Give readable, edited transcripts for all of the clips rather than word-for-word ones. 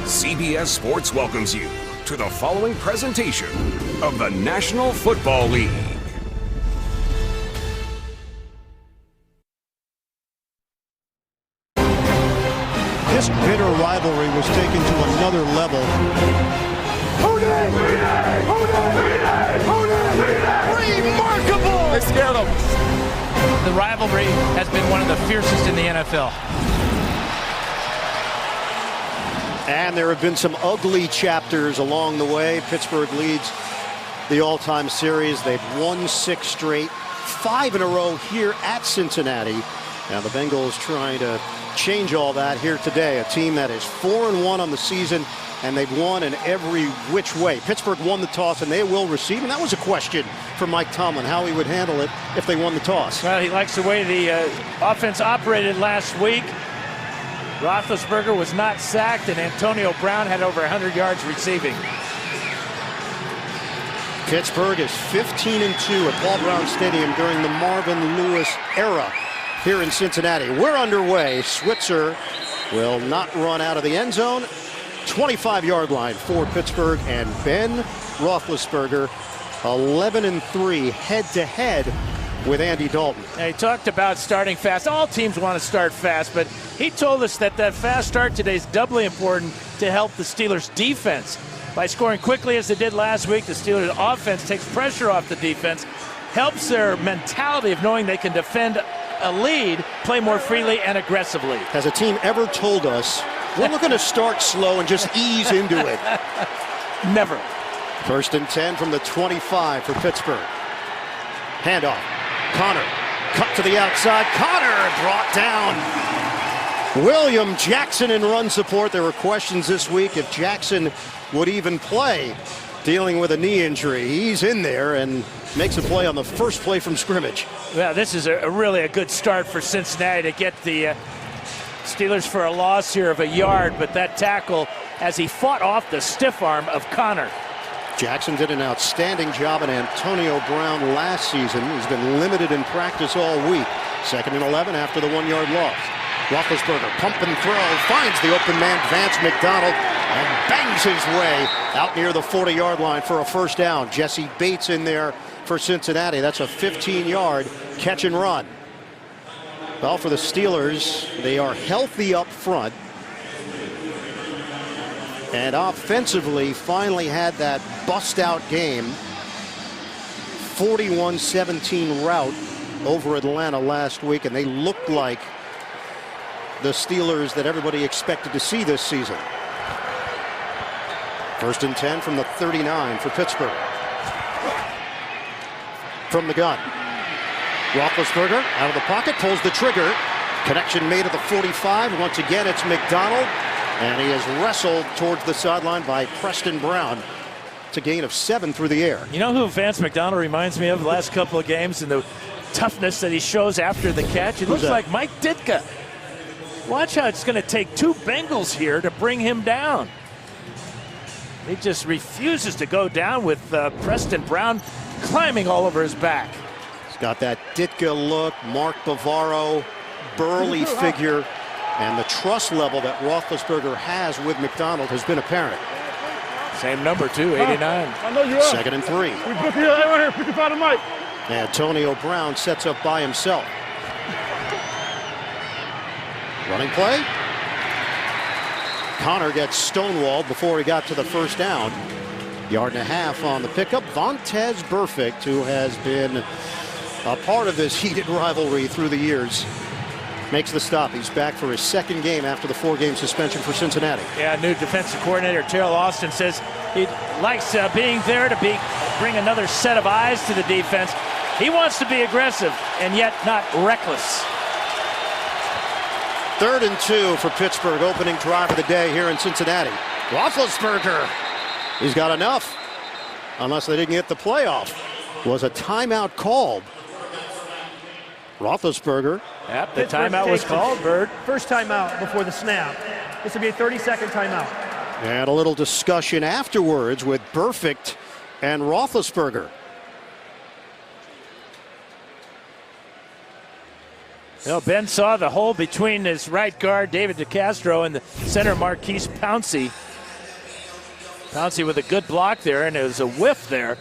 CBS Sports welcomes you to the following presentation of the National Football League. This bitter rivalry was taken to another level. Remarkable! They scared them. The rivalry has been one of the fiercest in the NFL. And there have been some ugly chapters along the way. Pittsburgh leads the all-time series. They've won 6 straight, 5 in a row here at Cincinnati. Now the Bengals trying to change all that here today. A team that is 4-1 on the season, and they've won in every which way. Pittsburgh won the toss, and they will receive. And that was a question for Mike Tomlin, how he would handle it if they won the toss. Well, he likes the way the offense operated last week. Roethlisberger was not sacked, and Antonio Brown had over 100 yards receiving. Pittsburgh is 15-2 at Paul Brown Stadium during the Marvin Lewis era here in Cincinnati. We're underway. Switzer will not run out of the end zone. 25-yard line for Pittsburgh, and Ben Roethlisberger 11-3 head-to-head with Andy Dalton. Now, he talked about starting fast. All teams want to start fast, but he told us that fast start today is doubly important to help the Steelers' defense. By scoring quickly as they did last week, the Steelers' offense takes pressure off the defense, helps their mentality of knowing they can defend a lead, play more freely and aggressively. Has a team ever told us, we're looking to start slow and just ease into it? Never. 1st and 10 from the 25 for Pittsburgh. Handoff. Connor, cut to the outside. Connor brought down. William Jackson in run support. There were questions this week if Jackson would even play, dealing with a knee injury. He's in there and makes a play on the first play from scrimmage. Well, this is really a good start for Cincinnati to get the Steelers for a loss here of a yard, but that tackle as he fought off the stiff arm of Connor. Jackson did an outstanding job on Antonio Brown last season. He's been limited in practice all week. 2nd and 11 after the 1-yard loss. Roethlisberger, pump and throw, finds the open man, Vance McDonald, and bangs his way out near the 40-yard line for a first down. Jesse Bates in there for Cincinnati. That's a 15-yard catch and run. Well, for the Steelers, they are healthy up front. And offensively, finally had that bust-out game. 41-17 rout over Atlanta last week, and they looked like the Steelers that everybody expected to see this season. 1st and 10 from the 39 for Pittsburgh. From the gun. Roethlisberger out of the pocket, pulls the trigger. Connection made at the 45. Once again, it's McDonald. And he is wrestled towards the sideline by Preston Brown. It's a gain of 7 through the air. You know who Vance McDonald reminds me of the last couple of games and the toughness that he shows after the catch? It looks like Mike Ditka. Watch how it's going to take 2 Bengals here to bring him down. He just refuses to go down with Preston Brown climbing all over his back. He's got that Ditka look, Mark Bavaro, burly figure. And the trust level that Roethlisberger has with McDonald has been apparent. Same number, too, 89. I know you are. 2nd and 3. We book you right here. Pick up the mic. Antonio Brown sets up by himself. Running play. Connor gets stonewalled before he got to the first down. 1.5 on the pickup. Vontaze Burfict, who has been a part of this heated rivalry through the years, makes the stop. He's back for his 2nd game after the 4-game suspension for Cincinnati. Yeah, new defensive coordinator Terrell Austin says he likes being there to bring another set of eyes to the defense. He wants to be aggressive and yet not reckless. 3rd and 2 for Pittsburgh, opening drive of the day here in Cincinnati. Roethlisberger, he's got enough, unless they didn't get the playoff. Was a timeout called? Roethlisberger. Yep, the timeout was called, Bird. First timeout before the snap. This will be a 30-second timeout. And a little discussion afterwards with Burfict and Roethlisberger. Well, Ben saw the hole between his right guard, David DeCastro, and the center, Marquise Pouncey. Pouncey with a good block there, and it was a whiff there.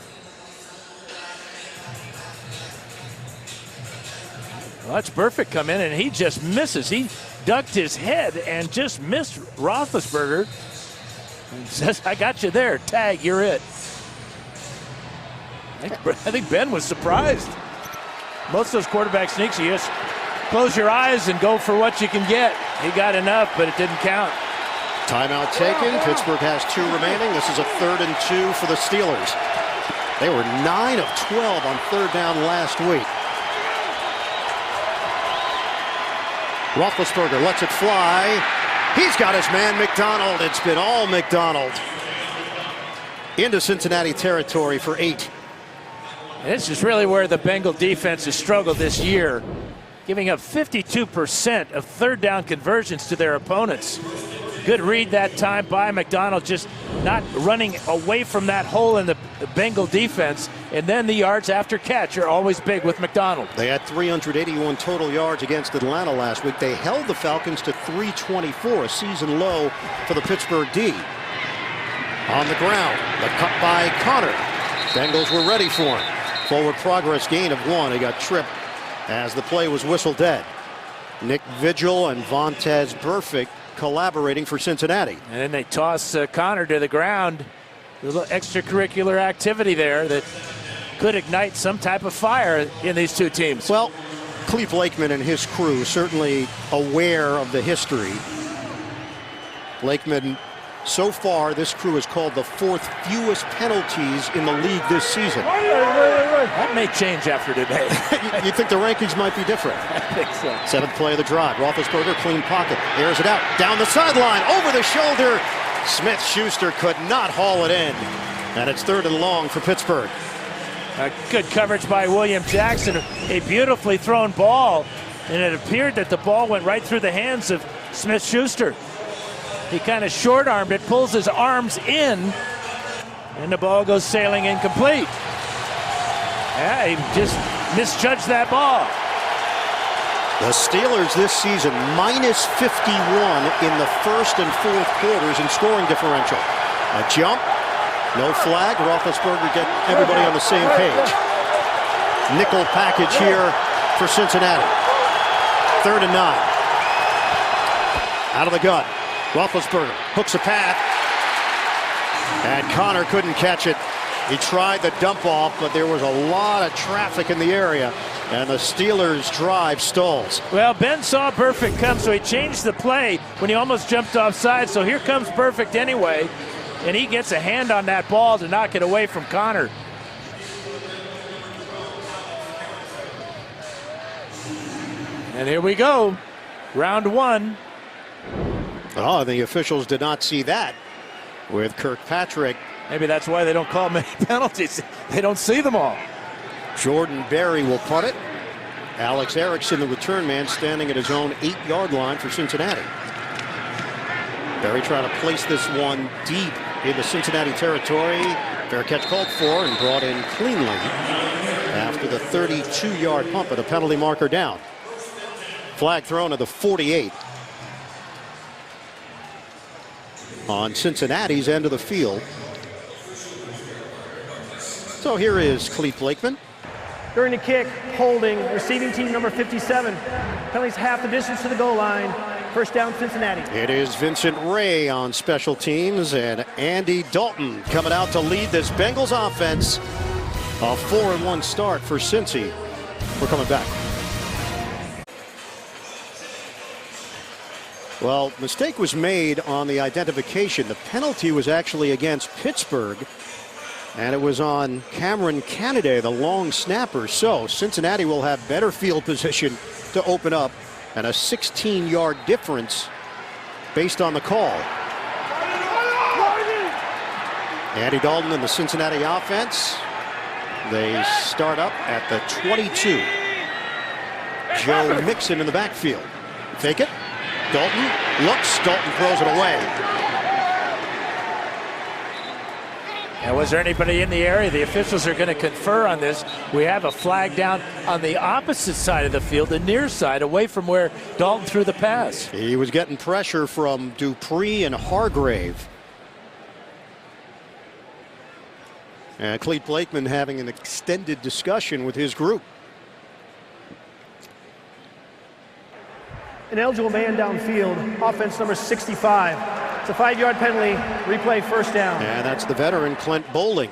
Well, that's Burfict come in, and he just misses. He ducked his head and just missed Roethlisberger. And says, I got you there. Tag, you're it. I think Ben was surprised. Most of those quarterback sneaks, you just close your eyes and go for what you can get. He got enough, but it didn't count. Timeout taken. Pittsburgh has 2 remaining. This is a 3rd and 2 for the Steelers. They were 9 of 12 on 3rd down last week. Roethlisberger lets it fly. He's got his man McDonald. It's been all McDonald. Into Cincinnati territory for 8. This is really where the Bengal defense has struggled this year, giving up 52% of 3rd down conversions to their opponents. Good read that time by McDonald, just not running away from that hole in the Bengal defense. And then the yards after catch are always big with McDonald. They had 381 total yards against Atlanta last week. They held the Falcons to 324, a season low for the Pittsburgh D. On the ground, the cut by Connor. Bengals were ready for him. Forward progress gain of 1. He got tripped as the play was whistled dead. Nick Vigil and Vontaze Burfict collaborating for Cincinnati. And then they toss Connor to the ground. A little extracurricular activity there that could ignite some type of fire in these two teams. Well, Cleve Lakeman and his crew certainly aware of the history. Lakeman, so far, this crew has called the 4th fewest penalties in the league this season. That may change after today. You think the rankings might be different? I think so. 7th play of the drive. Roethlisberger, clean pocket. Airs it out. Down the sideline. Over the shoulder. Smith-Schuster could not haul it in. And it's 3rd and long for Pittsburgh. Good coverage by William Jackson. A beautifully thrown ball. And it appeared that the ball went right through the hands of Smith-Schuster. He kind of short-armed it, pulls his arms in, and the ball goes sailing incomplete. Yeah, he just misjudged that ball. The Steelers this season minus 51 in the 1st and 4th quarters in scoring differential. A jump, no flag. Roethlisberger get everybody on the same page. Nickel package here for Cincinnati. 3rd and 9. Out of the gun. Roethlisberger hooks a path, and Connor couldn't catch it. He tried the dump off, but there was a lot of traffic in the area, and the Steelers' drive stalls. Well, Ben saw Burfict come, so he changed the play when he almost jumped offside. So here comes Burfict anyway, and he gets a hand on that ball to knock it away from Connor. And here we go, round 1. Oh, the officials did not see that with Kirkpatrick. Maybe that's why they don't call many penalties. They don't see them all. Jordan Berry will punt it. Alex Erickson, the return man, standing at his own 8-yard line for Cincinnati. Berry trying to place this one deep into Cincinnati territory. Fair catch called for and brought in cleanly after the 32-yard pump at a penalty marker down. Flag thrown at the 48. On Cincinnati's end of the field. So here is Cleve Lakeman. During the kick, holding, receiving team number 57. Penalties half the distance to the goal line. 1st down, Cincinnati. It is Vincent Ray on special teams and Andy Dalton coming out to lead this Bengals offense. A 4-1 start for Cincy. We're coming back. Well, mistake was made on the identification. The penalty was actually against Pittsburgh, and it was on Cameron Canada, the long snapper. So Cincinnati will have better field position to open up, and a 16-yard difference based on the call. Andy Dalton and the Cincinnati offense. They start up at the 22. Joe Mixon in the backfield. Fake it. Dalton looks, Dalton throws it away. And was there anybody in the area? The officials are going to confer on this. We have a flag down on the opposite side of the field, the near side, away from where Dalton threw the pass. He was getting pressure from Dupree and Hargrave. Clete Blakeman having an extended discussion with his group. An eligible man downfield, offense number 65. It's a 5-yard penalty, replay first down. And that's the veteran Clint Bowling.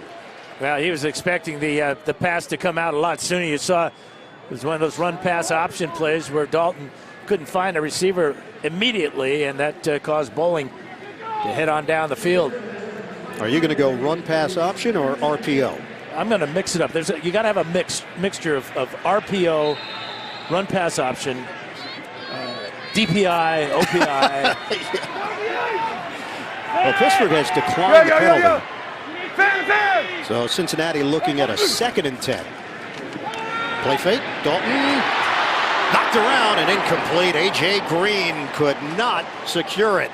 Well, he was expecting the pass to come out a lot sooner. You saw it was one of those run-pass option plays where Dalton couldn't find a receiver immediately, and that caused Bowling to head on down the field. Are you going to go run-pass option or RPO? I'm going to mix it up. You got to have a mixture of RPO, run-pass option, DPI, OPI. Well, Pittsburgh has declined the penalty. So Cincinnati looking at a 2nd and 10. Play fake. Dalton knocked around and incomplete. A.J. Green could not secure it.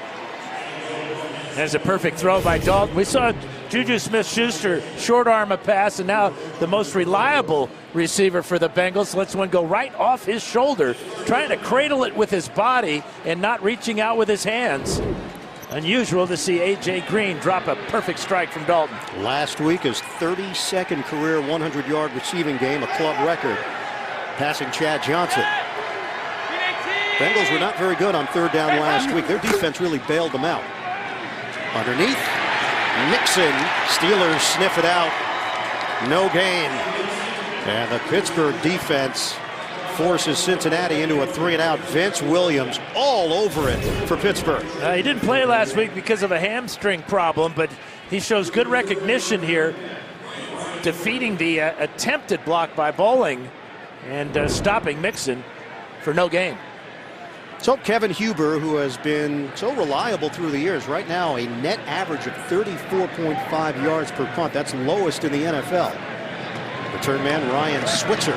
There's a perfect throw by Dalton. We saw Juju Smith-Schuster short arm a pass, and now the most reliable receiver for the Bengals lets one go right off his shoulder, trying to cradle it with his body and not reaching out with his hands. Unusual to see A.J. Green drop a perfect strike from Dalton. Last week, his 32nd career 100-yard receiving game, a club record, passing Chad Johnson. Bengals were not very good on 3rd down last week. Their defense really bailed them out. Underneath, Nixon. Steelers sniff it out. No gain. And the Pittsburgh defense forces Cincinnati into a 3-and-out. Vince Williams all over it for Pittsburgh. He didn't play last week because of a hamstring problem, but he shows good recognition here, defeating the attempted block by Bowling and stopping Mixon for no gain. So Kevin Huber, who has been so reliable through the years, right now a net average of 34.5 yards per punt. That's lowest in the NFL. Return man Ryan Switzer.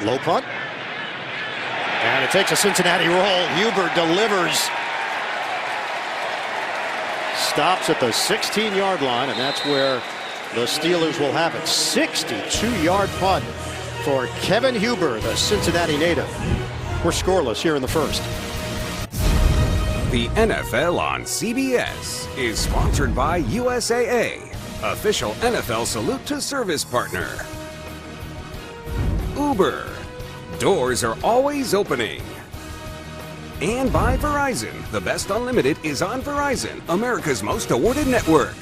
Low punt. And it takes a Cincinnati roll. Huber delivers. Stops at the 16-yard line, and that's where the Steelers will have it. 62-yard punt for Kevin Huber, the Cincinnati native. We're scoreless here in the first. The NFL on CBS is sponsored by USAA, official NFL salute to service partner. Uber, doors are always opening. And by Verizon, the best unlimited is on Verizon, America's most awarded network.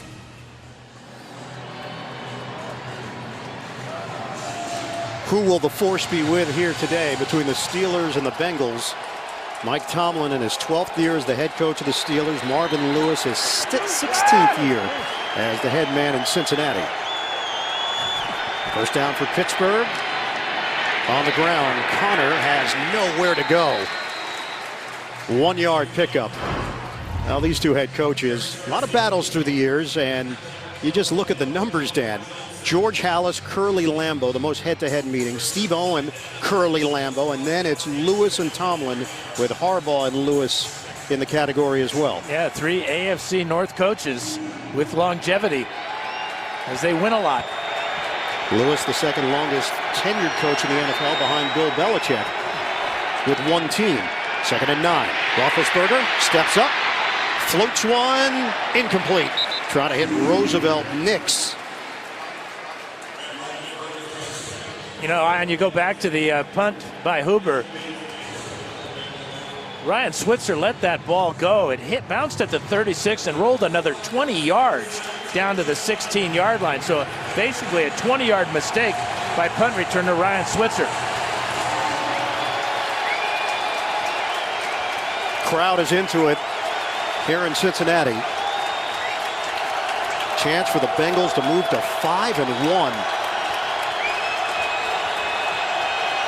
Who will the force be with here today between the Steelers and the Bengals? Mike Tomlin in his 12th year as the head coach of the Steelers. Marvin Lewis his 16th year as the head man in Cincinnati. First down for Pittsburgh. On the ground, Connor has nowhere to go. 1-yard pickup. Now these two head coaches, a lot of battles through the years, and you just look at the numbers, Dan. George Halas, Curly Lambeau, the most head-to-head meetings. Steve Owen, Curly Lambeau, and then it's Lewis and Tomlin with Harbaugh and Lewis in the category as well. Yeah, 3 AFC North coaches with longevity as they win a lot. Lewis, the second longest tenured coach in the NFL behind Bill Belichick with one team. 2nd and 9. Roethlisberger steps up, floats one, incomplete. Trying to hit Roosevelt Nix. You know, and you go back to the punt by Huber. Ryan Switzer let that ball go. It bounced at the 36 and rolled another 20 yards down to the 16-yard line. So basically a 20-yard mistake by punt returner Ryan Switzer. Crowd is into it here in Cincinnati. Chance for the Bengals to move to 5-1.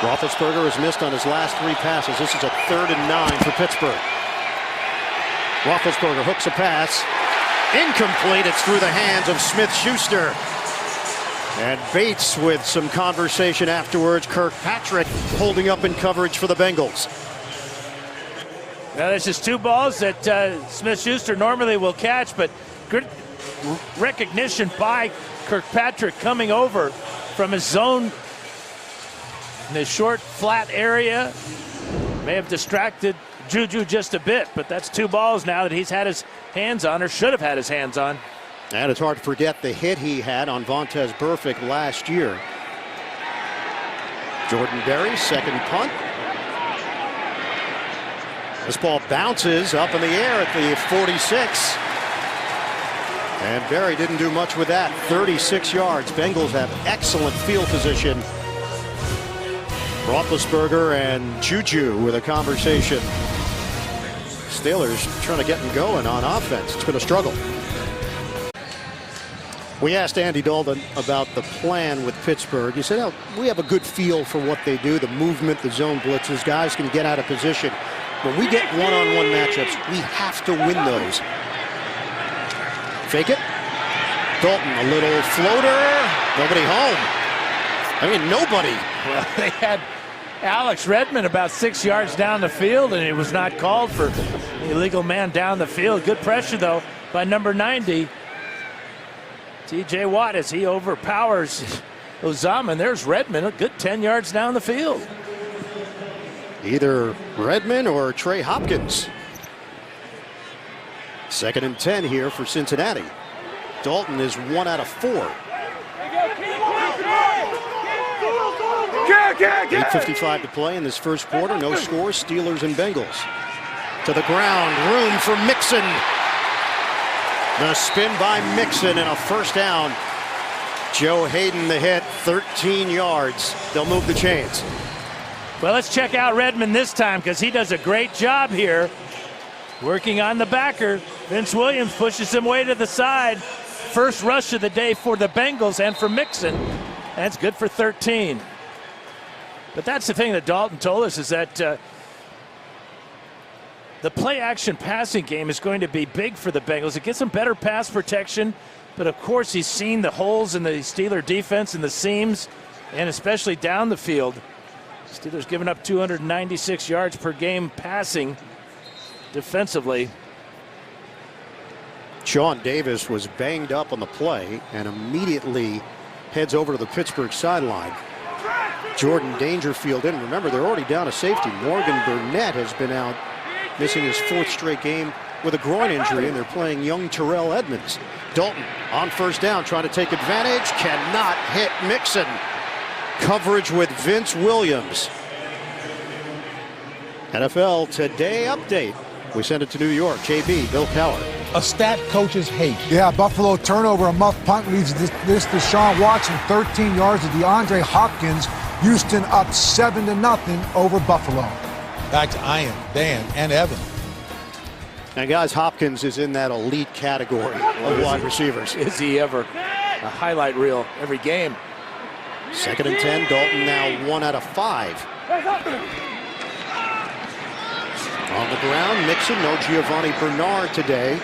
Roethlisberger has missed on his last 3 passes. This is a 3rd and 9 for Pittsburgh. Roethlisberger hooks a pass. Incomplete. It's through the hands of Smith-Schuster. And Bates with some conversation afterwards. Kirkpatrick holding up in coverage for the Bengals. Now there's just 2 balls that Smith-Schuster normally will catch, but good recognition by Kirkpatrick coming over from his zone in this short, flat area. May have distracted Juju just a bit, but that's 2 balls now that he's had his hands on, or should have had his hands on. And it's hard to forget the hit he had on Vontaze Burfict last year. Jordan Berry, second punt. This ball bounces up in the air at the 46. And Berry didn't do much with that. 36 yards. Bengals have excellent field position. Roethlisberger and Juju with a conversation. Steelers trying to get them going on offense. It's been a struggle. We asked Andy Dalton about the plan with Pittsburgh. He said, oh, we have a good feel for what they do, the movement, the zone blitzes. Guys can get out of position. When we get one-on-one matchups, we have to win those. Fake it. Dalton, a little floater. Nobody home. I mean, nobody. Well, they had Alex Redmond about 6 yards down the field, and it was not called for an illegal man down the field. Good pressure, though, by number 90. T.J. Watt as he overpowers Uzomah, and there's Redmond, a good 10 yards down the field. Either Redmond or Trey Hopkins. 2nd and 10 here for Cincinnati. Dalton is 1 out of 4. 8:55 to play in this first quarter. No score. Steelers and Bengals. To the ground. Room for Mixon. The spin by Mixon and a first down. Joe Hayden the hit. 13 yards. They'll move the chains. Well, let's check out Redmond this time because he does a great job here working on the backer. Vince Williams pushes him way to the side. First rush of the day for the Bengals and for Mixon. That's good for 13. But that's the thing that Dalton told us is that the play-action passing game is going to be big for the Bengals. It gets them better pass protection, but of course he's seen the holes in the Steeler defense and the seams, and especially down the field. Steelers giving up 296 yards per game passing defensively. Sean Davis was banged up on the play and immediately heads over to the Pittsburgh sideline. Jordan Dangerfield in. Remember, they're already down a safety. Morgan Burnett has been out, missing his 4th straight game with a groin injury, and they're playing young Terrell Edmonds. Dalton on first down, trying to take advantage. Cannot hit Mixon. Coverage with Vince Williams. NFL Today update. We send it to New York. JB, Bill Cowher. A stat coaches hate. Yeah, Buffalo turnover. A muff punt leads this Deshaun Watson. 13 yards to DeAndre Hopkins. Houston up 7-0 over Buffalo. Back to Ian, Dan, and Evan. And guys, Hopkins is in that elite category of wide receivers. Is he ever? A highlight reel every game. 2nd and 10. Dalton now 1 out of 5. On the ground, Mixon. No Giovanni Bernard today.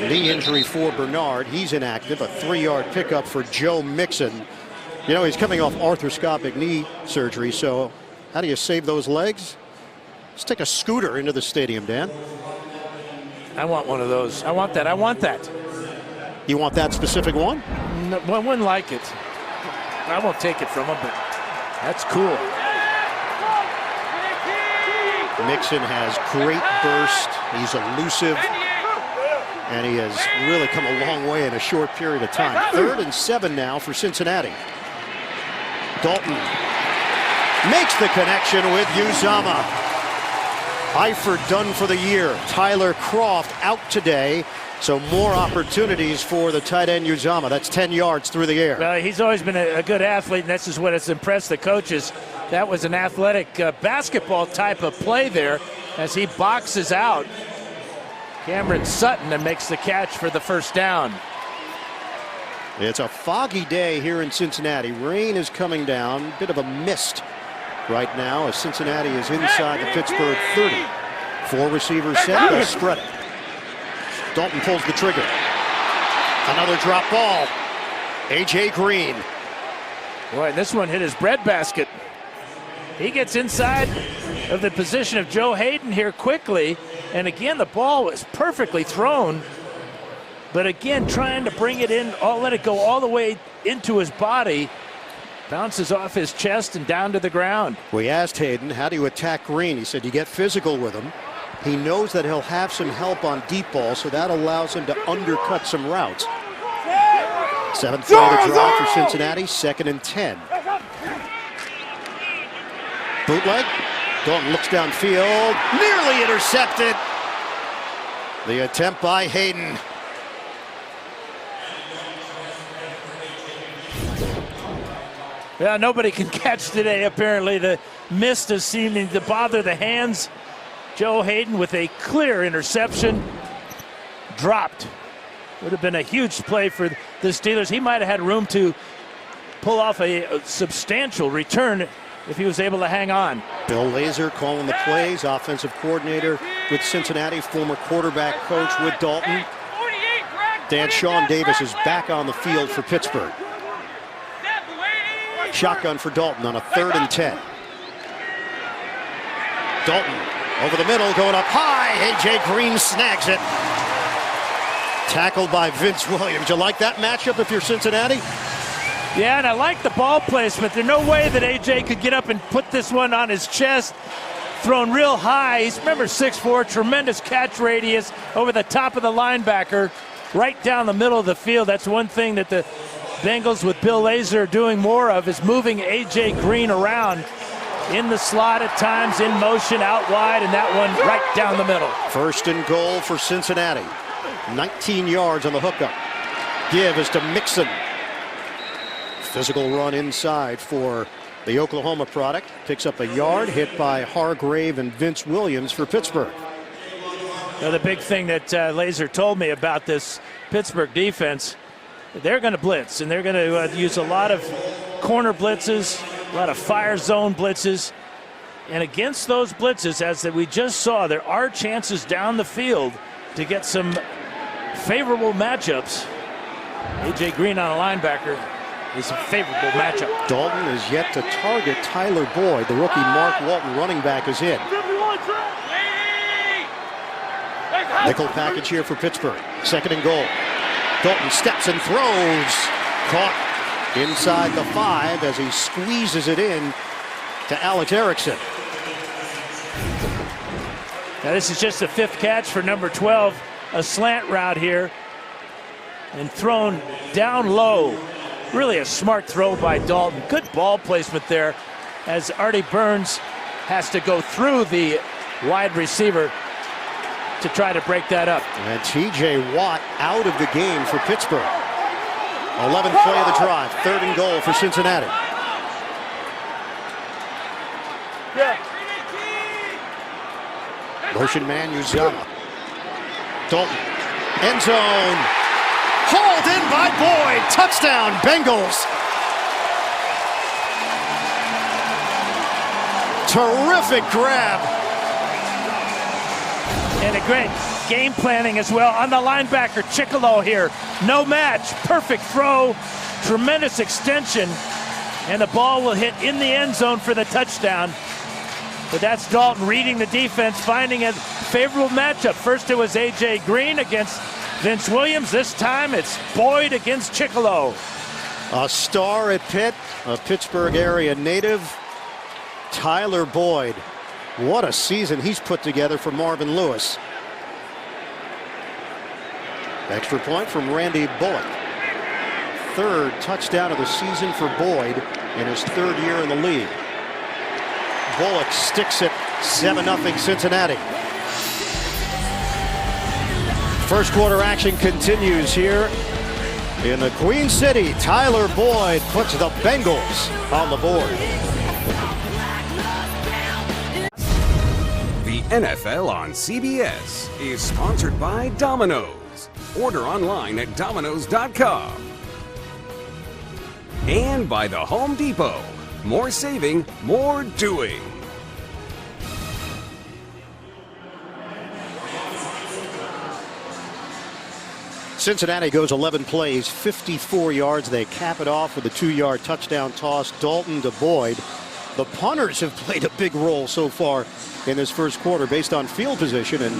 Knee injury for Bernard. He's inactive. A 3-yard pickup for Joe Mixon. You know, he's coming off arthroscopic knee surgery, so how do you save those legs? Let's take a scooter into the stadium, Dan. I want one of those. I want that. I want that. You want that specific one? No, I wouldn't like it. I won't take it from him, but that's cool. Mixon has great burst. He's elusive. And he has really come a long way in a short period of time. 3rd and 7 now for Cincinnati. Dalton makes the connection with Uzomah. Eifert done for the year. Tyler Kroft out today. So more opportunities for the tight end Uzomah. That's 10 yards through the air. Well, he's always been a good athlete, and this is what has impressed the coaches. That was an athletic basketball type of play there as he boxes out Cameron Sutton and makes the catch for the first down. It's a foggy day here in Cincinnati. Rain is coming down. Bit of a mist right now as Cincinnati is inside the Pittsburgh 30. 4 receivers set. They'll spread it. Dalton pulls the trigger. Another drop ball. A.J. Green. Boy, and this one hit his breadbasket. He gets inside of the position of Joe Hayden here quickly. And again, the ball was perfectly thrown. But again, trying to bring it in, let it go all the way into his body. Bounces off his chest and down to the ground. We asked Hayden, how do you attack Green? He said, you get physical with him. He knows that he'll have some help on deep ball, so that allows him to undercut some routes. 7th play of the drive for Cincinnati, 2nd and 10. Bootleg. Dalton looks downfield, nearly intercepted. The attempt by Hayden. Yeah, nobody can catch today, apparently. The mist is seeming to bother the hands. Joe Hayden with a clear interception. Dropped. Would have been a huge play for the Steelers. He might have had room to pull off a substantial return if he was able to hang on. Bill Lazor calling the plays, offensive coordinator with Cincinnati, former quarterback coach with Dalton. Dan Sean Davis is back on the field for Pittsburgh. Shotgun for Dalton on a 3rd and 10. Dalton over the middle, going up high. A.J. Green snags it. Tackled by Vince Williams. You like that matchup if you're Cincinnati? Yeah, and I like the ball placement. There's no way that A.J. could get up and put this one on his chest. Thrown real high. He's, remember, 6'4", tremendous catch radius over the top of the linebacker, right down the middle of the field. That's one thing that the Bengals with Bill Lazor are doing more of, is moving A.J. Green around in the slot at times, in motion, out wide, and that one right down the middle. 1st and goal for Cincinnati. 19 yards on the hookup. Give is to Mixon. Physical run inside for the Oklahoma product. Picks up a yard, hit by Hargrave and Vince Williams for Pittsburgh. Now, the big thing that Lazor told me about this Pittsburgh defense, they're going to blitz, and they're going to use a lot of corner blitzes, a lot of fire zone blitzes. And against those blitzes, as we just saw, there are chances down the field to get some favorable matchups. A.J. Green on a linebacker is a favorable matchup. Dalton is yet to target Tyler Boyd. The rookie Mark Walton running back is in. Nickel package here for Pittsburgh. 2nd and goal. Dalton steps and throws. Caught inside the 5 as he squeezes it in to Alex Erickson. Now this is just the 5th catch for number 12. A slant route here. And thrown down low. Really a smart throw by Dalton. Good ball placement there as Artie Burns has to go through the wide receiver to try to break that up. And T.J. Watt out of the game for Pittsburgh. 11th play of the drive. 3rd and goal for Cincinnati. Motion man Uzama. Dalton. End zone. Hauled in by Boyd. Touchdown, Bengals. Terrific grab. And a great game planning as well on the linebacker, Chicolo here. No match, perfect throw, tremendous extension, and the ball will hit in the end zone for the touchdown. But that's Dalton reading the defense, finding a favorable matchup. First it was A.J. Green against Vince Williams. This time it's Boyd against Chicolo. A star at Pitt, a Pittsburgh area native, Tyler Boyd. What a season he's put together for Marvin Lewis. Extra point from Randy Bullock. 3rd touchdown of the season for Boyd in his 3rd year in the league. Bullock sticks it 7-0 Cincinnati. First quarter action continues here in the Queen City. Tyler Boyd puts the Bengals on the board. The NFL on CBS is sponsored by Domino's. Order online at Domino's.com. And by the Home Depot. More saving, more doing. Cincinnati goes 11 plays, 54 yards. They cap it off with a 2-yard touchdown toss. Dalton to Boyd. The punters have played a big role so far in this first quarter based on field position, and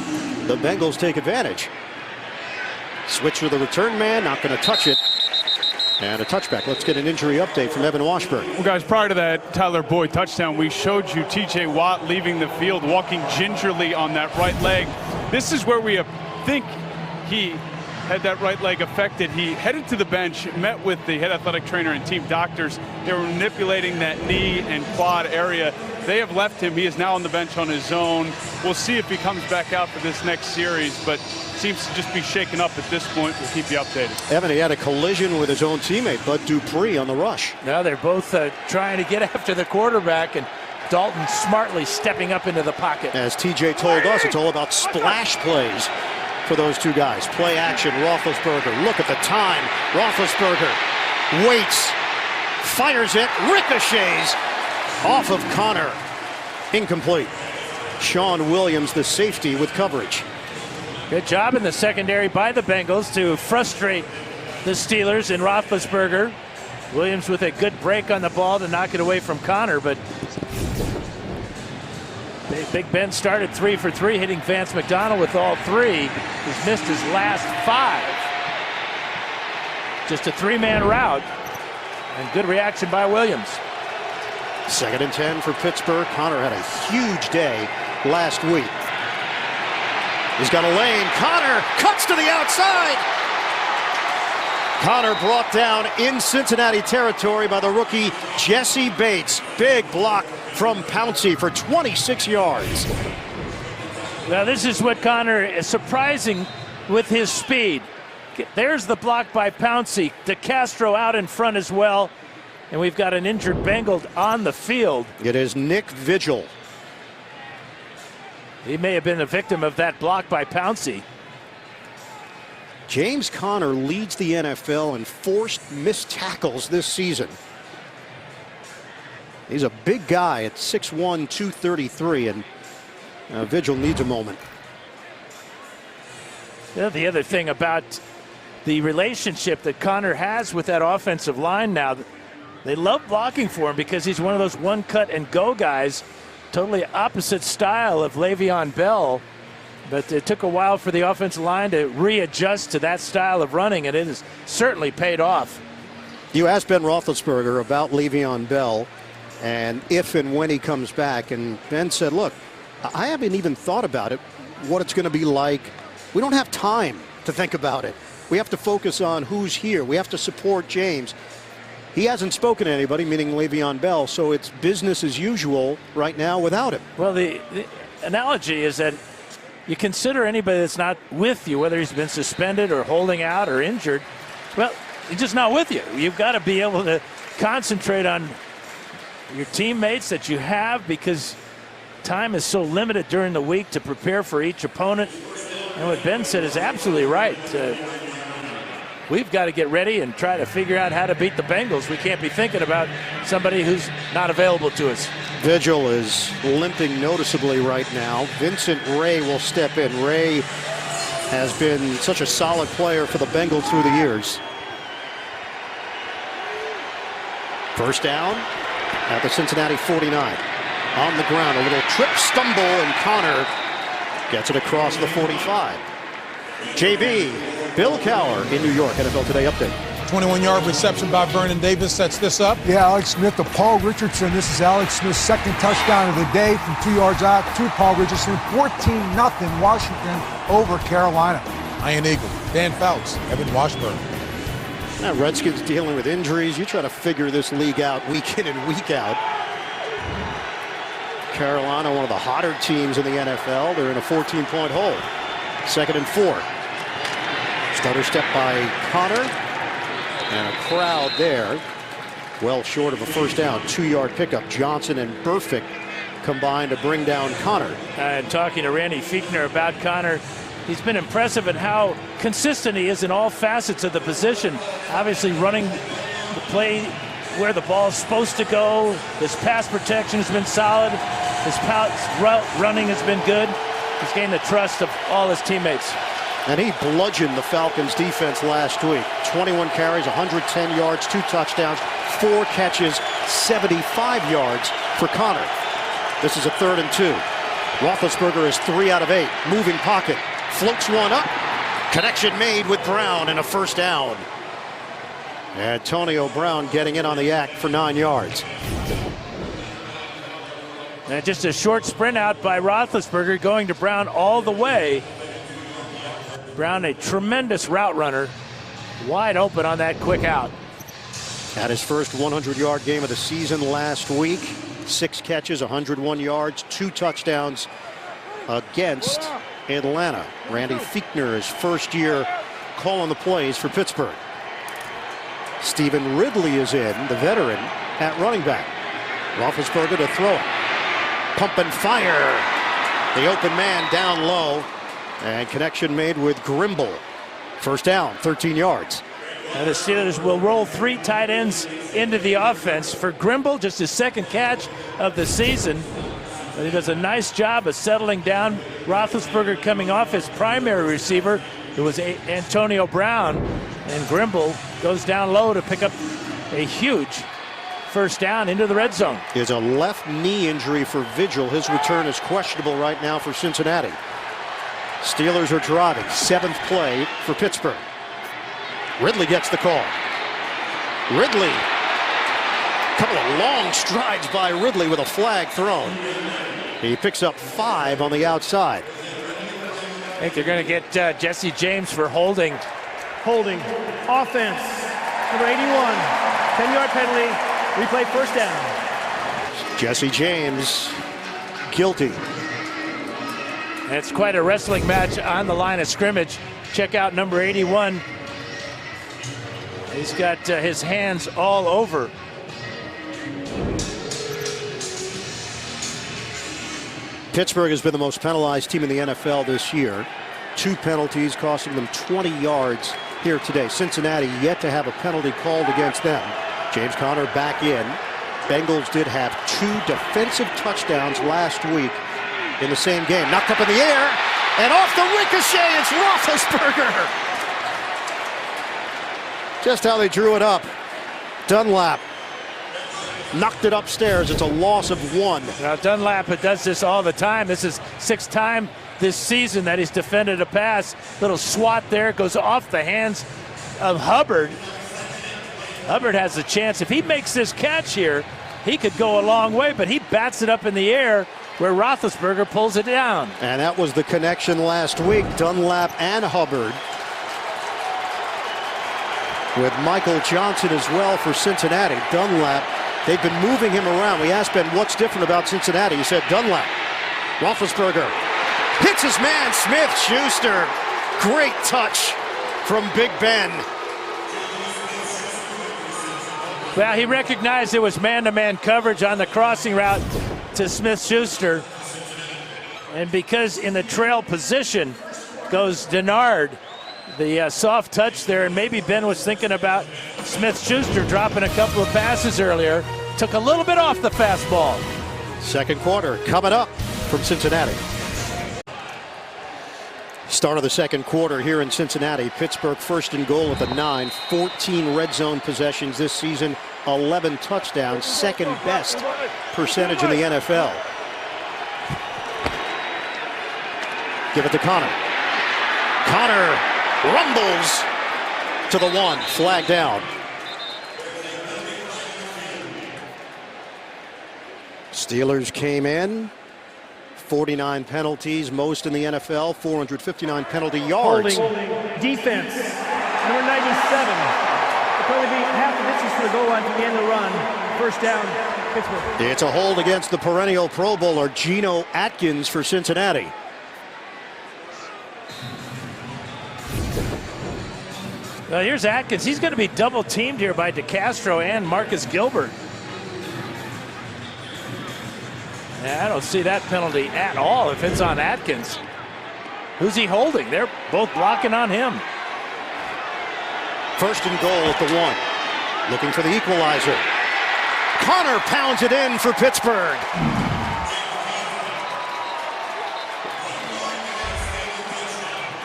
the Bengals take advantage. Switch to the return man, not going to touch it. And a touchback. Let's get an injury update from Evan Washburn. Well, guys, prior to that Tyler Boyd touchdown, we showed you T.J. Watt leaving the field, walking gingerly on that right leg. This is where we think he had that right leg affected. He headed to the bench, met with the head athletic trainer and team doctors. They were manipulating that knee and quad area. They have left him. He is now on the bench on his own. We'll see if he comes back out for this next series, but seems to just be shaken up at this point. We'll keep you updated. Evan, he had a collision with his own teammate, Bud Dupree, on the rush. Now they're both trying to get after the quarterback, and Dalton smartly stepping up into the pocket. As TJ told us, it's all about splash plays for those two guys. Play action, Roethlisberger. Look at the time. Roethlisberger waits, fires it, ricochets off of Connor. Incomplete. Sean Williams, the safety, with coverage. Good job in the secondary by the Bengals to frustrate the Steelers and Roethlisberger. Williams with a good break on the ball to knock it away from Connor, but Big Ben started 3 for 3, hitting Vance McDonald with all 3. He's missed his last 5. Just a 3-man route, and good reaction by Williams. 2nd and 10 for Pittsburgh. Connor had a huge day last week. He's got a lane. Connor cuts to the outside. Connor brought down in Cincinnati territory by the rookie Jesse Bates. Big block from Pouncey for 26 yards. Now this is what Connor is surprising with his speed. There's the block by Pouncey. DeCastro out in front as well. And we've got an injured Bengal on the field. It is Nick Vigil. He may have been a victim of that block by Pouncey. James Conner leads the NFL in forced missed tackles this season. He's a big guy at 6'1", 233, and Vigil needs a moment. Yeah, the other thing about the relationship that Connor has with that offensive line now, they love blocking for him because he's one of those one-cut-and-go guys, totally opposite style of Le'Veon Bell. But it took a while for the offensive line to readjust to that style of running, and it has certainly paid off. You asked Ben Roethlisberger about Le'Veon Bell and if and when he comes back, and Ben said, look, I haven't even thought about it, what it's going to be like. We don't have time to think about it. We have to focus on who's here. We have to support James. He hasn't spoken to anybody, meaning Le'Veon Bell, so it's business as usual right now without him. Well, the analogy is that you consider anybody that's not with you, whether he's been suspended or holding out or injured, well, he's just not with you. You've got to be able to concentrate on your teammates that you have, because time is so limited during the week to prepare for each opponent. And what Ben said is absolutely right. We've got to get ready and try to figure out how to beat the Bengals. We can't be thinking about somebody who's not available to us. Vigil is limping noticeably right now. Vincent Ray will step in. Ray has been such a solid player for the Bengals through the years. First down at the Cincinnati 49. On the ground, a little trip, stumble, and Connor gets it across the 45. JB, Bill Cowher in New York, NFL Today update. 21-yard reception by Vernon Davis sets this up. Yeah, Alex Smith to Paul Richardson. This is Alex Smith's second touchdown of the day from 2 yards out to Paul Richardson. 14-0 Washington over Carolina. Iron Eagle, Dan Fouts, Evan Washburn. Now Redskins dealing with injuries. You try to figure this league out week in and week out. Carolina, one of the hotter teams in the NFL. They're in a 14-point hole. 2nd and 4. Stutter step by Connor. And a crowd there. Well short of a first down. 2-yard pickup. Johnson and Burfict combined to bring down Connor. And talking to Randy Fichtner about Connor, he's been impressive in how consistent he is in all facets of the position. Obviously running the play where the ball is supposed to go. His pass protection has been solid. His route running has been good. He's gained the trust of all his teammates. And he bludgeoned the Falcons defense last week. 21 carries, 110 yards, 2 touchdowns, 4 catches, 75 yards for Connor. This is a 3rd and 2. Roethlisberger is 3 out of 8. Moving pocket. Floats one up. Connection made with Brown and a first down. Antonio Brown getting in on the act for 9 yards. And just a short sprint out by Roethlisberger, going to Brown all the way. Brown, a tremendous route runner, wide open on that quick out. Had his first 100-yard game of the season last week. 6 catches, 101 yards, 2 touchdowns against Atlanta. Randy Fichtner, his first year calling the plays for Pittsburgh. Stephen Ridley is in, the veteran, at running back. Roethlisberger to throw it. Pump and fire. The open man down low. And connection made with Grimble. First down, 13 yards. And the Steelers will roll 3 tight ends into the offense. For Grimble, just his second catch of the season. But he does a nice job of settling down. Roethlisberger coming off his primary receiver. It was Antonio Brown. And Grimble goes down low to pick up a huge first down into the red zone. Is a left knee injury for Vigil. His return is questionable right now for Cincinnati. Steelers are driving. 7th play for Pittsburgh. Ridley gets the call. Ridley. A couple of long strides by Ridley with a flag thrown. He picks up 5 on the outside. I think they're going to get Jesse James for holding. Holding. Offense. Number 81. 10-yard penalty. Replay first down. Jesse James guilty. And it's quite a wrestling match on the line of scrimmage. Check out number 81. He's got his hands all over. Pittsburgh has been the most penalized team in the NFL this year. 2 penalties costing them 20 yards here today. Cincinnati yet to have a penalty called against them. James Conner back in. Bengals did have 2 defensive touchdowns last week in the same game. Knocked up in the air, and off the ricochet, it's Roethlisberger. Just how they drew it up. Dunlap knocked it upstairs. It's a loss of 1. Now Dunlap does this all the time. This is 6th time this season that he's defended a pass. Little swat there, goes off the hands of Hubbard. Hubbard has a chance. If he makes this catch here, he could go a long way, but he bats it up in the air where Roethlisberger pulls it down. And that was the connection last week. Dunlap and Hubbard. With Michael Johnson as well for Cincinnati. Dunlap, they've been moving him around. We asked Ben what's different about Cincinnati. He said Dunlap. Roethlisberger hits his man, Smith-Schuster. Great touch from Big Ben. Well, he recognized it was man-to-man coverage on the crossing route to Smith-Schuster. And because in the trail position goes Denard, the soft touch there, and maybe Ben was thinking about Smith-Schuster dropping a couple of passes earlier. Took a little bit off the fastball. Second quarter coming up from Cincinnati. Start of the second quarter here in Cincinnati. Pittsburgh first and goal at the 9. 14 red zone possessions this season. 11 touchdowns. Second best percentage in the NFL. Give it to Conner. Conner rumbles to the 1. Flag down. Steelers came in. 49 penalties, most in the NFL, 459 penalty yards. Holding defense, number 97. It'll probably be half the distance to the goal line from the end of the run. First down, Pittsburgh. It's a hold against the perennial Pro Bowler, Geno Atkins for Cincinnati. Well, here's Atkins. He's going to be double teamed here by DeCastro and Marcus Gilbert. I don't see that penalty at all if it's on Atkins. Who's he holding? They're both blocking on him. First and goal at the 1. Looking for the equalizer. Conner pounds it in for Pittsburgh.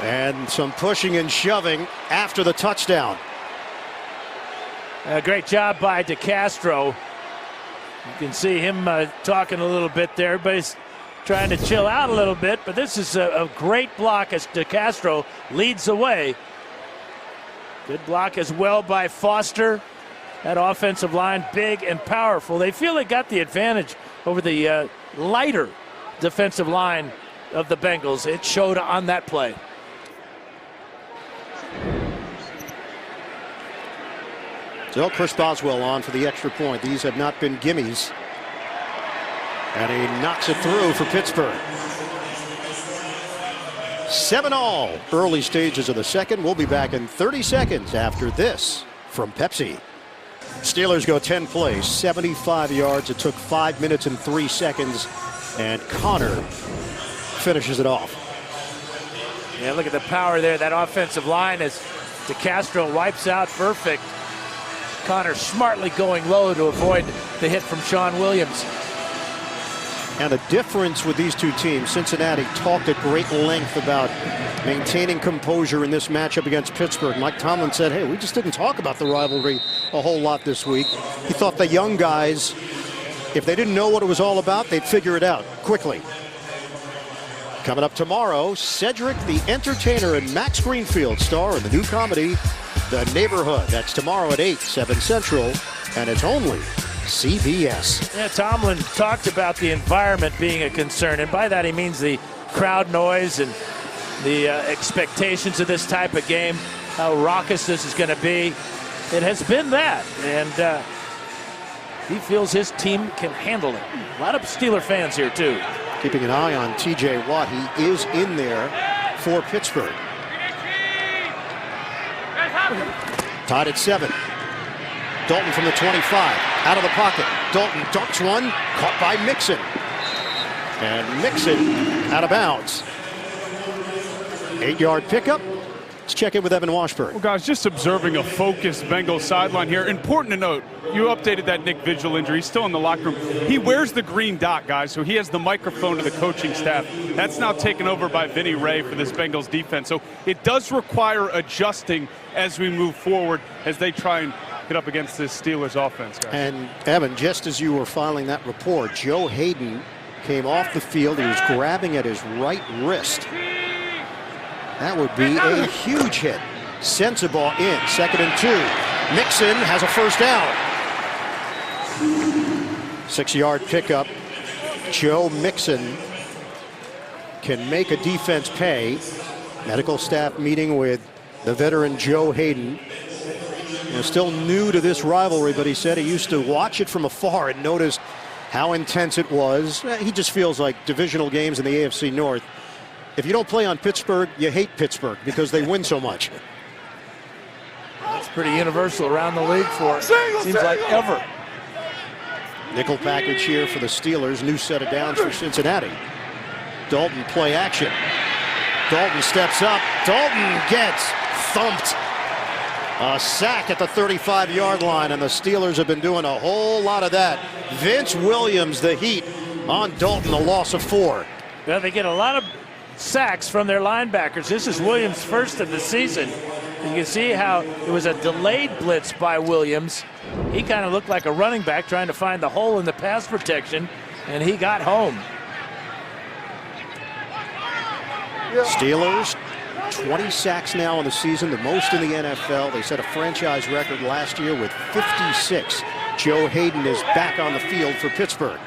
And some pushing and shoving after the touchdown. A great job by DeCastro. You can see him talking a little bit there. Everybody's trying to chill out a little bit, but this is a great block as DeCastro leads the way. Good block as well by Foster. That offensive line, big and powerful. They feel they got the advantage over the lighter defensive line of the Bengals. It showed on that play. So Chris Boswell on for the extra point. These have not been gimmies. And he knocks it through for Pittsburgh. 7-all. Early stages of the second. We'll be back in 30 seconds after this from Pepsi. Steelers go 10 plays, 75 yards. It took 5 minutes and 3 seconds. And Connor finishes it off. Yeah, look at the power there. That offensive line as DeCastro wipes out perfect. Connor smartly going low to avoid the hit from Sean Williams. And the difference with these two teams, Cincinnati talked at great length about maintaining composure in this matchup against Pittsburgh. Mike Tomlin said, hey, we just didn't talk about the rivalry a whole lot this week. He thought the young guys, if they didn't know what it was all about, they'd figure it out quickly. Coming up tomorrow, Cedric the Entertainer and Max Greenfield star in the new comedy, The Neighborhood. That's tomorrow at 8, 7 Central, and it's only CBS. Yeah, Tomlin talked about the environment being a concern, and by that he means the crowd noise and the expectations of this type of game, how raucous this is going to be. It has been that, and he feels his team can handle it. A lot of Steeler fans here, too. Keeping an eye on T.J. Watt. He is in there for Pittsburgh. Tied at 7. Dalton from the 25, out of the pocket. Dalton ducks one, caught by Mixon. And Mixon out of bounds. 8-yard pickup. Let's check in with Evan Washburn. Well, guys, just observing a focused Bengals sideline here. Important to note, you updated that Nick Vigil injury. He's still in the locker room. He wears the green dot, guys, so he has the microphone to the coaching staff. That's now taken over by Vinny Ray for this Bengals defense. So it does require adjusting as we move forward as they try and get up against this Steelers offense, guys. And Evan, just as you were filing that report, Joe Hayden came off the field. He was grabbing at his right wrist. That would be a huge hit. Sends the ball in. 2nd and 2. Mixon has a first down. 6-yard pickup. Joe Mixon can make a defense pay. Medical staff meeting with the veteran Joe Hayden. Still new to this rivalry, but he said he used to watch it from afar and noticed how intense it was. He just feels like divisional games in the AFC North. If you don't play on Pittsburgh, you hate Pittsburgh because they win so much. That's pretty universal around the league for, seems like ever. Nickel package here for the Steelers. New set of downs for Cincinnati. Dalton play action. Dalton steps up. Dalton gets thumped. A sack at the 35-yard line, and the Steelers have been doing a whole lot of that. Vince Williams, the heat on Dalton, a loss of 4. Well, they get a lot of sacks from their linebackers. This is Williams' first of the season. You can see how it was a delayed blitz by Williams. He kind of looked like a running back trying to find the hole in the pass protection, and he got home. Steelers, 20 sacks now in the season, the most in the NFL. They set a franchise record last year with 56. Joe Hayden is back on the field for Pittsburgh.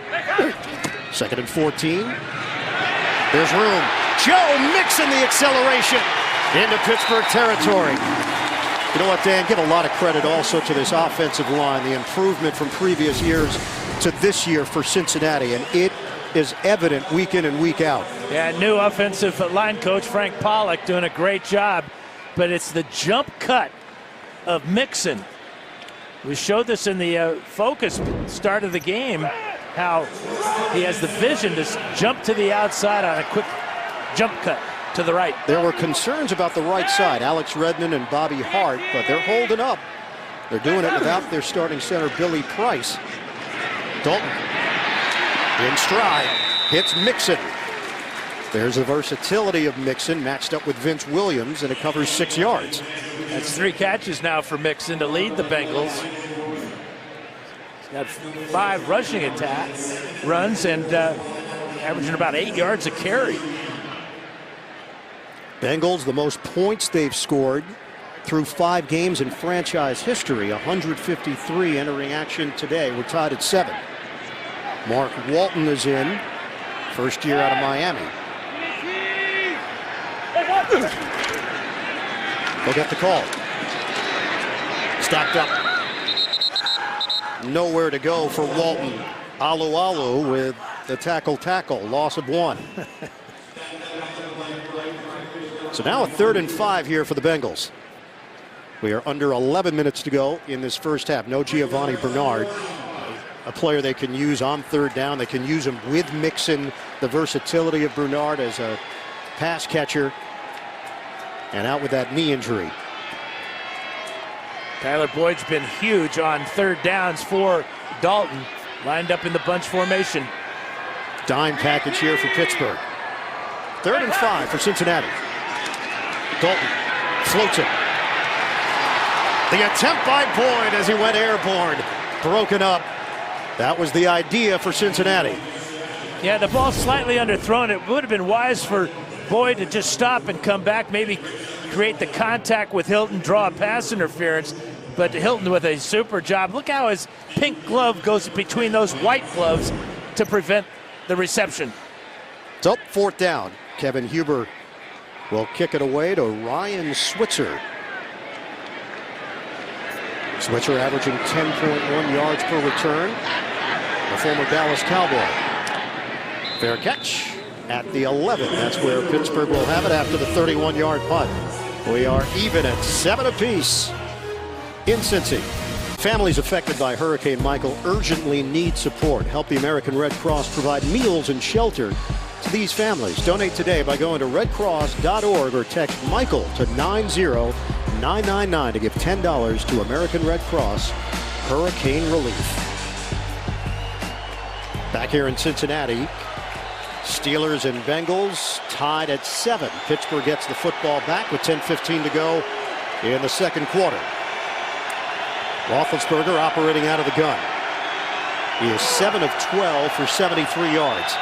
2nd and 14. There's room. Joe Mixon, the acceleration into Pittsburgh territory. You know what, Dan? Give a lot of credit also to this offensive line, the improvement from previous years to this year for Cincinnati, and it is evident week in and week out. Yeah, new offensive line coach Frank Pollock doing a great job, but it's the jump cut of Mixon. We showed this in the focus start of the game, how he has the vision to jump to the outside on a quick jump cut to the right. There were concerns about the right side, Alex Redmond and Bobby Hart, but they're holding up. They're doing it without their starting center, Billy Price. Dalton in stride, hits Mixon. There's the versatility of Mixon matched up with Vince Williams, and it covers 6 yards. That's 3 catches now for Mixon to lead the Bengals. He's got 5 rushing attacks, runs, and averaging about 8 yards a carry. Bengals, the most points they've scored through 5 games in franchise history, 153 entering action today. We're tied at 7. Mark Walton is in, first year out of Miami. They'll get the call. Stacked up. Nowhere to go for Walton. Alu with the tackle, loss of 1. So now a 3rd and 5 here for the Bengals. We are under 11 minutes to go in this first half. No Giovanni Bernard, a player they can use on 3rd down. They can use him with Mixon, the versatility of Bernard as a pass catcher, and out with that knee injury. Tyler Boyd's been huge on 3rd downs for Dalton, lined up in the bunch formation. Dime package here for Pittsburgh. 3rd and 5 for Cincinnati. Dalton floats it. The attempt by Boyd as he went airborne, broken up. That was the idea for Cincinnati. Yeah, the ball slightly underthrown. It would have been wise for Boyd to just stop and come back, maybe create the contact with Hilton, draw a pass interference. But Hilton with a super job. Look how his pink glove goes between those white gloves to prevent the reception. So 4th down. Kevin Huber will kick it away to Ryan Switzer. Switzer averaging 10.1 yards per return. The former Dallas Cowboy. Fair catch at the 11. That's where Pittsburgh will have it after the 31-yard punt. We are even at 7 apiece in Cincy. Families affected by Hurricane Michael urgently need support. Help the American Red Cross provide meals and shelter to these families. Donate today by going to redcross.org or text Michael to 90999 to give $10 to American Red Cross Hurricane Relief. Back here in Cincinnati, Steelers and Bengals tied at 7. Pittsburgh gets the football back with 10:15 to go in the second quarter. Roethlisberger operating out of the gun. He is 7 of 12 for 73 yards.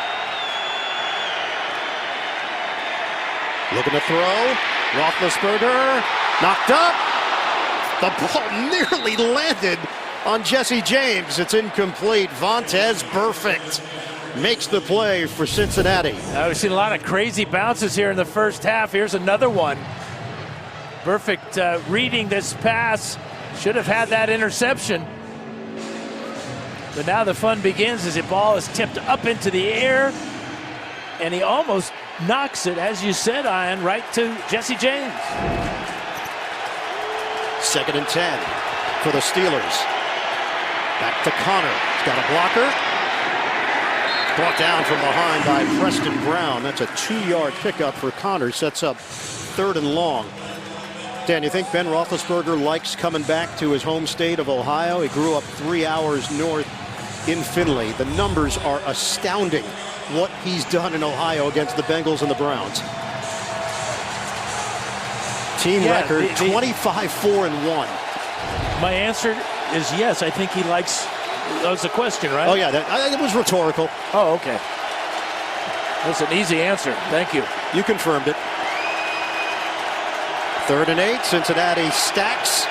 Looking to throw. Roethlisberger knocked up. The ball nearly landed on Jesse James. It's incomplete. Vontaze Burfict makes the play for Cincinnati. We've seen a lot of crazy bounces here in the first half. Here's another one. Burfict reading this pass. Should have had that interception. But now the fun begins as the ball is tipped up into the air. And he almost knocks it, as you said, Ian, right to Jesse James. 2nd and 10 for the Steelers. Back to Connor. He's got a blocker. Brought down from behind by Preston Brown. That's a 2-yard pickup for Connor. Sets up 3rd and long. Dan, you think Ben Roethlisberger likes coming back to his home state of Ohio? He grew up 3 hours north in Findlay. The numbers are astounding, what he's done in Ohio against the Bengals and the Browns. Team record 25-4-1. My answer is yes. I think he likes. That was the question, right? Oh, yeah. It was rhetorical. Oh, okay. That's an easy answer. Thank you. You confirmed it. 3rd and 8. Cincinnati stacks.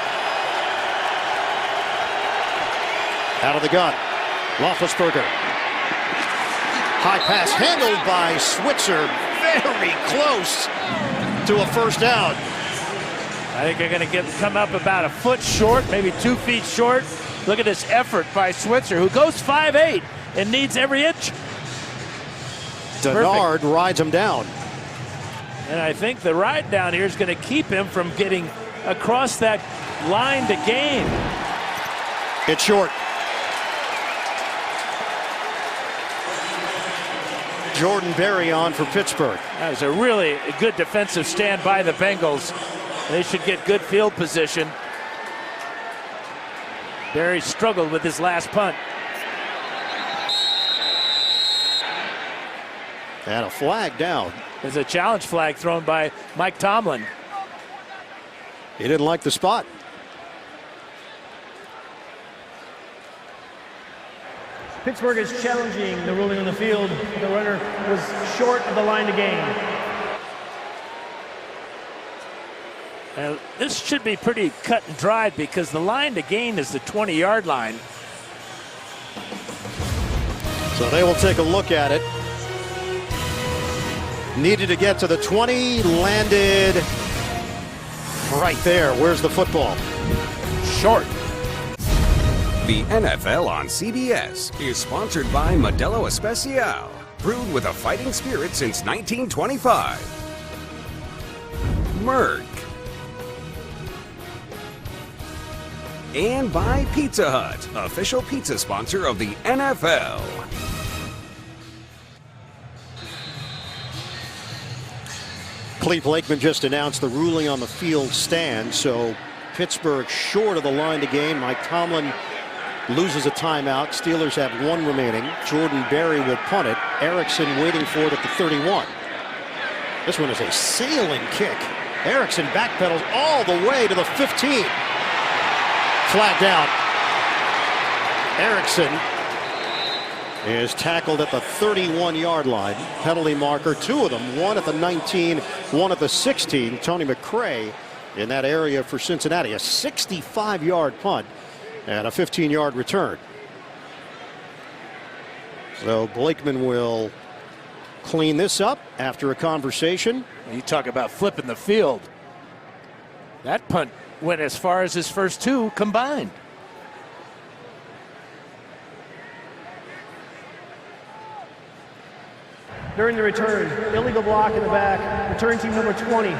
Out of the gun. Roethlisberger. High pass handled by Switzer. Very close to a first down. I think they're going to come up about a foot short, maybe 2 feet short. Look at this effort by Switzer, who goes 5'8" and needs every inch. Denard rides him down. And I think the ride down here is going to keep him from getting across that line to gain. It's short. Jordan Berry on for Pittsburgh. That was a really good defensive stand by the Bengals. They should get good field position. Berry struggled with his last punt. And a flag down. There's a challenge flag thrown by Mike Tomlin. He didn't like the spot. Pittsburgh is challenging the ruling on the field. The runner was short of the line to gain. This should be pretty cut and dried because the line to gain is the 20-yard line. So they will take a look at it. Needed to get to the 20, landed right there. Where's the football? Short. The NFL on CBS is sponsored by Modelo Especial, brewed with a fighting spirit since 1925. Merck. And by Pizza Hut, official pizza sponsor of the NFL. Cleve Lakeman just announced the ruling on the field stand, so Pittsburgh short of the line to gain. Mike Tomlin loses a timeout. Steelers have one remaining. Jordan Berry will punt it. Erickson waiting for it at the 31. This one is a sailing kick. Erickson backpedals all the way to the 15. Flagged out. Erickson is tackled at the 31-yard line. Penalty marker, two of them, one at the 19, one at the 16. Tony McRae in that area for Cincinnati. A 65-yard punt and a 15-yard return. So Blakeman will clean this up after a conversation. You talk about flipping the field. That punt went as far as his first two combined. During the return, illegal block in the back, return team number 20. The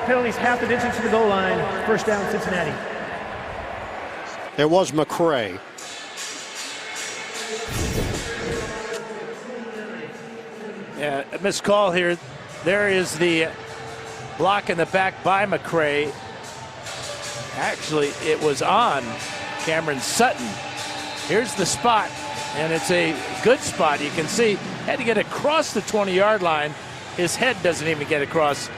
penalty's half the distance to the goal line, first down Cincinnati. It was McRae. Yeah, a missed call here. There is the block in the back by McRae. Actually, it was on Cameron Sutton. Here's the spot, and it's a good spot. You can see, had to get across the 20-yard line. His head doesn't even get across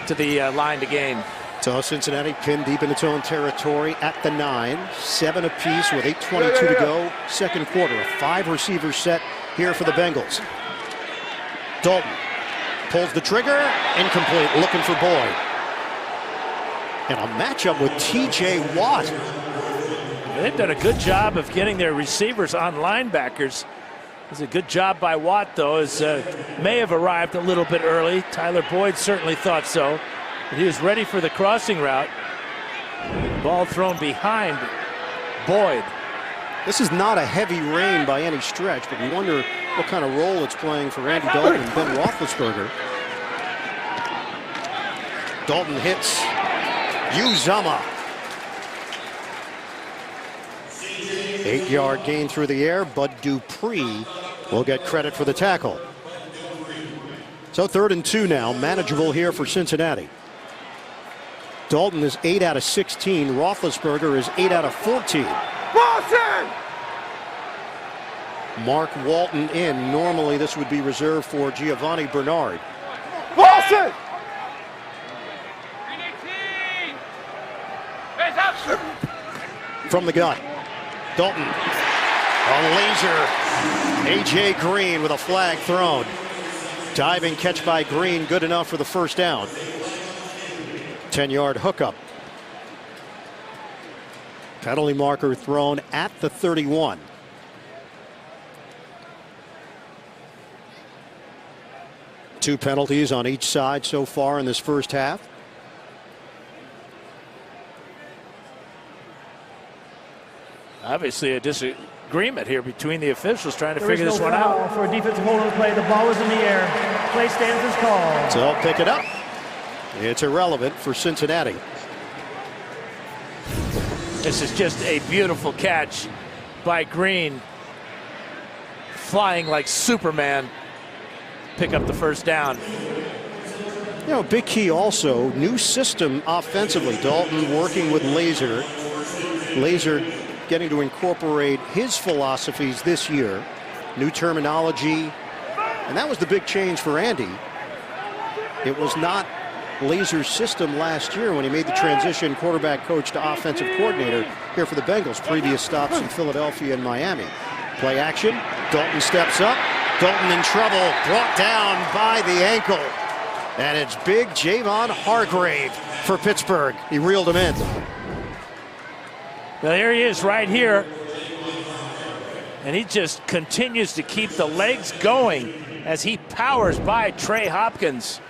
to the line to gain. So Cincinnati pinned deep in its own territory at the 9, 7 apiece with 8:22 to go. Second quarter, a 5-receiver set here for the Bengals. Dalton pulls the trigger, incomplete, looking for Boyd. And a matchup with T.J. Watt. They've done a good job of getting their receivers on linebackers. It's a good job by Watt, though, as may have arrived a little bit early. Tyler Boyd certainly thought so. But he was ready for the crossing route. Ball thrown behind Boyd. This is not a heavy rain by any stretch, but we wonder what kind of role it's playing for Andy Dalton and Ben Roethlisberger. Dalton hits Uzomah. 8-yard gain through the air. Bud Dupree will get credit for the tackle. So 3rd and 2 now, manageable here for Cincinnati. Dalton is 8 out of 16. Roethlisberger is 8 out of 14. Walton! Mark Walton in. Normally this would be reserved for Giovanni Bernard. Walton! From the gun. Dalton. A laser. A.J. Green with a flag thrown. Diving catch by Green, good enough for the first down. 10-yard hookup. Penalty marker thrown at the 31. Two penalties on each side so far in this first half. Obviously a disagreement here between the officials trying to figure this one out. For a defensive hold on the play, the ball was in the air. Play stands as called. So they'll pick it up. It's irrelevant for Cincinnati. This is just a beautiful catch by Green. Flying like Superman. Pick up the first down. You know, big key also, new system offensively. Dalton working with Laser. Laser getting to incorporate his philosophies this year. New terminology. And that was the big change for Andy. It was not Laser's system last year when he made the transition quarterback coach to offensive coordinator here for the Bengals. Previous stops in Philadelphia and Miami. Play action. Dalton steps up. Dalton in trouble. Brought down by the ankle. And it's big Javon Hargrave for Pittsburgh. He reeled him in. Well, here he is right here. And he just continues to keep the legs going as he powers by Trey Hopkins.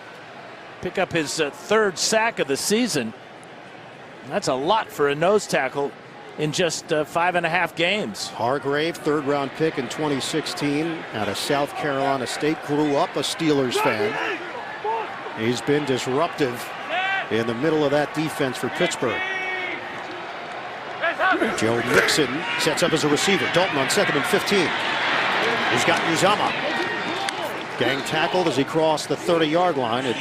Pick up his third sack of the season. That's a lot for a nose tackle in just 5.5 games. Hargrave, third-round pick in 2016 out of South Carolina State. Grew up a Steelers fan. He's been disruptive in the middle of that defense for Pittsburgh. Joe Mixon sets up as a receiver. Dalton on 2nd and 15. He's got Uzama. Gang tackled as he crossed the 30-yard line. It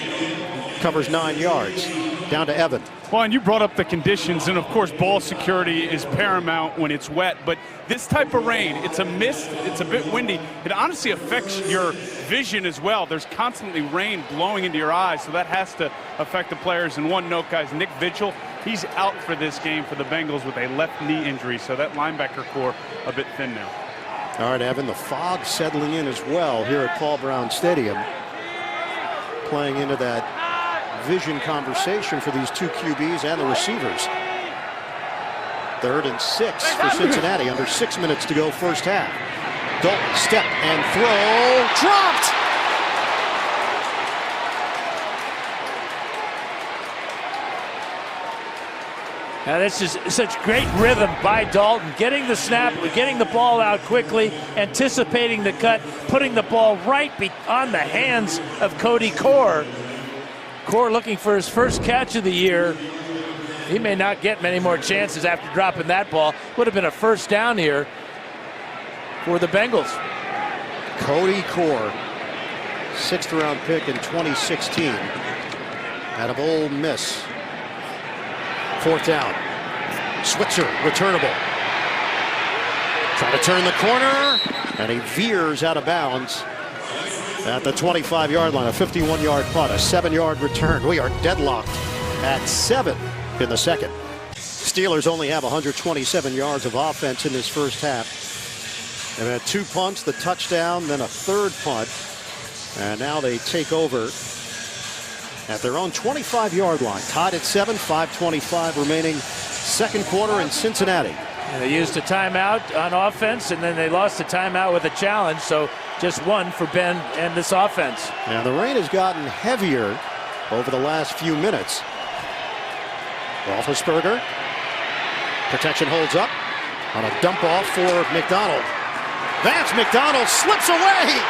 covers 9 yards. Down to Evan. Well, and you brought up the conditions, and of course ball security is paramount when it's wet, but this type of rain, it's a mist, it's a bit windy, it honestly affects your vision as well. There's constantly rain blowing into your eyes, so that has to affect the players. And one note, guys, Nick Vigil, he's out for this game for the Bengals with a left knee injury, so that linebacker core a bit thin now. All right, Evan, the fog settling in as well here at Paul Brown Stadium, playing into that vision conversation for these two QBs and the receivers. 3rd and 6 for Cincinnati, under 6 minutes to go first half. Dalton, step and throw, dropped! Now this is such great rhythm by Dalton, getting the snap, getting the ball out quickly, anticipating the cut, putting the ball right on the hands of Cody Core. Core looking for his first catch of the year. He may not get many more chances after dropping that ball. Would have been a first down here for the Bengals. Cody Core, 6th-round pick in 2016 out of Ole Miss. 4th down. Switzer, returnable. Trying to turn the corner, and he veers out of bounds at the 25-yard line. A 51-yard punt, a 7-yard return. We are deadlocked at 7 in the second. Steelers only have 127 yards of offense in this first half. They've had 2 punts, the touchdown, then a 3rd punt. And now they take over at their own 25-yard line. Tied at 7, 5:25 remaining, second quarter in Cincinnati. And they used a timeout on offense, and then they lost a timeout with a challenge, so just one for Ben and this offense. Now the rain has gotten heavier over the last few minutes. Roethlisberger. Protection holds up on a dump off for McDonald. Vance McDonald slips away.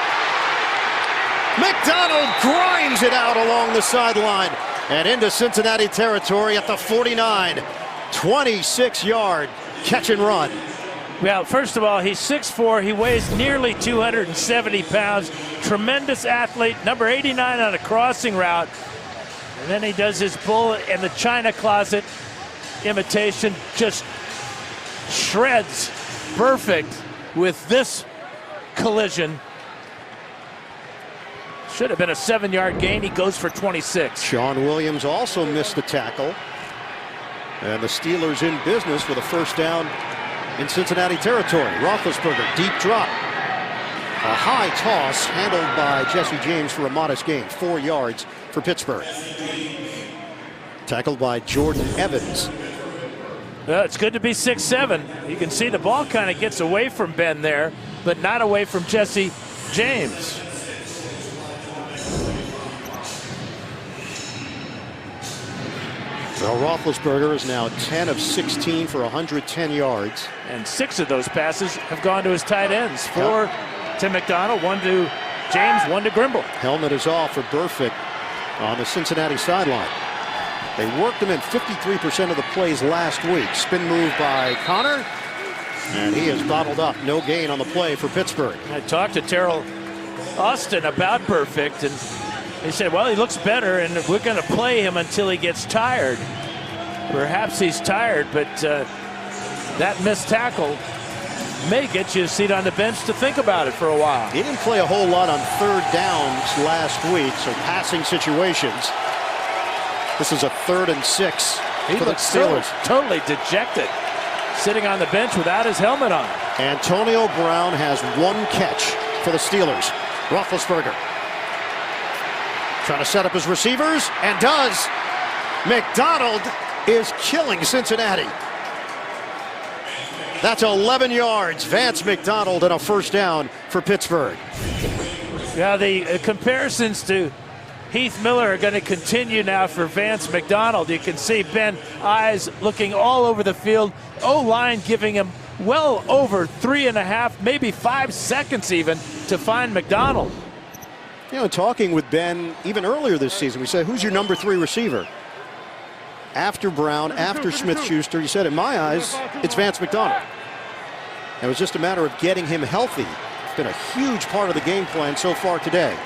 McDonald grinds it out along the sideline and into Cincinnati territory at the 49. 26-yard catch and run. Well, first of all, he's 6'4". He weighs nearly 270 pounds. Tremendous athlete, number 89 on a crossing route. And then he does his bull in the china closet imitation. Just shreds perfect with this collision. Should have been a 7-yard gain. He goes for 26. Sean Williams also missed the tackle. And the Steelers in business with a first down in Cincinnati territory. Roethlisberger, deep drop. A high toss handled by Jesse James for a modest gain. 4 yards for Pittsburgh. Tackled by Jordan Evans. Well, it's good to be 6'7". You can see the ball kind of gets away from Ben there, but not away from Jesse James. Well, Roethlisberger is now 10 of 16 for 110 yards. And 6 of those passes have gone to his tight ends. 4 to McDonald, 1 to James, 1 to Grimble. Helmet is off for Burfict on the Cincinnati sideline. They worked him in 53% of the plays last week. Spin move by Connor. And he is bottled up. No gain on the play for Pittsburgh. I talked to Terrell Austin about Burfict, and he said, well, he looks better, and we're going to play him until he gets tired. Perhaps he's tired, but that missed tackle may get you a seat on the bench to think about it for a while. He didn't play a whole lot on 3rd downs last week, so passing situations. This is a 3rd and 6 for the Steelers. Totally dejected, sitting on the bench without his helmet on. Antonio Brown has 1 catch for the Steelers. Roethlisberger Trying to set up his receivers, and does. McDonald is killing Cincinnati. That's 11 yards. Vance McDonald and a first down for Pittsburgh. Yeah, the comparisons to Heath Miller are going to continue now for Vance McDonald. You can see Ben eyes looking all over the field. O-line giving him well over 3.5, maybe 5 seconds even to find McDonald. You know, talking with Ben even earlier this season, we said, who's your number 3 receiver? After Brown, after Smith-Schuster, he said, in my eyes, it's Vance McDonald. It was just a matter of getting him healthy. It's been a huge part of the game plan so far today.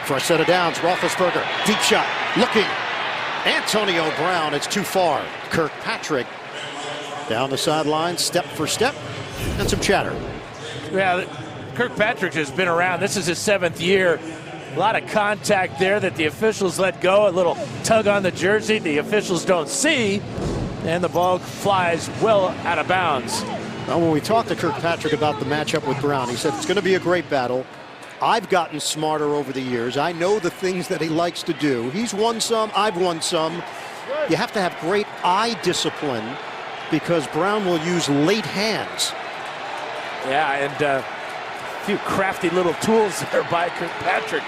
For a set of downs, Roethlisberger, deep shot, looking. Antonio Brown, it's too far. Kirkpatrick down the sideline, step for step, and some chatter. Yeah, Kirkpatrick has been around. This is his 7th year. A lot of contact there that the officials let go. A little tug on the jersey the officials don't see. And the ball flies well out of bounds. Well, when we talked to Kirkpatrick about the matchup with Brown, he said it's going to be a great battle. I've gotten smarter over the years. I know the things that he likes to do. He's won some, I've won some. You have to have great eye discipline because Brown will use late hands. Yeah, and a few crafty little tools there by Kirkpatrick.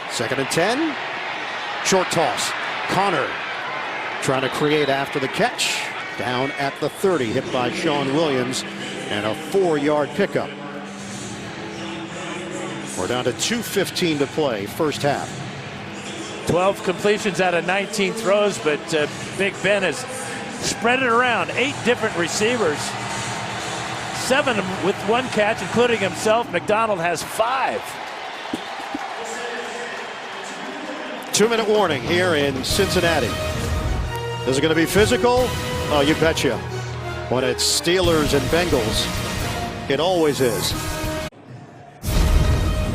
2nd and 10. Short toss. Connor trying to create after the catch. Down at the 30, hit by Sean Williams, and a 4-yard pickup. We're down to 2:15 to play, first half. 12 completions out of 19 throws, but Big Ben has spread it around. 8 different receivers. 7 with 1 catch, including himself. McDonald has 5. 2-minute warning here in Cincinnati. Is it going to be physical? Oh, you betcha. When it's Steelers and Bengals, it always is.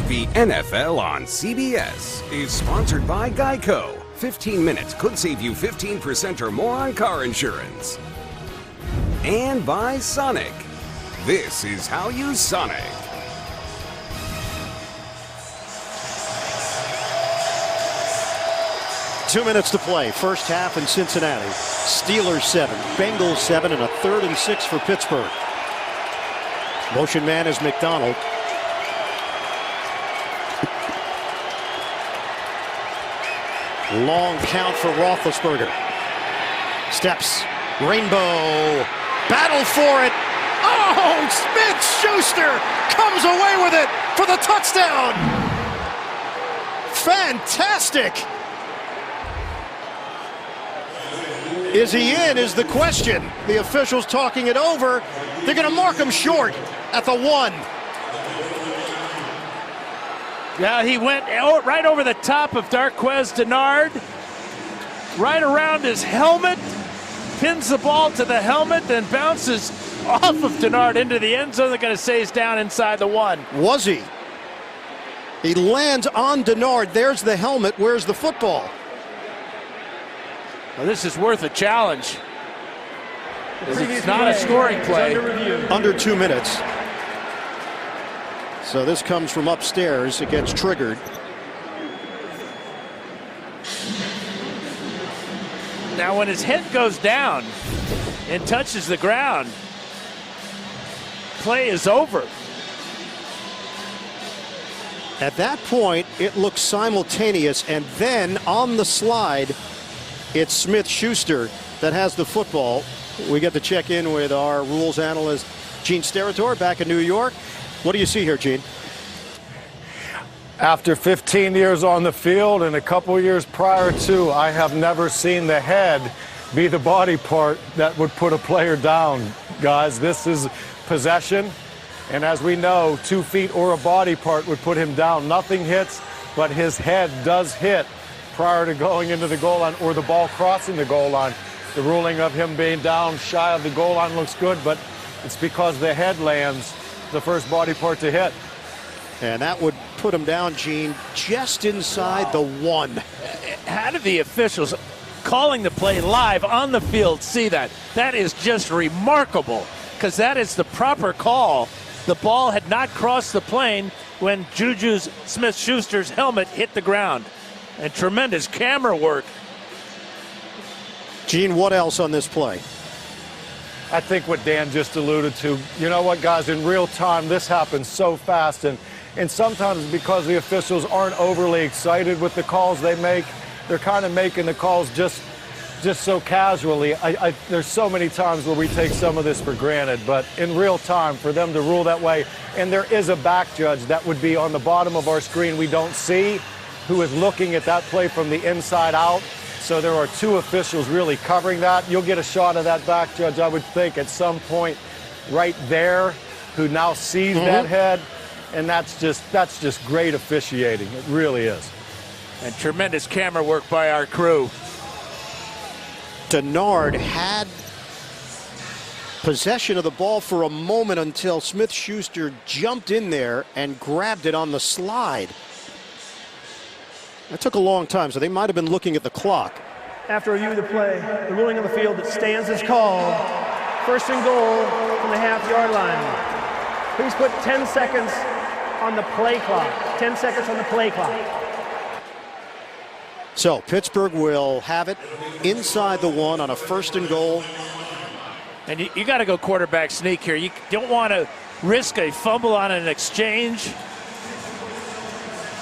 The NFL on CBS is sponsored by Geico. 15 minutes could save you 15% or more on car insurance. And by Sonic. This is how you Sonic. Two minutes to play. First half in Cincinnati. Steelers 7, Bengals 7, and a 3rd and 6 for Pittsburgh. Motion man is McDonald. Long count for Roethlisberger. Steps. Rainbow. Battle for it. Oh, Smith-Schuster comes away with it for the touchdown. Fantastic. Is he in is the question. The officials talking it over. They're going to mark him short at the 1. Yeah, he went right over the top of Darqueze Dennard, right around his helmet, pins the ball to the helmet, then bounces off of Dennard into the end zone. They're going to say he's down inside the 1. Was he? He lands on Dennard. There's the helmet. Where's the football? Well, this is worth a challenge. It's not a scoring play. Under 2 minutes. So this comes from upstairs. It gets triggered. Now when his head goes down and touches the ground, play is over. At that point, it looks simultaneous, and then on the slide, it's Smith-Schuster that has the football. We get to check in with our rules analyst, Gene Steratore, back in New York. What do you see here, Gene? After 15 years on the field and a couple years prior to, I have never seen the head be the body part that would put a player down. Guys, this is possession, and as we know, 2 feet or a body part would put him down. Nothing hits, but his head does hit prior to going into the goal line or the ball crossing the goal line. The ruling of him being down shy of the goal line looks good, but it's because the head lands the first body part to hit. And that would put him down, Gene, just inside the 1. How did the officials calling the play live on the field see that? That is just remarkable, because that is the proper call. The ball had not crossed the plane when Juju Smith-Schuster's helmet hit the ground. And tremendous camera work. Gene, what else on this play? I think what Dan just alluded to, you know what, guys, in real time, this happens so fast, and sometimes because the officials aren't overly excited with the calls they make, they're kind of making the calls just so casually. There's so many times where we take some of this for granted, but in real time, for them to rule that way, and there is a back judge that would be on the bottom of our screen we don't see, who is looking at that play from the inside out. So there are two officials really covering that. You'll get a shot of that back judge, I would think, at some point right there, who now sees that head, and that's just great officiating. It really is. And tremendous camera work by our crew. Denard had possession of the ball for a moment until Smith-Schuster jumped in there and grabbed it on the slide. That took a long time, so they might have been looking at the clock. After review of the play, the ruling on the field that stands is called. First and goal from the half-yard line. Please put 10 seconds on the play clock. 10 seconds on the play clock. So Pittsburgh will have it inside the 1 on a first and goal. And you got to go quarterback sneak here. You don't want to risk a fumble on an exchange.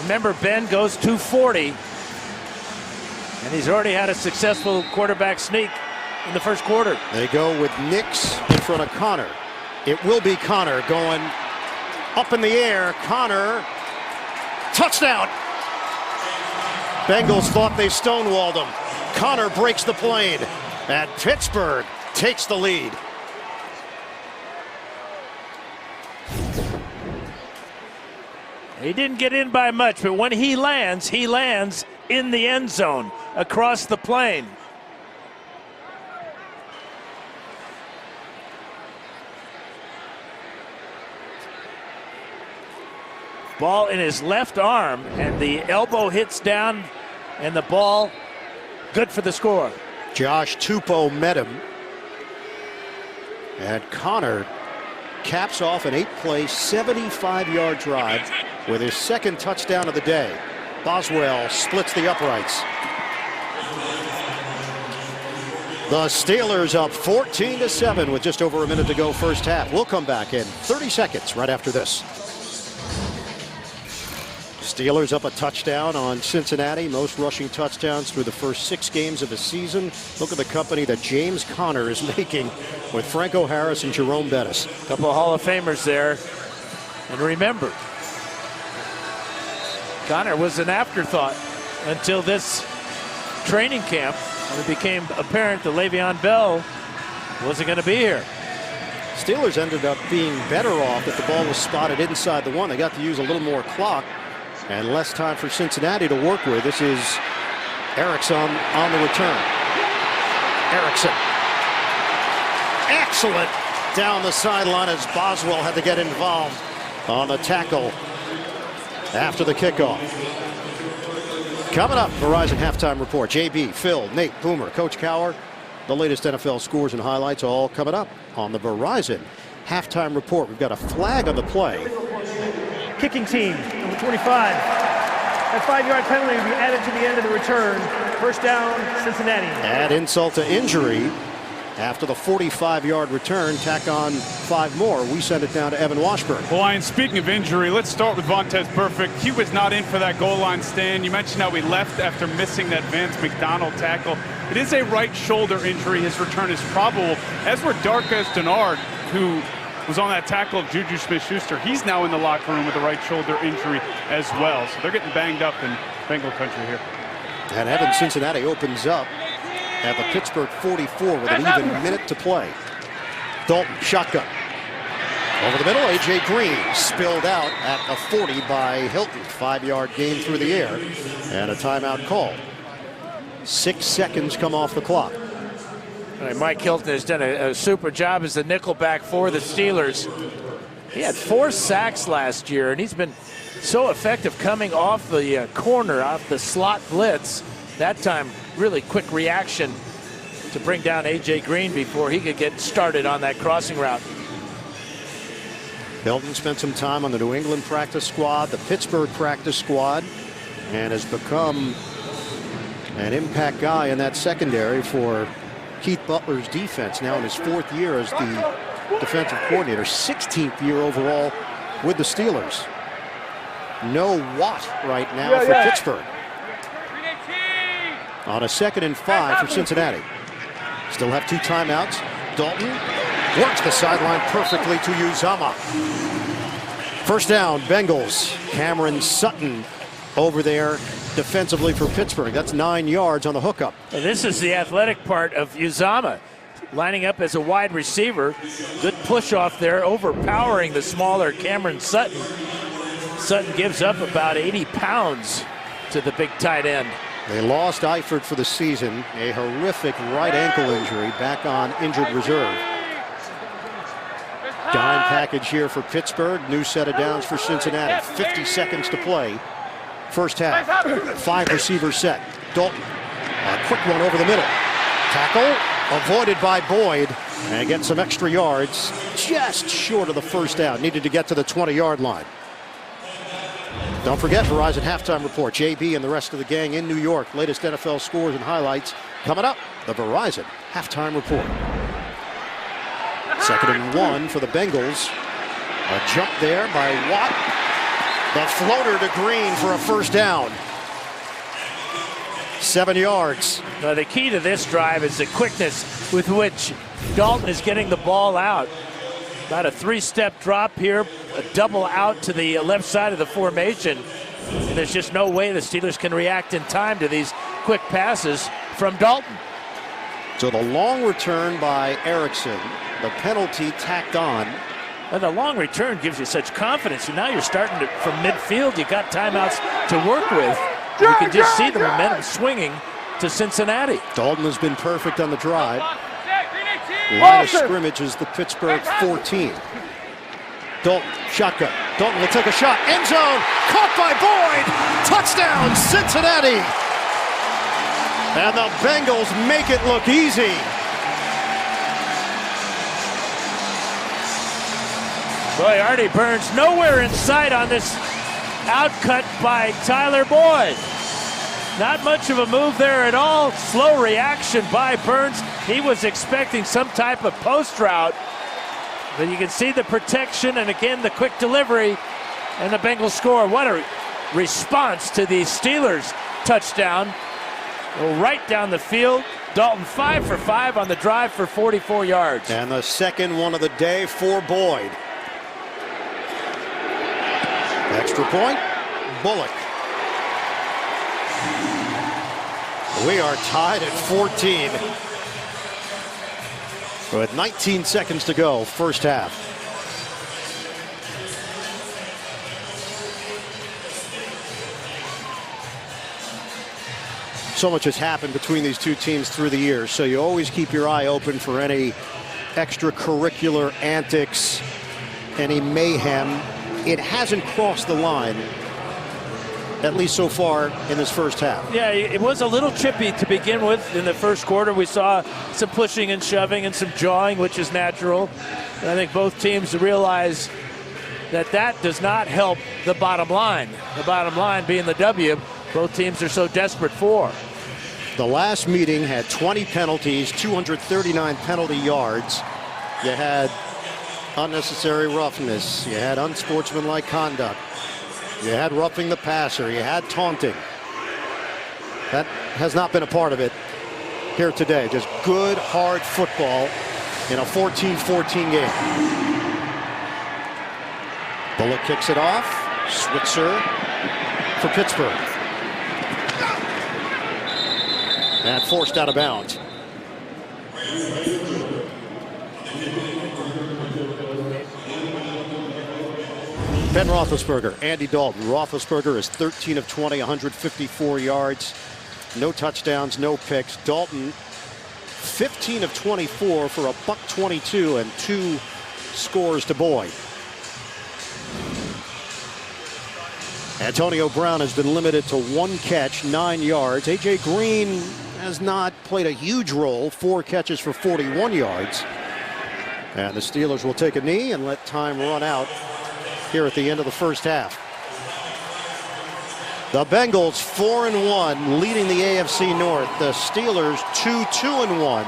Remember, Ben goes 240, and he's already had a successful quarterback sneak in the first quarter. They go with Nix in front of Connor. It will be Connor going up in the air. Connor, touchdown. Bengals thought they stonewalled him. Connor breaks the plane, and Pittsburgh takes the lead. He didn't get in by much, but when he lands in the end zone across the plane. Ball in his left arm, and the elbow hits down, and the ball good for the score. Josh Tupou met him, and Connor caps off an 8-play, 75-yard drive with his second touchdown of the day. Boswell splits the uprights. The Steelers up 14-7 with just over a minute to go first half. We'll come back in 30 seconds right after this. Steelers up a touchdown on Cincinnati. Most rushing touchdowns through the first 6 games of the season. Look at the company that James Conner is making with Franco Harris and Jerome Bettis. A couple of Hall of Famers there. And remember, Conner was an afterthought until this training camp, when it became apparent that Le'Veon Bell wasn't going to be here. Steelers ended up being better off that the ball was spotted inside the 1. They got to use a little more clock and less time for Cincinnati to work with. This is Erickson on the return. Erickson. Excellent down the sideline as Boswell had to get involved on the tackle after the kickoff. Coming up, Verizon Halftime Report. JB, Phil, Nate, Boomer, Coach Cowher. The latest NFL scores and highlights all coming up on the Verizon Halftime Report. We've got a flag on the play. Kicking team, number 25. That 5-yard penalty will be added to the end of the return. First down, Cincinnati. Add insult to injury. After the 45-yard return, tack on 5 more. We send it down to Evan Washburn. Well, Lion, speaking of injury, let's start with Vontaze Burfict. He was not in for that goal line stand. You mentioned how he left after missing that Vance McDonald tackle. It is a right shoulder injury. His return is probable, as were Darqueze Dennard, who was on that tackle of Juju Smith-Schuster. He's now in the locker room with a right shoulder injury as well. So they're getting banged up in Bengal country here. And Evan, Cincinnati opens up at the Pittsburgh 44 with an even minute to play. Dalton, shotgun. Over the middle, A.J. Green spilled out at the 40 by Hilton. 5-yard gain through the air and a timeout call. 6 seconds come off the clock. Mike Hilton has done a super job as the nickelback for the Steelers. He had 4 sacks last year, and he's been so effective coming off the corner, off the slot blitz. That time, really quick reaction to bring down A.J. Green before he could get started on that crossing route. Hilton spent some time on the New England practice squad, the Pittsburgh practice squad, and has become An impact guy in that secondary for Keith Butler's defense, now in his 4th year as the defensive coordinator, 16th year overall with the Steelers. No Watt right now for Pittsburgh. On a 2nd and 5 for Cincinnati. Still have 2 timeouts. Dalton works the sideline perfectly to Uzama. First down, Bengals. Cameron Sutton over there defensively for Pittsburgh. That's 9 yards on the hookup. And this is the athletic part of Uzama, lining up as a wide receiver. Good push off there, overpowering the smaller Cameron Sutton. Sutton gives up about 80 pounds to the big tight end. They lost Eifert for the season, a horrific right ankle injury, back on injured reserve. Dime package here for Pittsburgh, new set of downs for Cincinnati. 50 seconds to play. First half, 5 receiver set. Dalton, a quick one over the middle. Tackle avoided by Boyd, and gets some extra yards, just short of the first down. Needed to get to the 20-yard line. Don't forget Verizon Halftime Report. JB and the rest of the gang in New York. Latest NFL scores and highlights coming up. The Verizon Halftime Report. 2nd and 1 for the Bengals. A jump there by Watt. The floater to Green for a first down. 7 yards. Now the key to this drive is the quickness with which Dalton is getting the ball out. About a 3-step drop here, a double out to the left side of the formation. And there's just no way the Steelers can react in time to these quick passes from Dalton. So the long return by Erickson, the penalty tacked on. And the long return gives you such confidence. And now you're starting to, from midfield, you got timeouts to work with. You can just see the momentum swinging to Cincinnati. Dalton has been perfect on the drive. Line of scrimmage is the Pittsburgh 14. Dalton, shotgun. Dalton will take a shot. End zone. Caught by Boyd. Touchdown, Cincinnati. And the Bengals make it look easy. Boy, Artie Burns nowhere in sight on this outcut by Tyler Boyd. Not much of a move there at all. Slow reaction by Burns. He was expecting some type of post route. But you can see the protection and again the quick delivery. And the Bengals score. What a response to the Steelers touchdown. Right down the field. Dalton 5 for 5 on the drive for 44 yards. And the second one of the day for Boyd. Extra point, Bullock. We are tied at 14 with 19 seconds to go, first half. So much has happened between these two teams through the years, so you always keep your eye open for any extracurricular antics, any mayhem. It hasn't crossed the line, at least so far in this first half. Yeah, it was a little chippy to begin with. In the first quarter, we saw some pushing and shoving and some jawing, which is natural. And I think both teams realize that that does not help the bottom line. The bottom line being the W both teams are so desperate for. The last meeting had 20 penalties, 239 penalty yards. You had unnecessary roughness. You had unsportsmanlike conduct. You had roughing the passer. You had taunting. That has not been a part of it here today. Just good, hard football in a 14-14 game. Bullock kicks it off. Switzer for Pittsburgh. And forced out of bounds. Ben Roethlisberger, Andy Dalton. Roethlisberger is 13 of 20, 154 yards. No touchdowns, no picks. Dalton, 15 of 24 for a $122 and 2 scores to Boyd. Antonio Brown has been limited to 1 catch, 9 yards. A.J. Green has not played a huge role, 4 catches for 41 yards. And the Steelers will take a knee and let time run out here at the end of the first half. The Bengals 4-1, leading the AFC North. The Steelers 2-2-1.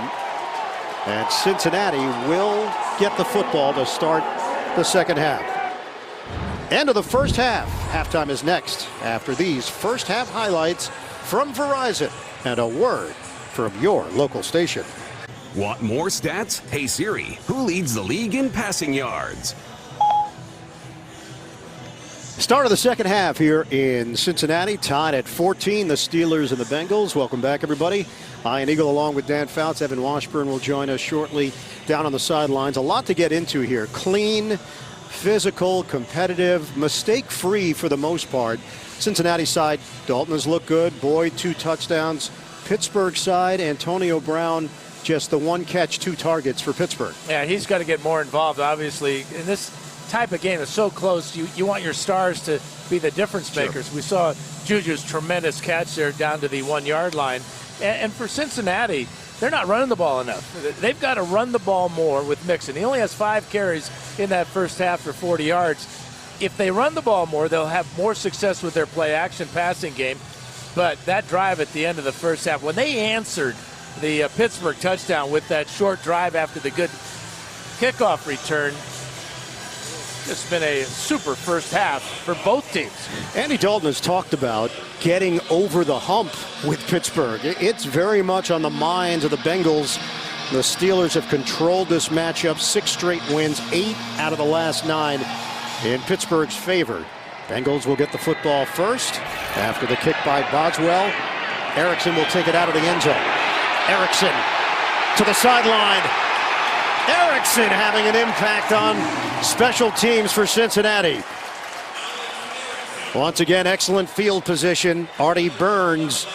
And Cincinnati will get the football to start the second half. End of the first half. Halftime is next after these first half highlights from Verizon and a word from your local station. Want more stats? Hey Siri, who leads the league in passing yards? Start of the second half here in Cincinnati, tied at 14, the Steelers and the Bengals. Welcome back, everybody. Ian Eagle along with Dan Fouts. Evan Washburn will join us shortly down on the sidelines. A lot to get into here. Clean, physical, competitive, mistake-free for the most part. Cincinnati side, Dalton has looked good. Boyd, 2 touchdowns. Pittsburgh side, Antonio Brown, just the 1 catch, 2 targets for Pittsburgh. Yeah, he's got to get more involved, obviously. In this type of game, it's so close. You want your stars to be the difference makers. Sure. We saw Juju's tremendous catch there down to the 1-yard line. And for Cincinnati, they're not running the ball enough. They've got to run the ball more with Mixon. He only has 5 carries in that first half for 40 yards. If they run the ball more, they'll have more success with their play-action passing game. But that drive at the end of the first half, when they answered the Pittsburgh touchdown with that short drive after the good kickoff return, it's been a super first half for both teams. Andy Dalton has talked about getting over the hump with Pittsburgh. It's very much on the minds of the Bengals. The Steelers have controlled this matchup, 6 straight wins, 8 out of the last 9 in Pittsburgh's favor. Bengals will get the football first after the kick by Boswell. Erickson will take it out of the end zone. Erickson to the sideline. Erickson having an impact on special teams for Cincinnati. Once again, excellent field position. Artie Burns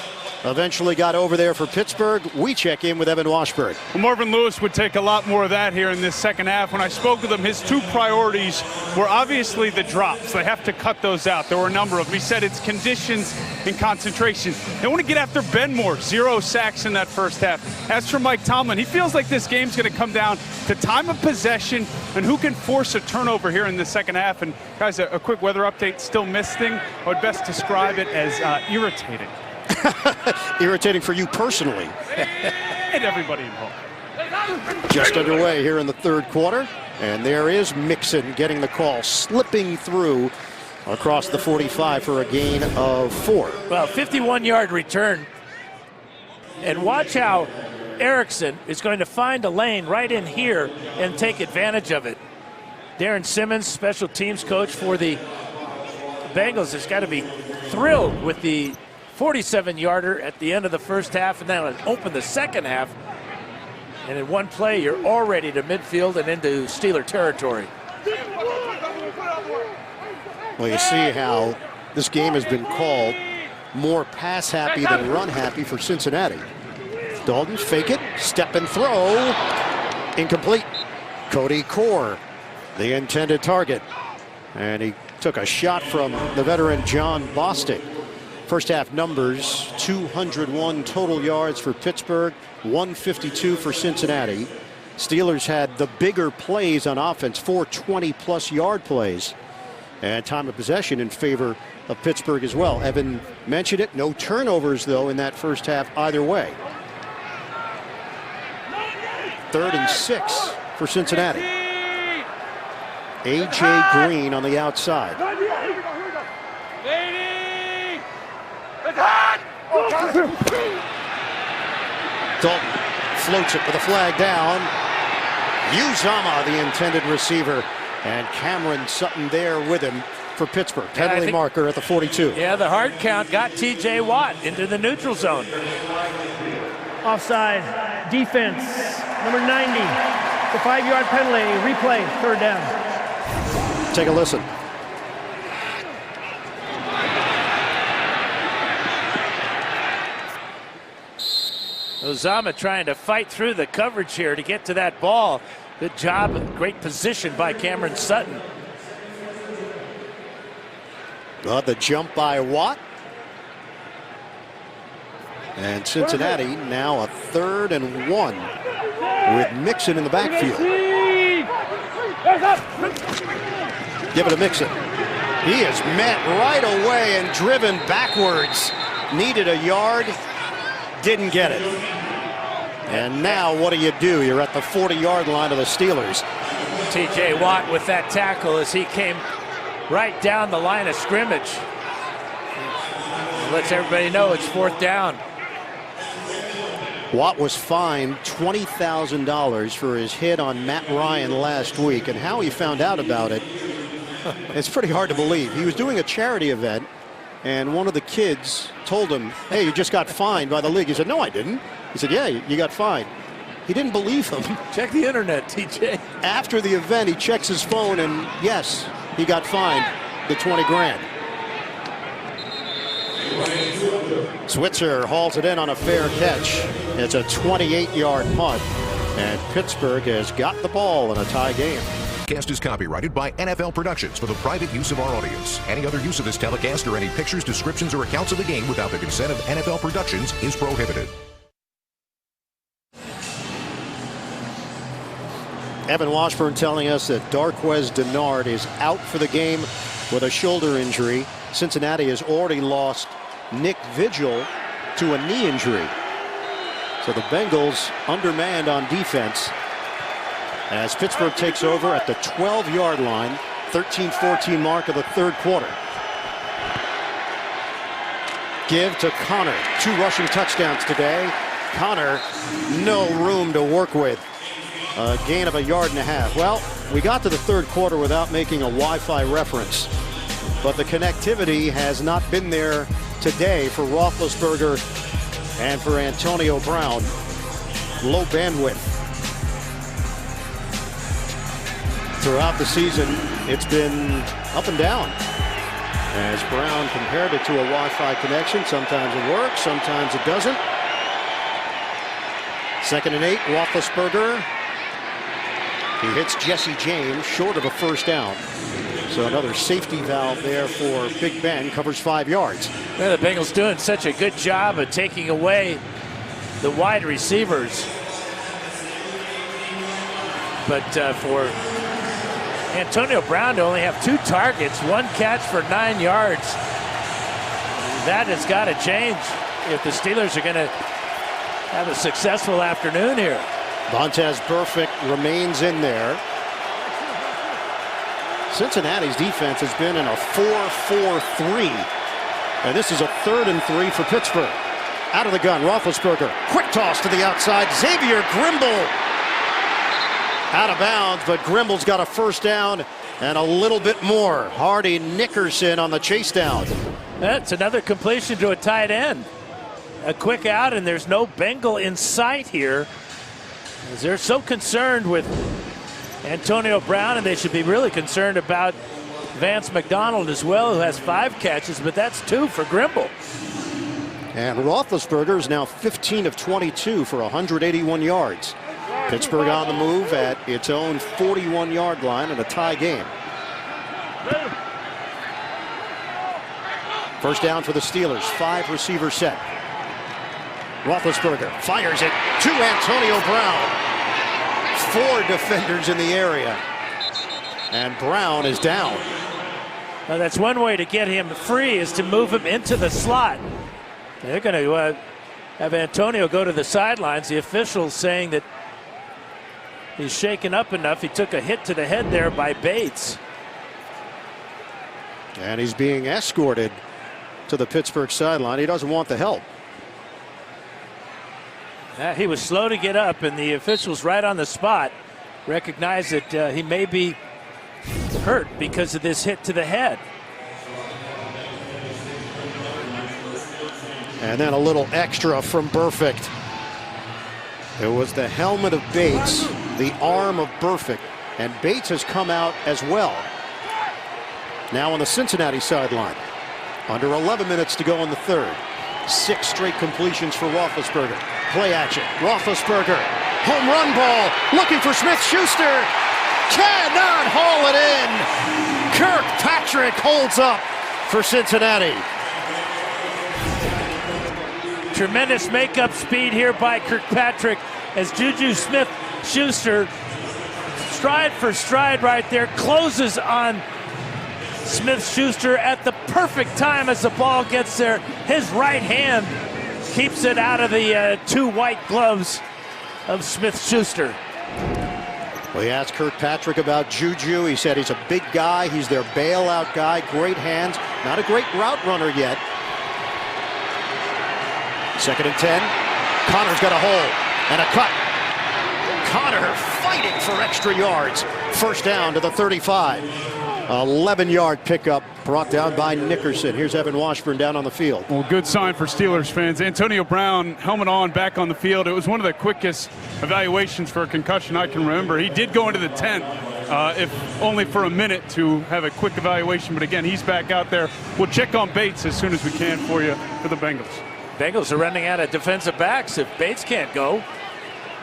eventually got over there for Pittsburgh. We check in with Evan Washburn. Well, Marvin Lewis would take a lot more of that here in this second half. When I spoke with him, his 2 priorities were obviously the drops. They have to cut those out. There were a number of them. He said it's conditions and concentration. They want to get after Ben Moore. 0 sacks in that first half. As for Mike Tomlin, he feels like this game's going to come down to time of possession and who can force a turnover here in the second half. And guys, a quick weather update. Still misting. I would best describe it as irritating. Irritating for you personally. And everybody involved. Just underway here in the third quarter. And there is Mixon getting the call, slipping through across the 45 for a gain of 4. Well, 51-yard return. And watch how Erickson is going to find a lane right in here and take advantage of it. Darren Simmons, special teams coach for the Bengals, has got to be thrilled with the 47-yarder at the end of the first half, and then open the second half. And in one play, you're already to midfield and into Steeler territory. Well, you see how this game has been called more pass happy than run happy for Cincinnati. Dalton, fake it, step and throw, incomplete. Cody Core, the intended target. And he took a shot from the veteran John Bostic. First half numbers, 201 total yards for Pittsburgh, 152 for Cincinnati. Steelers had the bigger plays on offense, 4 20-plus yard plays. And time of possession in favor of Pittsburgh as well. Evan mentioned it, no turnovers, though, in that first half either way. 3rd and 6 for Cincinnati. A.J. Green on the outside. Dalton floats it with a flag down. Uzama, the intended receiver, and Cameron Sutton there with him for Pittsburgh. Penalty marker at the 42. Yeah, the hard count got T.J. Watt into the neutral zone. Offside, defense, number 90. The 5-yard penalty, replay, 3rd down. Take a listen. Uzama trying to fight through the coverage here to get to that ball. Good job, great position by Cameron Sutton. The jump by Watt. And Cincinnati now a 3rd and 1 with Mixon in the backfield. Give it to Mixon. He is met right away and driven backwards. Needed a yard, didn't get it. And now what do? You're at the 40-yard line of the Steelers. TJ Watt with that tackle as he came right down the line of scrimmage. Lets everybody know it's 4th down. Watt was fined $20,000 for his hit on Matt Ryan last week, and how he found out about it, it's pretty hard to believe. He was doing a charity event, and one of the kids told him, hey, you just got fined by the league. He said, no, I didn't. He said, yeah, you got fined. He didn't believe him. Check the internet, TJ. After the event, he checks his phone, and yes, he got fined the 20 grand. Switzer hauls it in on a fair catch. It's a 28-yard punt, and Pittsburgh has got the ball in a tie game. Cast is copyrighted by NFL Productions for the private use of our audience. Any other use of this telecast or any pictures, descriptions, or accounts of the game without the consent of NFL Productions is prohibited. Evan Washburn telling us that Darqueze Dennard is out for the game with a shoulder injury. Cincinnati has already lost Nick Vigil to a knee injury. So the Bengals undermanned on defense as Pittsburgh takes over at the 12-yard line, 13-14 mark of the 3rd quarter. Give to Connor. 2 rushing touchdowns today. Connor, no room to work with. A gain of a yard and a half. Well, we got to the 3rd quarter without making a Wi-Fi reference, but the connectivity has not been there today for Roethlisberger and for Antonio Brown. Low bandwidth. Throughout the season, it's been up and down as Brown compared it to a Wi-Fi connection. Sometimes it works, sometimes it doesn't. 2nd and 8, Roethlisberger. He hits Jesse James short of a 1st down. So another safety valve there for Big Ben, covers 5 yards. Well, the Bengals doing such a good job of taking away the wide receivers. But for Antonio Brown to only have 2 targets, 1 catch for 9 yards, that has got to change if the Steelers are going to have a successful afternoon here. Vontaze Burfict remains in there. Cincinnati's defense has been in a 4-4-3. And this is a 3rd and 3 for Pittsburgh. Out of the gun, Roethlisberger. Quick toss to the outside. Xavier Grimble. Out of bounds, but Grimble's got a 1st down and a little bit more. Hardy Nickerson on the chase down. That's another completion to a tight end. A quick out, and there's no Bengal in sight here, as they're so concerned with Antonio Brown, and they should be really concerned about Vance McDonald as well, who has 5 catches, but that's 2 for Grimble. And Roethlisberger is now 15 of 22 for 181 yards. Pittsburgh on the move at its own 41-yard line in a tie game. 1st down for the Steelers, 5 receiver set. Roethlisberger fires it to Antonio Brown. 4 defenders in the area, and Brown is down. Now that's one way to get him free, is to move him into the slot. They're going to have Antonio go to the sidelines. The officials saying that he's shaken up enough. He took a hit to the head there by Bates. And he's being escorted to the Pittsburgh sideline. He doesn't want the help. He was slow to get up, and the officials right on the spot recognize that he may be hurt because of this hit to the head. And then a little extra from Burfict. It was the helmet of Bates, the arm of Burfict, and Bates has come out as well. Now on the Cincinnati sideline. Under 11 minutes to go in the 3rd. 6 straight completions for Roethlisberger. Play action. Roethlisberger. Home run ball. Looking for Smith-Schuster. Cannot haul it in. Kirkpatrick holds up for Cincinnati. Tremendous makeup speed here by Kirkpatrick as Juju Smith-Schuster, stride for stride right there, closes on Smith-Schuster at the perfect time as the ball gets there. His right hand keeps it out of the two white gloves of Smith-Schuster. Well, he asked Kirkpatrick about Juju. He said he's a big guy. He's their bailout guy. Great hands. Not a great route runner yet. 2nd and 10. Connor's got a hole and a cut. Connor fighting for extra yards. First down to the 35. 11-yard pickup brought down by Nickerson. Here's Evan Washburn down on the field. Well, good sign for Steelers fans. Antonio Brown, helmet on, back on the field. It was one of the quickest evaluations for a concussion I can remember. He did go into the tent, if only for a minute, to have a quick evaluation. But again, he's back out there. We'll check on Bates as soon as we can for you for the Bengals. Bengals are running out of defensive backs. If Bates can't go,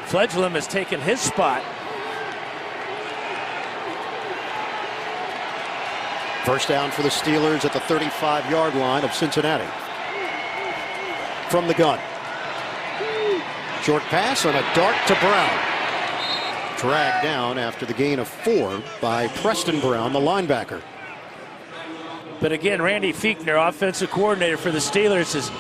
Fledglem has taken his spot. First down for the Steelers at the 35-yard line of Cincinnati. From the gun. Short pass and a dart to Brown. Dragged down after the gain of 4 by Preston Brown, the linebacker. But again, Randy Fiechner, offensive coordinator for the Steelers, is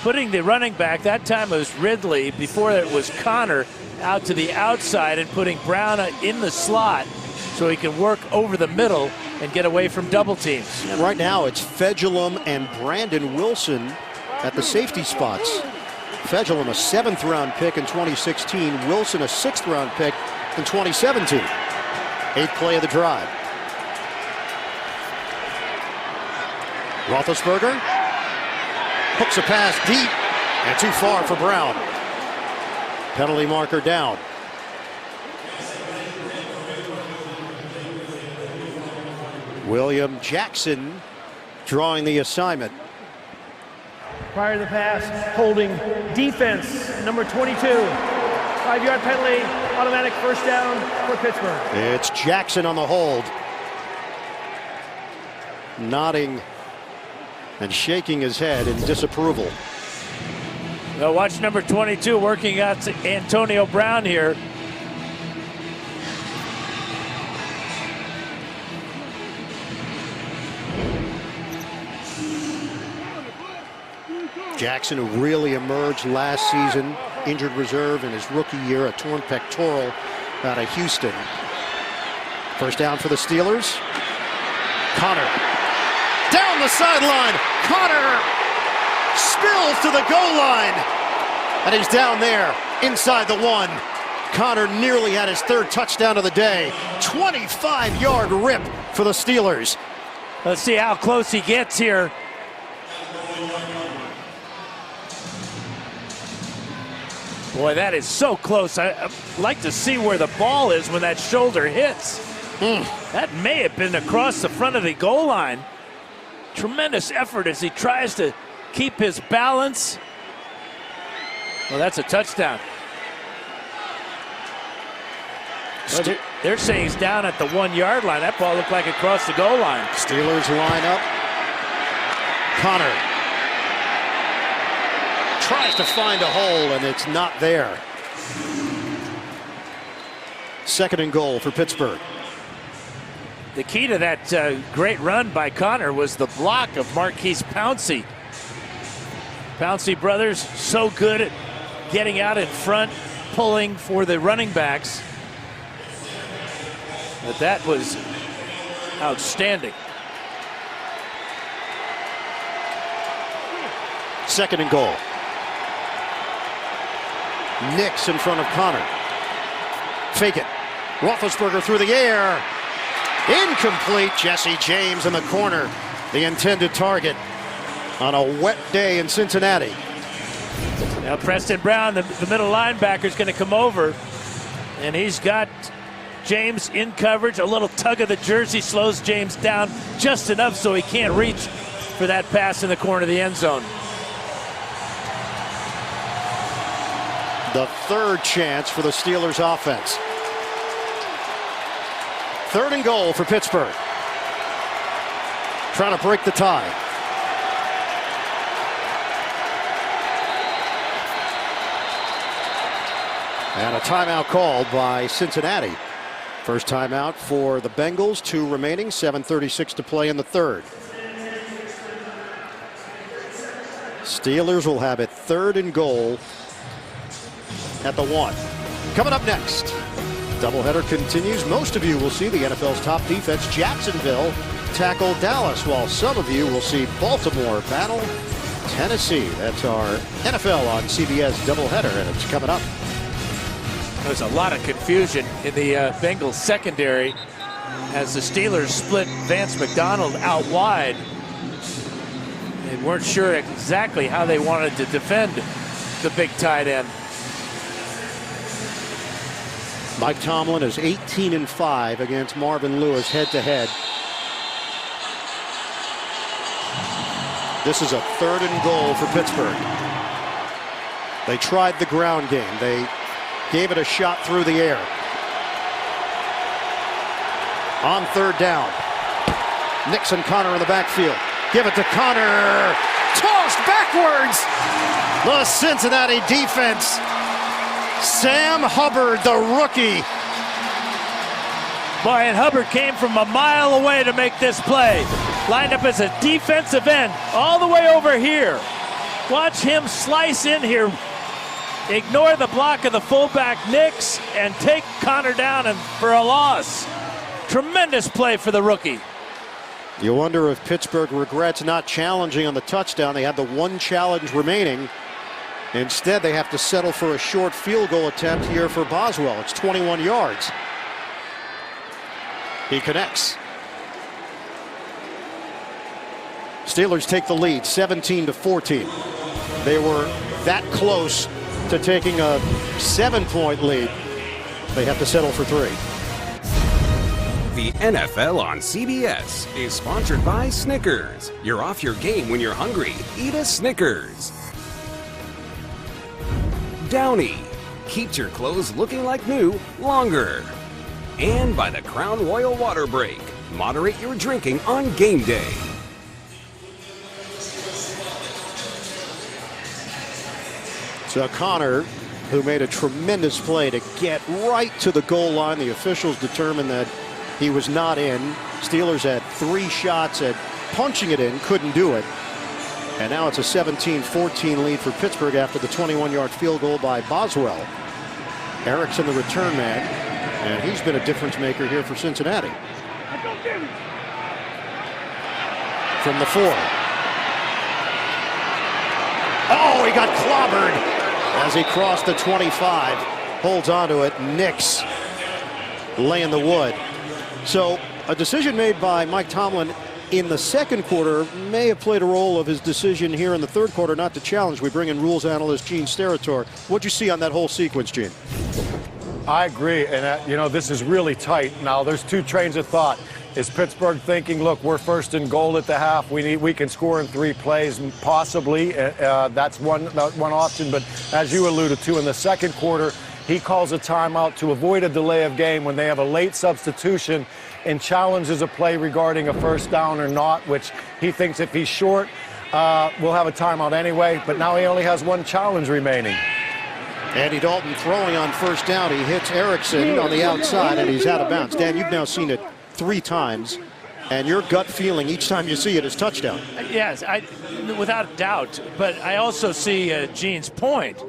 putting the running back, that time it was Ridley, before it was Connor, out to the outside and putting Brown in the slot so he can work over the middle and get away from double teams. And right now it's Fedulum and Brandon Wilson at the safety spots. Fedulum, a 7th-round pick in 2016. Wilson, a 6th-round pick in 2017. 8th play of the drive. Roethlisberger hooks a pass deep and too far for Brown. Penalty marker down. William Jackson drawing the assignment. Prior to the pass, holding defense, number 22. 5-yard penalty, automatic first down for Pittsburgh. It's Jackson on the hold. Nodding and shaking his head in disapproval. Now watch number 22 working out Antonio Brown here. Jackson, who really emerged last season, injured reserve in his rookie year, a torn pectoral out of Houston. First down for the Steelers. Connor down the sideline. Connor spills to the goal line. And he's down there inside the 1. Connor nearly had his 3rd touchdown of the day. 25-yard rip for the Steelers. Let's see how close he gets here. Boy, that is so close. I'd like to see where the ball is when that shoulder hits. That may have been across the front of the goal line. Tremendous effort as he tries to keep his balance. Well, that's a touchdown. Well, they're saying he's down at the 1-yard line. That ball looked like it crossed the goal line. Steelers line up. Connor tries to find a hole, and it's not there. 2nd and goal for Pittsburgh. The key to that great run by Connor was the block of Marquise Pouncey. Pouncey brothers so good at getting out in front, pulling for the running backs. But that was outstanding. 2nd and goal. Nix in front of Connor. Fake it. Roethlisberger through the air. Incomplete. Jesse James in the corner. The intended target on a wet day in Cincinnati. Now Preston Brown, the middle linebacker, is going to come over. And he's got James in coverage. A little tug of the jersey slows James down just enough so he can't reach for that pass in the corner of the end zone. The 3rd chance for the Steelers offense. 3rd and goal for Pittsburgh. Trying to break the tie. And a timeout called by Cincinnati. First timeout for the Bengals, 2 remaining, 7:36 to play in the third. Steelers will have it 3rd and goal at the 1. Coming up next, doubleheader continues. Most of you will see the NFL's top defense, Jacksonville, tackle Dallas, while some of you will see Baltimore battle Tennessee. That's our NFL on CBS doubleheader, and it's coming up. There's a lot of confusion in the Bengals secondary as the Steelers split Vance McDonald out wide. They weren't sure exactly how they wanted to defend the big tight end. Mike Tomlin is 18-5 against Marvin Lewis head-to-head. This is a 3rd and goal for Pittsburgh. They tried the ground game. They gave it a shot through the air. On 3rd down, Nixon Connor in the backfield. Give it to Connor. Tossed backwards. The Cincinnati defense. Sam Hubbard, the rookie. Boy, and Hubbard came from a mile away to make this play. Lined up as a defensive end all the way over here. Watch him slice in here. Ignore the block of the fullback Nix and take Connor down and for a loss. Tremendous play for the rookie. You wonder if Pittsburgh regrets not challenging on the touchdown. They had the 1 challenge remaining. Instead, they have to settle for a short field goal attempt here for Boswell. It's 21 yards. He connects. Steelers take the lead, 17-14. They were that close to taking a 7-point lead. They have to settle for 3. The NFL on CBS is sponsored by Snickers. You're off your game when you're hungry. Eat a Snickers. Downy keeps your clothes looking like new longer. And by the Crown Royal Water Break. Moderate your drinking on game day. So Connor, who made a tremendous play to get right to the goal line. The officials determined that he was not in. Steelers had 3 shots at punching it in, couldn't do it. And now it's a 17-14 lead for Pittsburgh after the 21-yard field goal by Boswell. Erickson, the return man, and he's been a difference maker here for Cincinnati. From the 4. Oh, he got clobbered as he crossed the 25. Holds onto it. Nix laying the wood. So a decision made by Mike Tomlin in the second quarter may have played a role of his decision here in the third quarter not to challenge. We bring in rules analyst Gene Steratore. What'd you see on that whole sequence, Gene? I agree, and you know, this is really tight. Now, there's 2 trains of thought. Is Pittsburgh thinking, look, we're 1st and goal at the half. We can score in 3 plays, possibly. That's one option. But as you alluded to, in the second quarter, he calls a timeout to avoid a delay of game when they have a late substitution and challenges a play regarding a 1st down or not, which he thinks if he's short, we'll have a timeout anyway. But now he only has 1 challenge remaining. Andy Dalton throwing on 1st down. He hits Erickson on the outside, and he's out of bounds. Dan, you've now seen it 3 times, and your gut feeling each time you see it is touchdown. Yes, without a doubt. But I also see Gene's point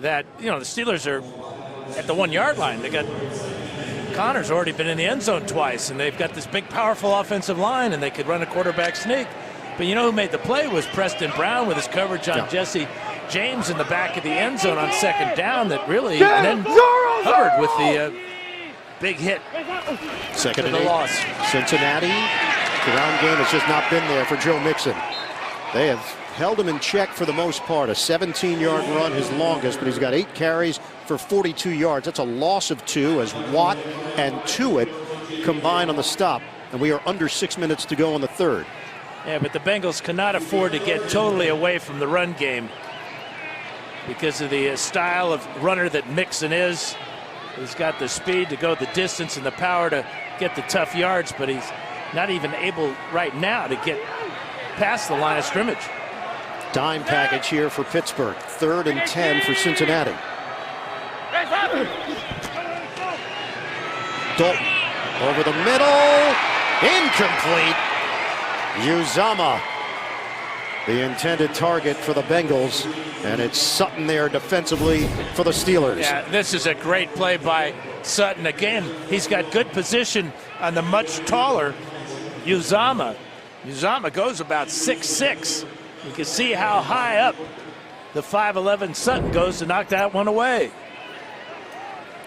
that, you know, the Steelers are at the 1-yard line. They got Connor's already been in the end zone twice, and they've got this big, powerful offensive line, and they could run a quarterback sneak. But you know who made the play was Preston Brown with his coverage on Jesse James in the back of the end zone on 2nd down. That really, and then Hubbard with the big hit. 2nd and 8. Loss. Cincinnati, ground game has just not been there for Joe Mixon. They have held him in check for the most part. A 17-yard run, his longest, but he's got 8 carries for 42 yards. That's a loss of 2 as Watt and Tuitt combine on the stop. And we are under 6 minutes to go in the third. Yeah, but the Bengals cannot afford to get totally away from the run game because of the style of runner that Mixon is. He's got the speed to go the distance and the power to get the tough yards, but he's not even able right now to get past the line of scrimmage. Dime package here for Pittsburgh. 3rd and 10 for Cincinnati. Dalton over the middle. Incomplete. Uzama, the intended target for the Bengals, and it's Sutton there defensively for the Steelers. Yeah, this is a great play by Sutton. Again, he's got good position on the much taller Uzama. Uzama goes about 6'6". You can see how high up the 5'11" Sutton goes to knock that one away.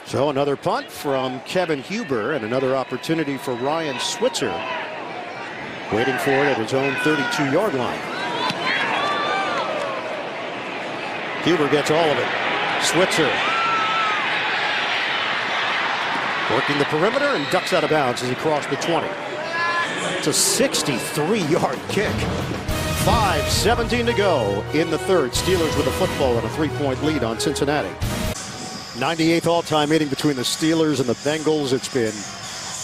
So another punt from Kevin Huber and another opportunity for Ryan Switzer, waiting for it at his own 32-yard line. Huber gets all of it. Switzer working the perimeter and ducks out of bounds as he crossed the 20. It's a 63-yard kick. 5:17 to go in the third. Steelers with the football and a 3-point lead on Cincinnati. 98th all-time meeting between the Steelers and the Bengals. It's been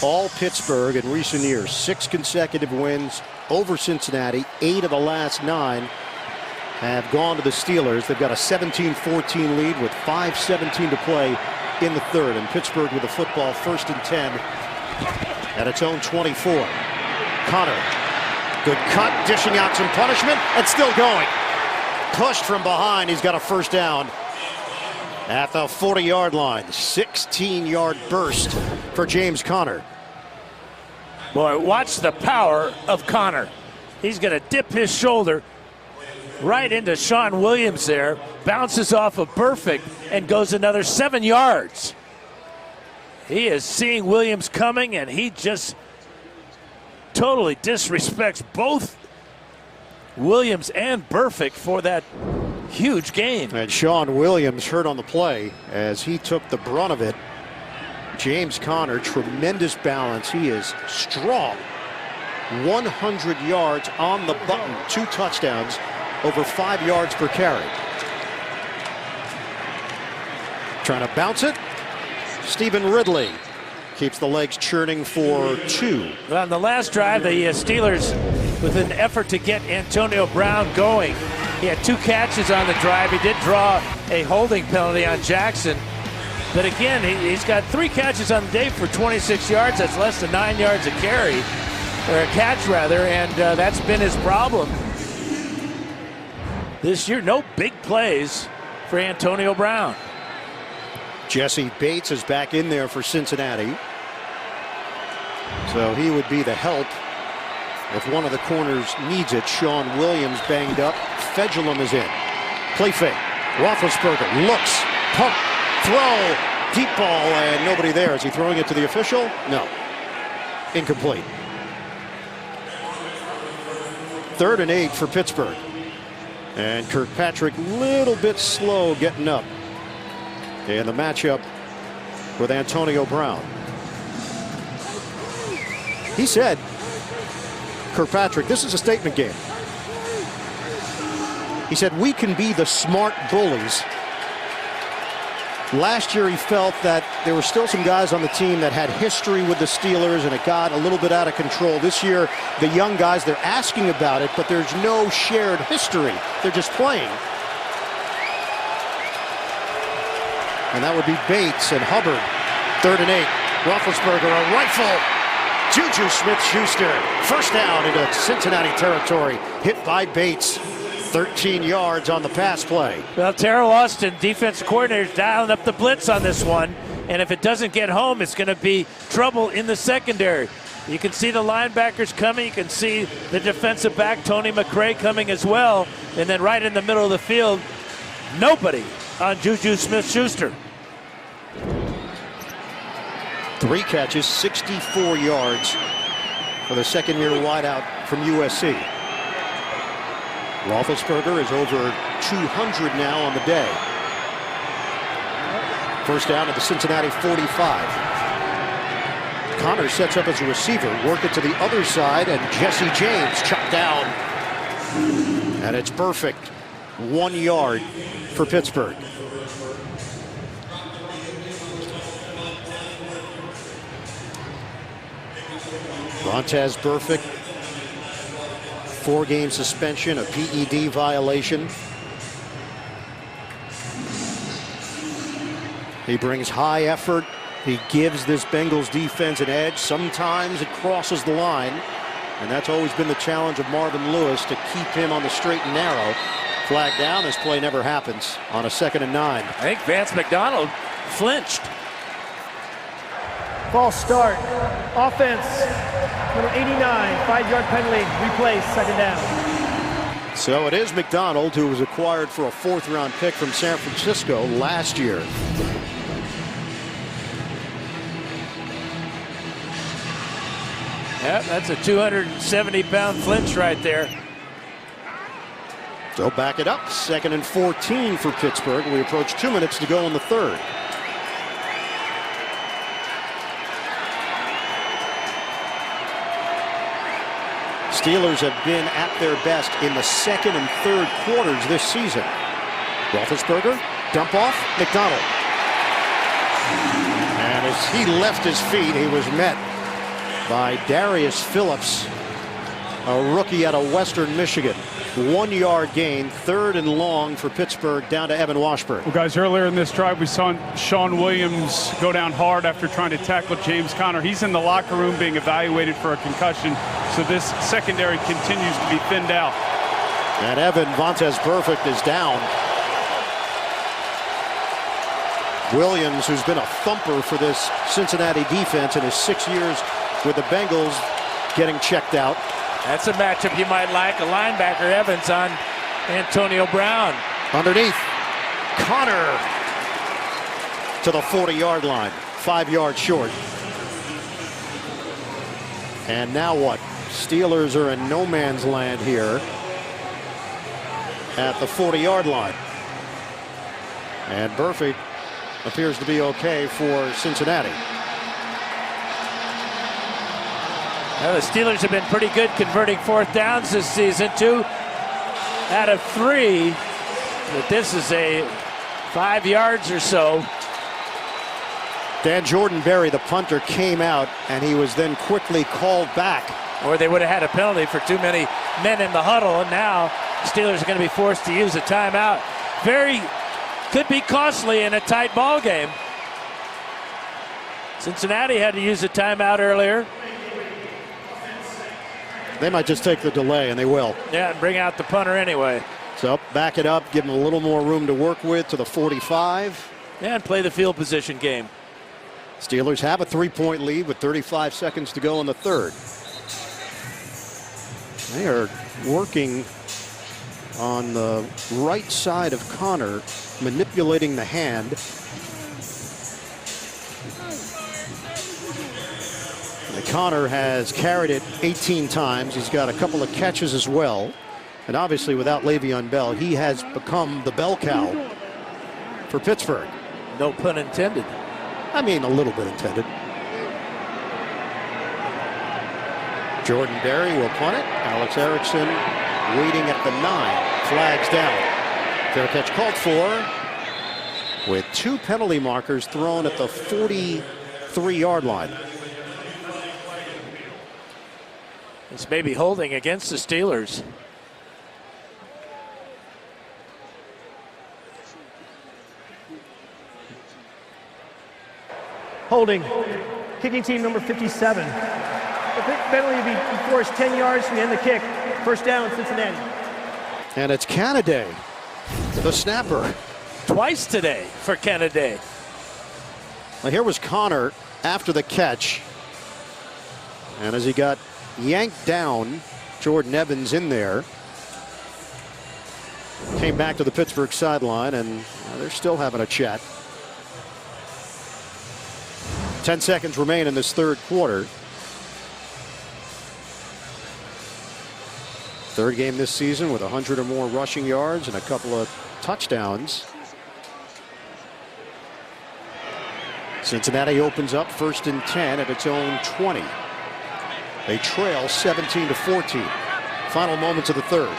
all Pittsburgh in recent years. 6 consecutive wins over Cincinnati. 8 of the last 9 have gone to the Steelers. They've got a 17-14 lead with 5:17 to play in the third. And Pittsburgh with the football, 1st and 10 at its own 24. Connor, good cut, dishing out some punishment, and still going. Pushed from behind, he's got a first down at the 40-yard line. 16-yard burst for James Conner. Boy, watch the power of Connor. He's going to dip his shoulder right into Sean Williams there, bounces off of Perfect, and goes another 7 yards. He is seeing Williams coming, and he just totally disrespects both Williams and Perfect for that huge gain. And Sean Williams hurt on the play as he took the brunt of it. James Conner, tremendous balance. He is strong. 100 yards on the button, 2 touchdowns, over 5 yards per carry. Trying to bounce it. Stephen Ridley keeps the legs churning for 2. Well, on the last drive, the Steelers, with an effort to get Antonio Brown going, he had 2 catches on the drive. He did draw a holding penalty on Jackson. But again, he's got 3 catches on the day for 26 yards. That's less than 9 yards a carry, or a catch rather, and that's been his problem this year. No big plays for Antonio Brown. Jesse Bates is back in there for Cincinnati. So he would be the help if one of the corners needs it. Sean Williams banged up. Fedulum is in. Play fake. Roethlisberger looks, pump, throw, deep ball, and nobody there. Is he throwing it to the official? No. Incomplete. 3rd and 8 for Pittsburgh. And Kirkpatrick a little bit slow getting up in the matchup with Antonio Brown. He said, Kirkpatrick, this is a statement game. He said, we can be the smart bullies. Last year he felt that there were still some guys on the team that had history with the Steelers and it got a little bit out of control. This year, the young guys, they're asking about it, but there's no shared history. They're just playing. And that would be Bates and Hubbard. 3rd and 8. Roethlisberger, a rifle. Juju Smith-Schuster, first down into Cincinnati territory. Hit by Bates. 13 yards on the pass play. Well, Terrell Austin, defensive coordinator, dialing up the blitz on this one. And if it doesn't get home, it's going to be trouble in the secondary. You can see the linebackers coming. You can see the defensive back, Tony McRae, coming as well. And then right in the middle of the field, nobody on Juju Smith-Schuster. 3 catches, 64 yards for the second-year wideout from USC. Roethlisberger is over 200 now on the day. First down at the Cincinnati 45. Connor sets up as a receiver, work it to the other side, and Jesse James chopped down. And it's perfect. 1 yard for Pittsburgh. Montez Burfict, 4-game suspension, a PED violation. He brings high effort, He gives this Bengals defense an edge. Sometimes it crosses the line, and that's always been the challenge of Marvin Lewis, to keep him on the straight and narrow. Flag down. This play never happens on a 2nd and 9. I think Vance McDonald flinched. False start. Offense, number 89, 5-yard penalty, replay, 2nd down. So it is McDonald, who was acquired for a 4th-round pick from San Francisco last year. Yep, that's a 270-pound flinch right there. So back it up. 2nd and 14 for Pittsburgh. We approach 2 minutes to go in the 3rd. Steelers have been at their best in the 2nd and 3rd quarters this season. Roethlisberger, dump off, McDonald. And as he left his feet, he was met by Darius Phillips, a rookie out of Western Michigan. 1-yard gain, 3rd and long for Pittsburgh, down to Evan Washburn. Well, guys, earlier in this drive, we saw Sean Williams go down hard after trying to tackle James Conner. He's in the locker room being evaluated for a concussion, so this secondary continues to be thinned out. And Evan Vontaze Burfict is down. Williams, who's been a thumper for this Cincinnati defense in his 6 years with the Bengals, getting checked out. That's a matchup you might like. A linebacker, Evans, on Antonio Brown. Underneath, Conner to the 40-yard line, 5 yards short. And now what? Steelers are in no man's land here at the 40-yard line. And Burfict appears to be okay for Cincinnati. Well, the Steelers have been pretty good converting 4th downs this season, 2 out of 3. But this is a 5 yards or so. Dan Jordan-Berry, the punter, came out, and he was then quickly called back. Or they would have had a penalty for too many men in the huddle, and now the Steelers are going to be forced to use a timeout. Could be costly in a tight ball game. Cincinnati had to use a timeout earlier. They might just take the delay, and they will. Yeah, and bring out the punter anyway. So back it up, give them a little more room to work with to the 45. Yeah, and play the field position game. Steelers have a 3-point lead with 35 seconds to go in the 3rd. They are working on the right side of Conner, manipulating the hand. Conner has carried it 18 times. He's got a couple of catches as well. And obviously without Le'Veon Bell, he has become the bell cow for Pittsburgh. No pun intended. I mean, a little bit intended. Jordan-Berry will punt it. Alex Erickson waiting at the 9. Flags down. Fair catch called for, with 2 penalty markers thrown at the 43-yard line. This may be holding against the Steelers. Holding. Kicking team number 57. The penalty will be forced 10 yards from the end of the kick. 1st down, Cincinnati. And it's Canada, the snapper. Twice today for Canada. Now here was Conner after the catch. And as he got yanked down, Jordan Evans in there. Came back to the Pittsburgh sideline, and they're still having a chat. 10 seconds remain in this 3rd quarter. 3rd game this season with 100 or more rushing yards and a couple of touchdowns. Cincinnati opens up 1st and 10 at its own 20. They trail 17-14. Final moments of the 3rd.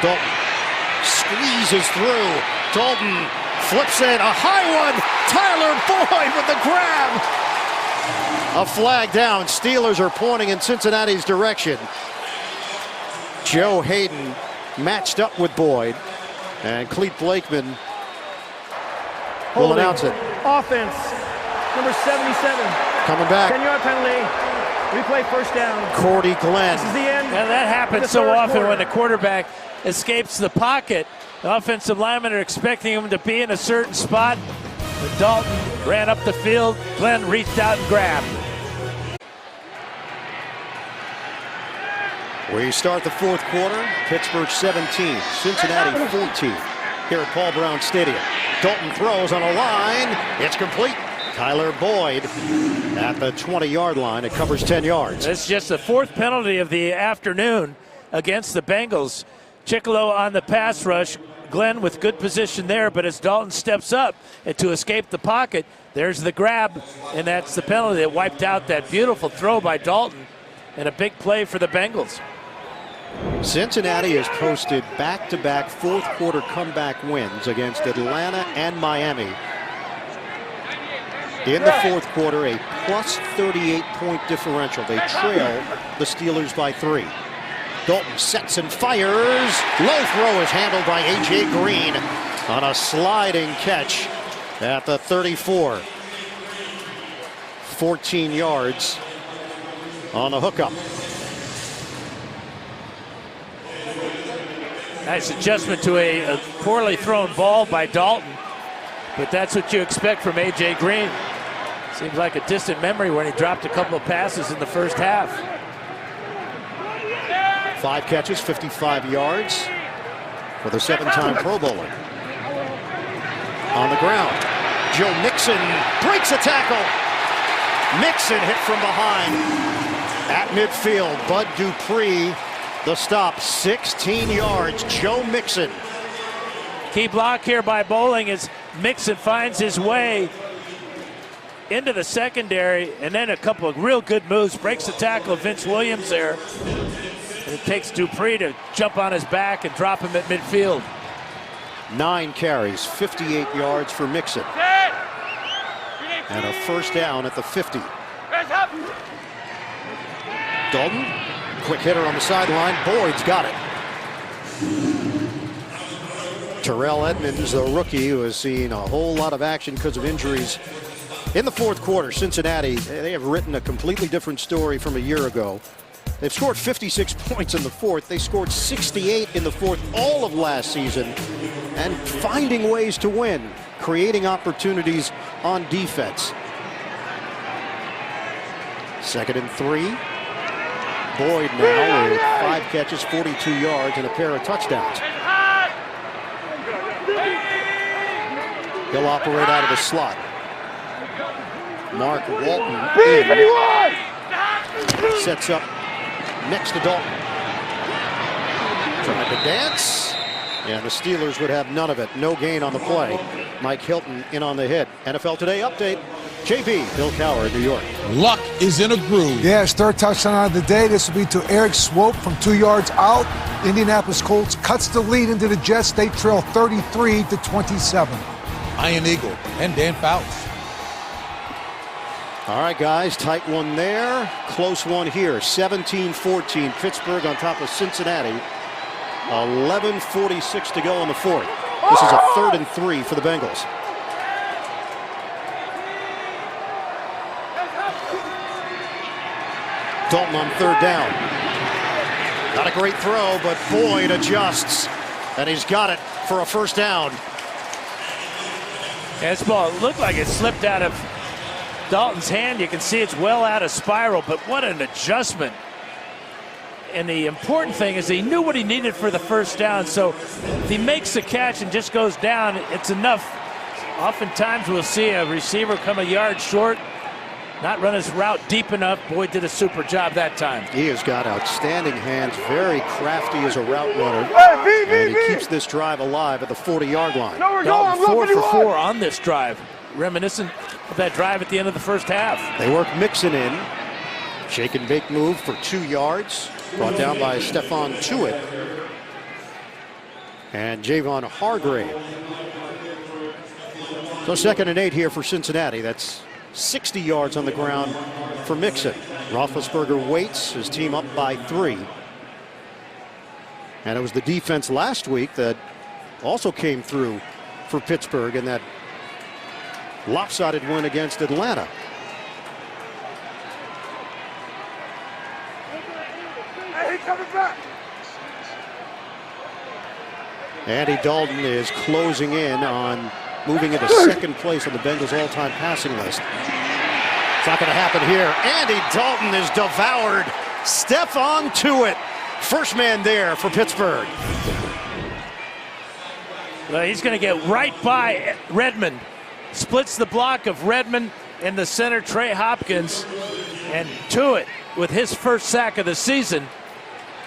Dalton squeezes through. Dalton flips it, a high one. Tyler Boyd with the grab. A flag down. Steelers are pointing in Cincinnati's direction. Joe Hayden matched up with Boyd, and Clete Blakeman will announce it. Offense, Number 77. Coming back. 10-yard penalty. Replay first down. Cordy Glenn. This is the end. And that happens so often when the quarterback escapes the pocket. The offensive linemen are expecting him to be in a certain spot. But Dalton ran up the field. Glenn reached out and grabbed. We start the fourth quarter. Pittsburgh 17, Cincinnati 14. Here at Paul Brown Stadium. Dalton throws on a line. It's complete. Tyler Boyd at the 20-yard line. It covers 10 yards. It's just the fourth penalty of the afternoon against the Bengals. Chicolo on the pass rush. Glenn with good position there, but as Dalton steps up and to escape the pocket, there's the grab, and that's the penalty that wiped out that beautiful throw by Dalton and a big play for the Bengals. Cincinnati has posted back-to-back fourth-quarter comeback wins against Atlanta and Miami. In the fourth quarter, a plus 38-point differential. They trail the Steelers by 3. Dalton sets and fires. Low throw is handled by A.J. Green on a sliding catch at the 34. 14 yards on the hookup. Nice adjustment to a poorly thrown ball by Dalton, but that's what you expect from A.J. Green. Seems like a distant memory when he dropped a couple of passes in the first half. 5 catches, 55 yards for the 7-time Pro Bowler. On the ground, Joe Mixon breaks a tackle. Mixon hit from behind at midfield. Bud Dupree, the stop, 16 yards. Joe Mixon. Key block here by Bowling as Mixon finds his way into the secondary, and then a couple of real good moves. Breaks the tackle of Vince Williams there. And it takes Dupree to jump on his back and drop him at midfield. 9 carries, 58 yards for Mixon. And a first down at the 50. Dalton, quick hitter on the sideline. Boyd's got it. Terrell Edmonds, the rookie, who has seen a whole lot of action because of injuries. In the fourth quarter, Cincinnati, they have written a completely different story from a year ago. They've scored 56 points in the fourth. They scored 68 in the fourth all of last season, and finding ways to win, creating opportunities on defense. 2nd and 3. Boyd now with 5 catches, 42 yards, and a pair of touchdowns. He'll operate out of the slot. Mark Walton in. Sets up next to Dalton. Tried to dance, and the Steelers would have none of it. No gain on the play. Mike Hilton in on the hit. NFL Today update. JB, Bill Cowher, New York. Luck is in a groove. Yeah, his third touchdown of the day. This will be to Eric Swope from 2 yards out. Indianapolis Colts cuts the lead into the Jets. They trail 33-27. Ian Eagle and Dan Fouts. All right, guys, tight one there. Close one here. 17-14. Pittsburgh on top of Cincinnati. 11:46 to go in the fourth. This is a 3rd and 3 for the Bengals. Dalton on 3rd down. Not a great throw, but Boyd adjusts, and he's got it for a first down. And this ball looked like it slipped out of Dalton's hand. You can see it's well out of spiral, but what an adjustment. And the important thing is he knew what he needed for the first down, so if he makes the catch and just goes down, it's enough. Oftentimes we'll see a receiver come a yard short, not run his route deep enough. Boyd did a super job that time. He has got outstanding hands, very crafty as a route runner, and he keeps this drive alive at the 40-yard line. Dalton 4 for 4 on this drive, reminiscent of that drive at the end of the first half. They work Mixon in. Shake and bake move for 2 yards. Brought down by Stephon Tuitt. And Javon Hargrave. So 2nd and 8 here for Cincinnati. That's 60 yards on the ground for Mixon. Roethlisberger waits, his team up by 3. And it was the defense last week that also came through for Pittsburgh in that lopsided win against Atlanta. Andy Dalton is closing in on moving into second place on the Bengals all-time passing list. It's not going to happen here. Andy Dalton is devoured. Stephon Tuitt, first man there for Pittsburgh. Well, he's going to get right by Redmond. Splits the block of Redmond in the center, Trey Hopkins, and Tuitt with his first sack of the season.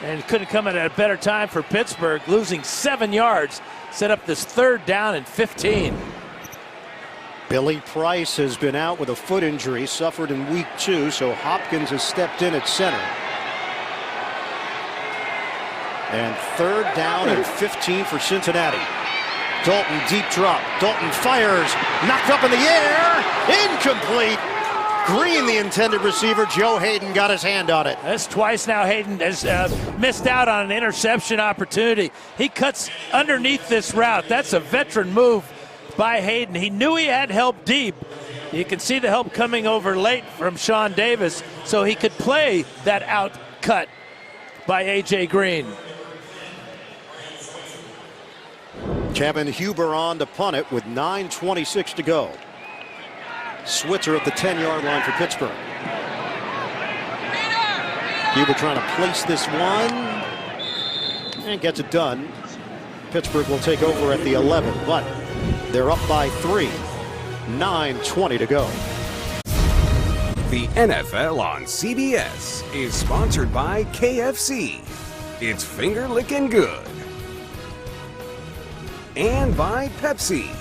And couldn't come at a better time for Pittsburgh, losing 7 yards, set up this 3rd down and 15. Billy Price has been out with a foot injury, suffered in week 2, so Hopkins has stepped in at center. And 3rd down and 15 for Cincinnati. Dalton deep drop. Dalton fires, knocked up in the air, incomplete. Green, the intended receiver. Joe Hayden got his hand on it. That's twice now Hayden has missed out on an interception opportunity. He cuts underneath this route. That's a veteran move by Hayden. He knew he had help deep. You can see the help coming over late from Sean Davis, so he could play that out cut by A.J. Green. Kevin Huber on to punt it with 9:26 to go. Switzer at the 10-yard line for Pittsburgh. Huber trying to place this one and gets it done. Pittsburgh will take over at the 11, but they're up by 3. 9:20 to go. The NFL on CBS is sponsored by KFC. It's finger licking good. And by Pepsi,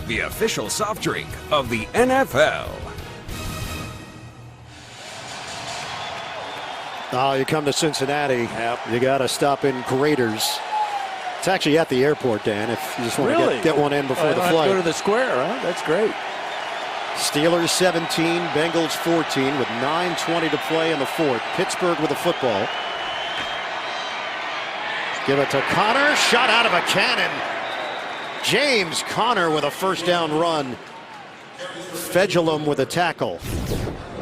the official soft drink of the NFL. Oh, you come to Cincinnati, you got to stop in Graders. It's actually at the airport, Dan, if you just want to get one in before the flight. Have to go to the square, huh? That's great. Steelers 17, Bengals 14 with 9:20 to play in the 4th. Pittsburgh with the football. Give it to Connor, shot out of a cannon. James Conner with a first down run. Fedulum with a tackle.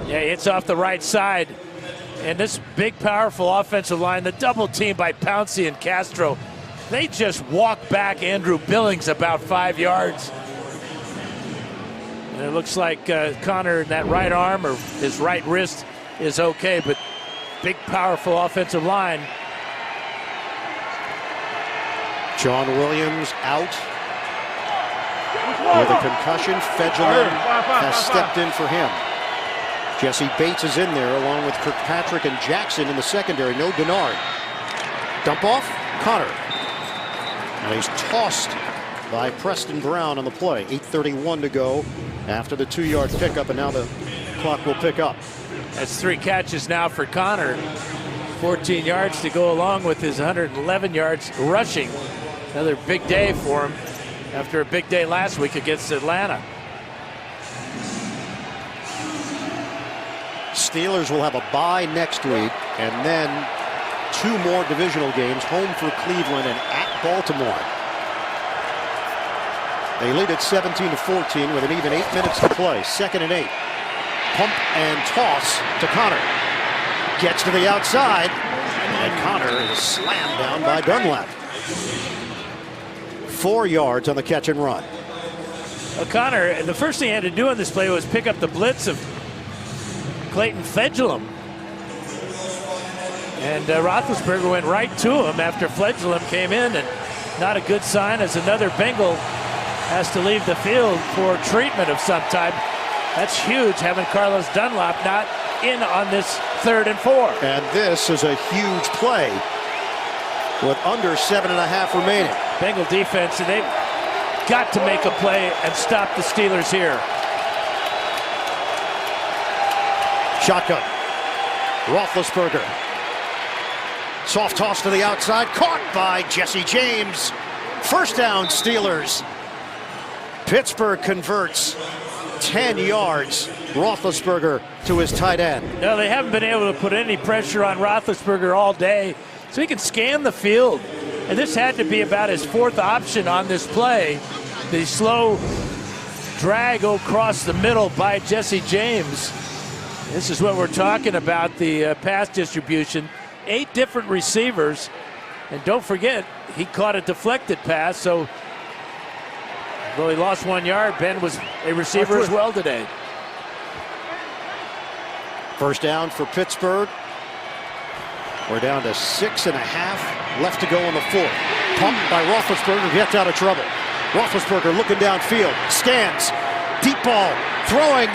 Yeah, it's off the right side. And this big, powerful offensive line, the double team by Pouncey and Castro, they just walk back Andrew Billings about 5 yards. And it looks like Conner in that right arm or his right wrist is okay, but big, powerful offensive line. John Williams out with a concussion. Fedulum has stepped in for him. Jesse Bates is in there along with Kirkpatrick and Jackson in the secondary. No Denard. Dump off, Conner. And he's tossed by Preston Brown on the play. 8:31 to go after the 2-yard pickup, and now the clock will pick up. That's 3 catches now for Conner. 14 yards to go along with his 111 yards rushing. Another big day for him after a big day last week against Atlanta. Steelers will have a bye next week, and then 2 more divisional games, home for Cleveland and at Baltimore. They lead at 17-14 with an even 8 minutes to play. 2nd and 8. Pump and toss to Conner. Gets to the outside, and Conner is slammed down by Dunlap. 4 yards on the catch and run. Conner, the first thing he had to do on this play was pick up the blitz of Clayton Fedulum. And Roethlisberger went right to him after Fedulum came in, and not a good sign as another Bengal has to leave the field for treatment of some type. That's huge, having Carlos Dunlap not in on this 3rd and 4. And this is a huge play with under 7.5 remaining. Bengal defense, and they've got to make a play and stop the Steelers here. Shotgun. Roethlisberger. Soft toss to the outside, caught by Jesse James. First down, Steelers. Pittsburgh converts 10 yards. Roethlisberger to his tight end. No, they haven't been able to put any pressure on Roethlisberger all day, so he can scan the field. And this had to be about his 4th option on this play. The slow drag across the middle by Jesse James. This is what we're talking about, the pass distribution. 8 different receivers. And don't forget, he caught a deflected pass, so though he lost 1 yard, Ben was a receiver as well today. First down for Pittsburgh. We're down to 6.5 left to go in the fourth. Pumped by Roethlisberger, gets out of trouble. Roethlisberger looking downfield, scans, deep ball, throwing,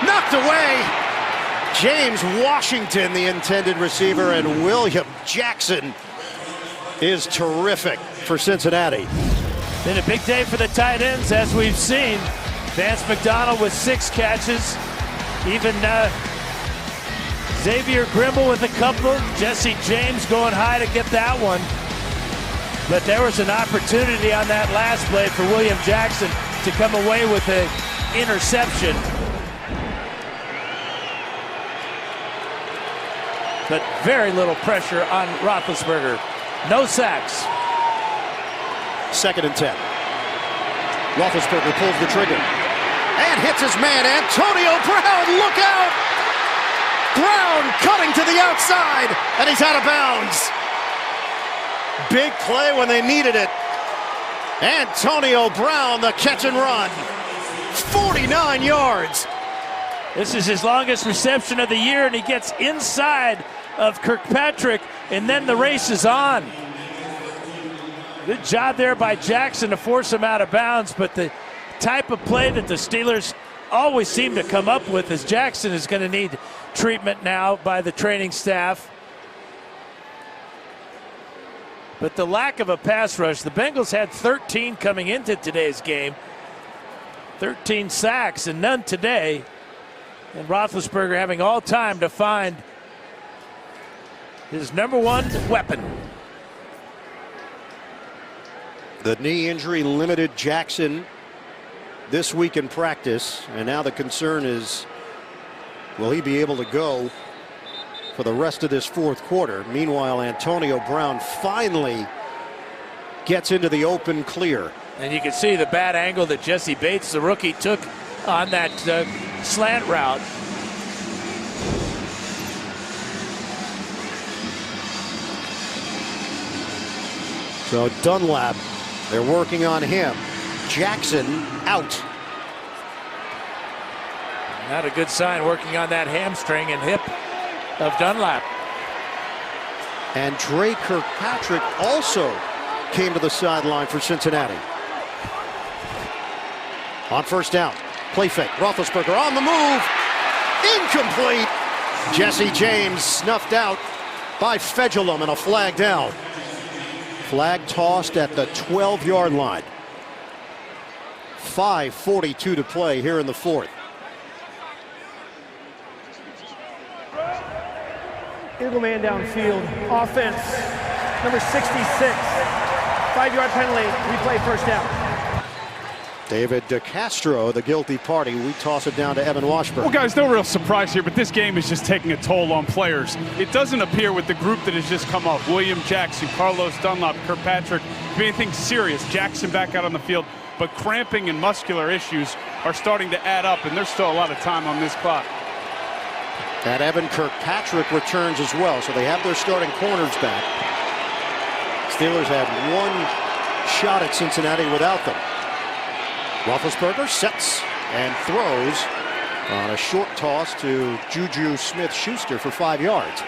knocked away. James Washington, the intended receiver, and William Jackson is terrific for Cincinnati. Been a big day for the tight ends, as we've seen. Vance McDonald with 6 catches. Even Xavier Grimble with a couple. Jesse James going high to get that one. But there was an opportunity on that last play for William Jackson to come away with an interception. But very little pressure on Roethlisberger. No sacks. 2nd and 10. Roethlisberger pulls the trigger and hits his man, Antonio Brown. Look out! Brown cutting to the outside, and he's out of bounds. Big play when they needed it. Antonio Brown, the catch and run. 49 yards. This is his longest reception of the year, and he gets inside of Kirkpatrick, and then the race is on. Good job there by Jackson to force him out of bounds, but the type of play that the Steelers always seem to come up with is Jackson is going to need treatment now by the training staff. But the lack of a pass rush, the Bengals had 13 coming into today's game. 13 sacks and none today. And Roethlisberger having all time to find his number 1 weapon. The knee injury limited Jackson this week in practice, and now the concern is, will he be able to go for the rest of this fourth quarter? Meanwhile, Antonio Brown finally gets into the open clear. And you can see the bad angle that Jesse Bates, the rookie, took on that slant route. So Dunlap, they're working on him. Jackson out. Not a good sign, working on that hamstring and hip of Dunlap. And Dre Kirkpatrick also came to the sideline for Cincinnati. On first down, play fake. Roethlisberger on the move. Incomplete. Jesse James snuffed out by Fedulum, and a flag down. Flag tossed at the 12-yard line. 5:42 to play here in the fourth. Eagle man downfield. Offense, number 66. 5-yard penalty. Replay first down. David DeCastro, the guilty party. We toss it down to Evan Washburn. Well, guys, no real surprise here, but this game is just taking a toll on players. It doesn't appear with the group that has just come up, William Jackson, Carlos Dunlap, Kirkpatrick, to be anything serious. Jackson back out on the field, but cramping and muscular issues are starting to add up, and there's still a lot of time on this clock. And Evan Kirkpatrick returns as well, so they have their starting corners back. Steelers had one shot at Cincinnati without them. Roethlisberger sets and throws on a short toss to Juju Smith-Schuster for 5 yards.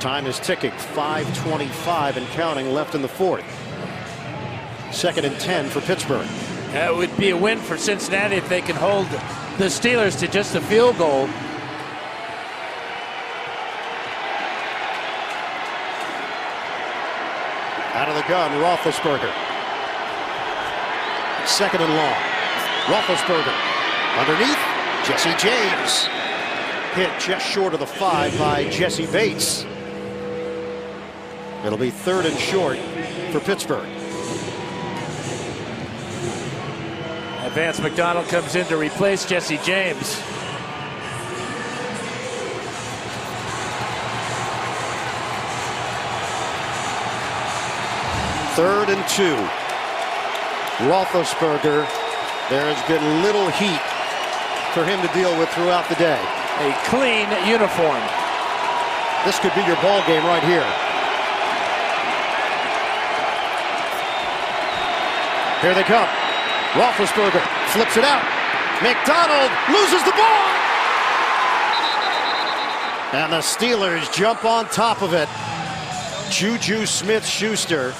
Time is ticking. 5:25 and counting left in the fourth. 2nd and 10 for Pittsburgh. That would be a win for Cincinnati if they can hold the Steelers to just a field goal. Out of the gun, Roethlisberger. 2nd and long. Roethlisberger underneath. Jesse James hit just short of the 5 by Jesse Bates. It'll be 3rd and short for Pittsburgh. Vance McDonald comes in to replace Jesse James. 3rd and 2. Roethlisberger, there has been little heat for him to deal with throughout the day. A clean uniform. This could be your ball game right here. Here they come. Roethlisberger flips it out. McDonald loses the ball. And the Steelers jump on top of it. Juju Smith-Schuster.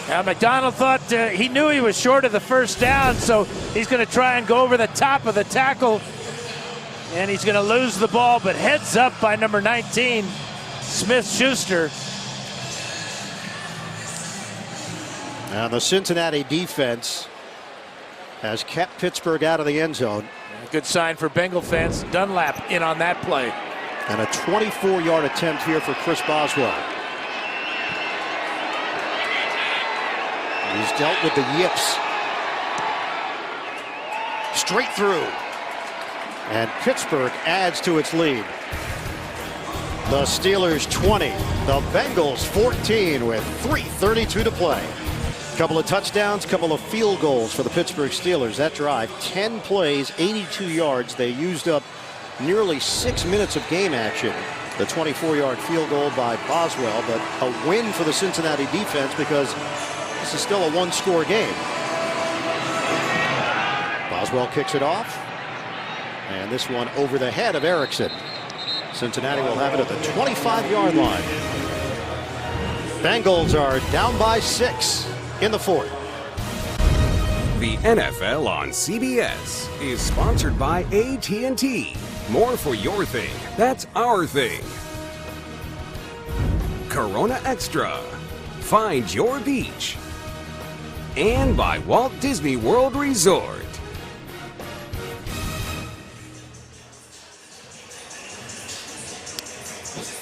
Now McDonald thought he knew he was short of the first down, so he's going to try and go over the top of the tackle. And he's going to lose the ball, but heads up by number 19, Smith-Schuster. And the Cincinnati defense has kept Pittsburgh out of the end zone. Good sign for Bengal fans. Dunlap in on that play. And a 24-yard attempt here for Chris Boswell. He's dealt with the yips. Straight through. And Pittsburgh adds to its lead. The Steelers 20, the Bengals 14 with 3:32 to play. Couple of touchdowns, couple of field goals for the Pittsburgh Steelers. That drive, 10 plays, 82 yards. They used up nearly 6 minutes of game action. The 24-yard field goal by Boswell, but a win for the Cincinnati defense because this is still a one-score game. Boswell kicks it off. And this one over the head of Erickson. Cincinnati will have it at the 25-yard line. Bengals are down by 6 in the 4th. The NFL on CBS is sponsored by AT&T. More for your thing. That's our thing. Corona Extra. Find your beach. And by Walt Disney World Resort.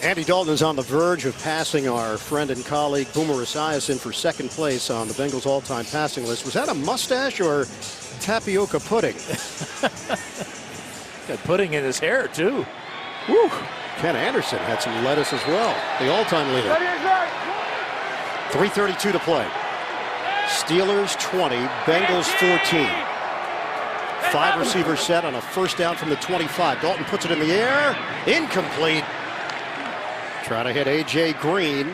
Andy Dalton is on the verge of passing our friend and colleague Boomer Esiason for second place on the Bengals all-time passing list. Was that a mustache or tapioca pudding? Got pudding in his hair, too. Woo. Ken Anderson had some lettuce as well. The all-time leader. 3:32 to play. Steelers 20, Bengals 14. 5 receiver set on a first down from the 25. Dalton puts it in the air. Incomplete. Trying to hit A.J. Green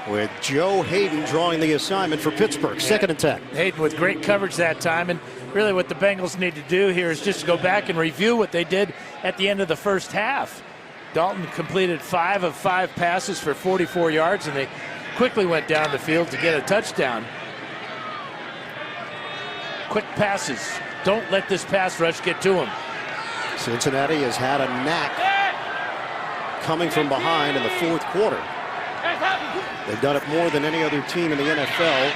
with Joe Hayden drawing the assignment for Pittsburgh. Second and 10. Hayden with great coverage that time. And really what the Bengals need to do here is just to go back and review what they did at the end of the first half. Dalton completed 5 of 5 passes for 44 yards, and they quickly went down the field to get a touchdown. Quick passes. Don't let this pass rush get to him. Cincinnati has had a knack coming from behind in the 4th quarter. They've done it more than any other team in the NFL,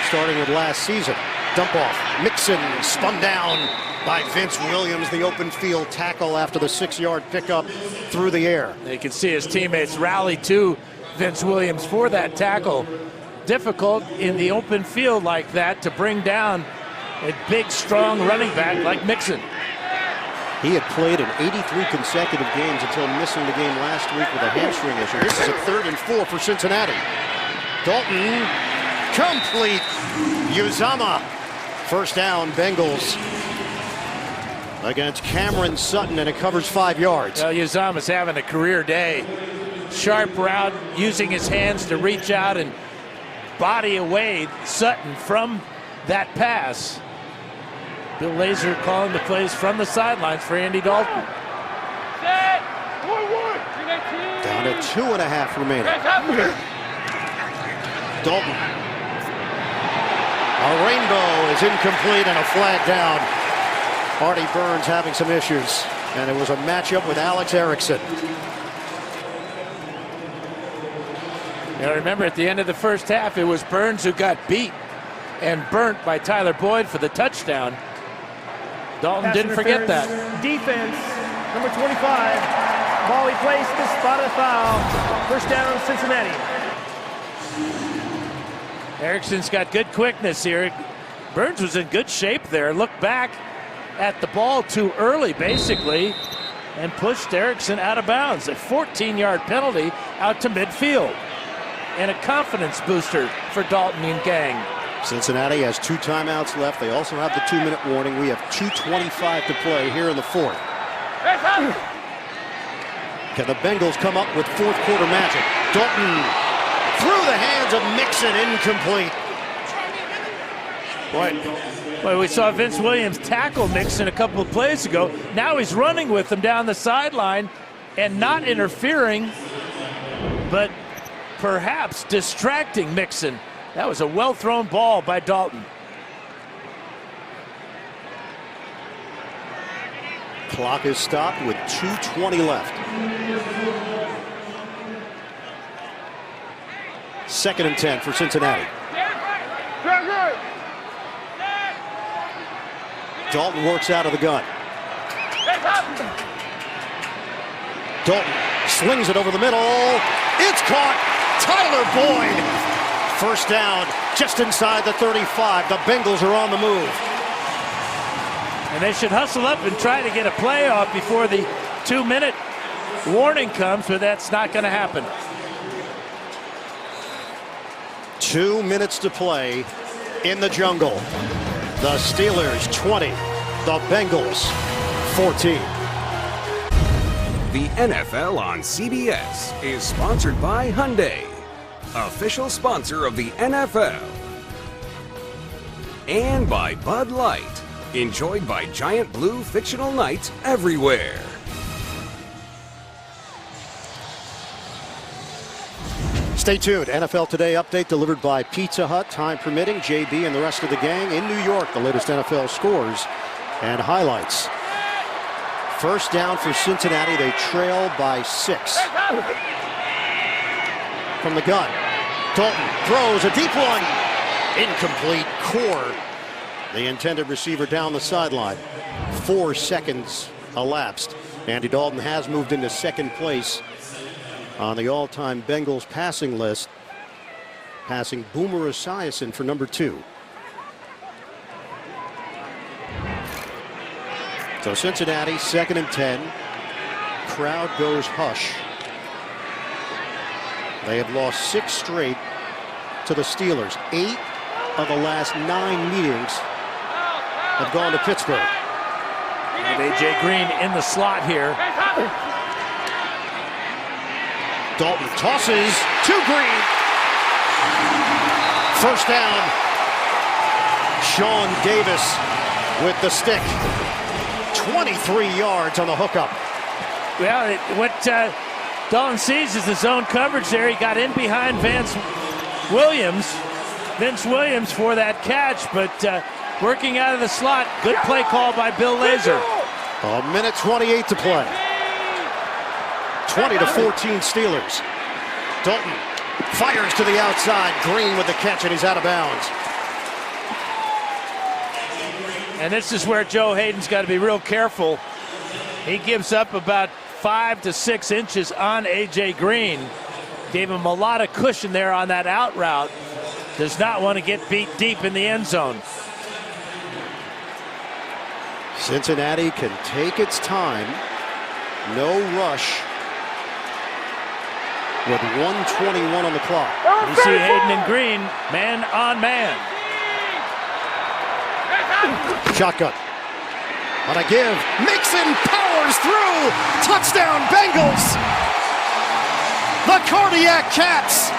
starting with last season. Dump off. Mixon spun down by Vince Williams. The open field tackle after the 6-yard pickup through the air. You can see his teammates rally to Vince Williams for that tackle. Difficult in the open field like that to bring down a big, strong running back like Mixon. He had played in 83 consecutive games until missing the game last week with a hamstring issue. This is a 3rd and 4 for Cincinnati. Dalton, complete. Uzama, first down, Bengals against Cameron Sutton, and it covers 5 yards. Well, Uzama's having a career day. Sharp route, using his hands to reach out and body away Sutton from that pass. Bill Lazor calling the plays from the sidelines for Andy Dalton. Down to 2.5 remaining. Dalton. A rainbow is incomplete and a flag down. Artie Burns having some issues, and it was a matchup with Alex Erickson. Now remember, at the end of the first half, it was Burns who got beat and burnt by Tyler Boyd for the touchdown. Dalton didn't forget that. Defense, number 25. Ball he placed, this spotted foul. First down, Cincinnati. Erickson's got good quickness here. Burns was in good shape there. Looked back at the ball too early, basically, and pushed Erickson out of bounds. A 14-yard penalty out to midfield. and a confidence booster for Dalton and gang. Cincinnati has 2 timeouts left. They also have the 2-minute warning. We have 2:25 to play here in the fourth. Can the Bengals come up with fourth quarter magic? Dalton through the hands of Mixon, incomplete. Boy, we saw Vince Williams tackle Mixon a couple of plays ago. Now he's running with him down the sideline and not interfering, but perhaps distracting Mixon. That was a well-thrown ball by Dalton. Clock is stopped with 2:20 left. 2nd and 10 for Cincinnati. Dalton works out of the gun. Dalton slings it over the middle. It's caught. Tyler Boyd. First down just inside the 35. The Bengals are on the move. And they should hustle up and try to get a play off before the 2-minute warning comes, but that's not going to happen. 2 minutes to play in the jungle. The Steelers 20, the Bengals 14. The NFL on CBS is sponsored by Hyundai, official sponsor of the NFL. And by Bud Light, enjoyed by giant blue fictional knights everywhere. Stay tuned. NFL Today update delivered by Pizza Hut. Time permitting, JB and the rest of the gang in New York. The latest NFL scores and highlights. First down for Cincinnati. They trail by 6. From the gun. Dalton throws a deep one. Incomplete. Core. The intended receiver down the sideline. 4 seconds elapsed. Andy Dalton has moved into second place on the all-time Bengals passing list, passing Boomer Esiason for number 2. So Cincinnati, 2nd and 10. Crowd goes hush. They have lost 6 straight to the Steelers. 8 of the last 9 meetings have gone to Pittsburgh. And A.J. Green in the slot here. Dalton tosses to Green. First down. Sean Davis with the stick. 23 yards on the hookup. Well, what Dalton sees is the zone coverage there. He got in behind Vince Williams for that catch, but working out of the slot. Good play call by Bill Lazor. 1:28 to play. 20-14 Steelers. Dalton fires to the outside. Green with the catch, and he's out of bounds. And this is where Joe Hayden's got to be real careful. He gives up about 5 to 6 inches on A.J. Green. Gave him a lot of cushion there on that out route. Does not want to get beat deep in the end zone. Cincinnati can take its time. No rush. With 1:21 on the clock. You see Hayden and Green, man on man. Shotgun. On a give. Mixon powers through. Touchdown Bengals. The Cardiac Cats.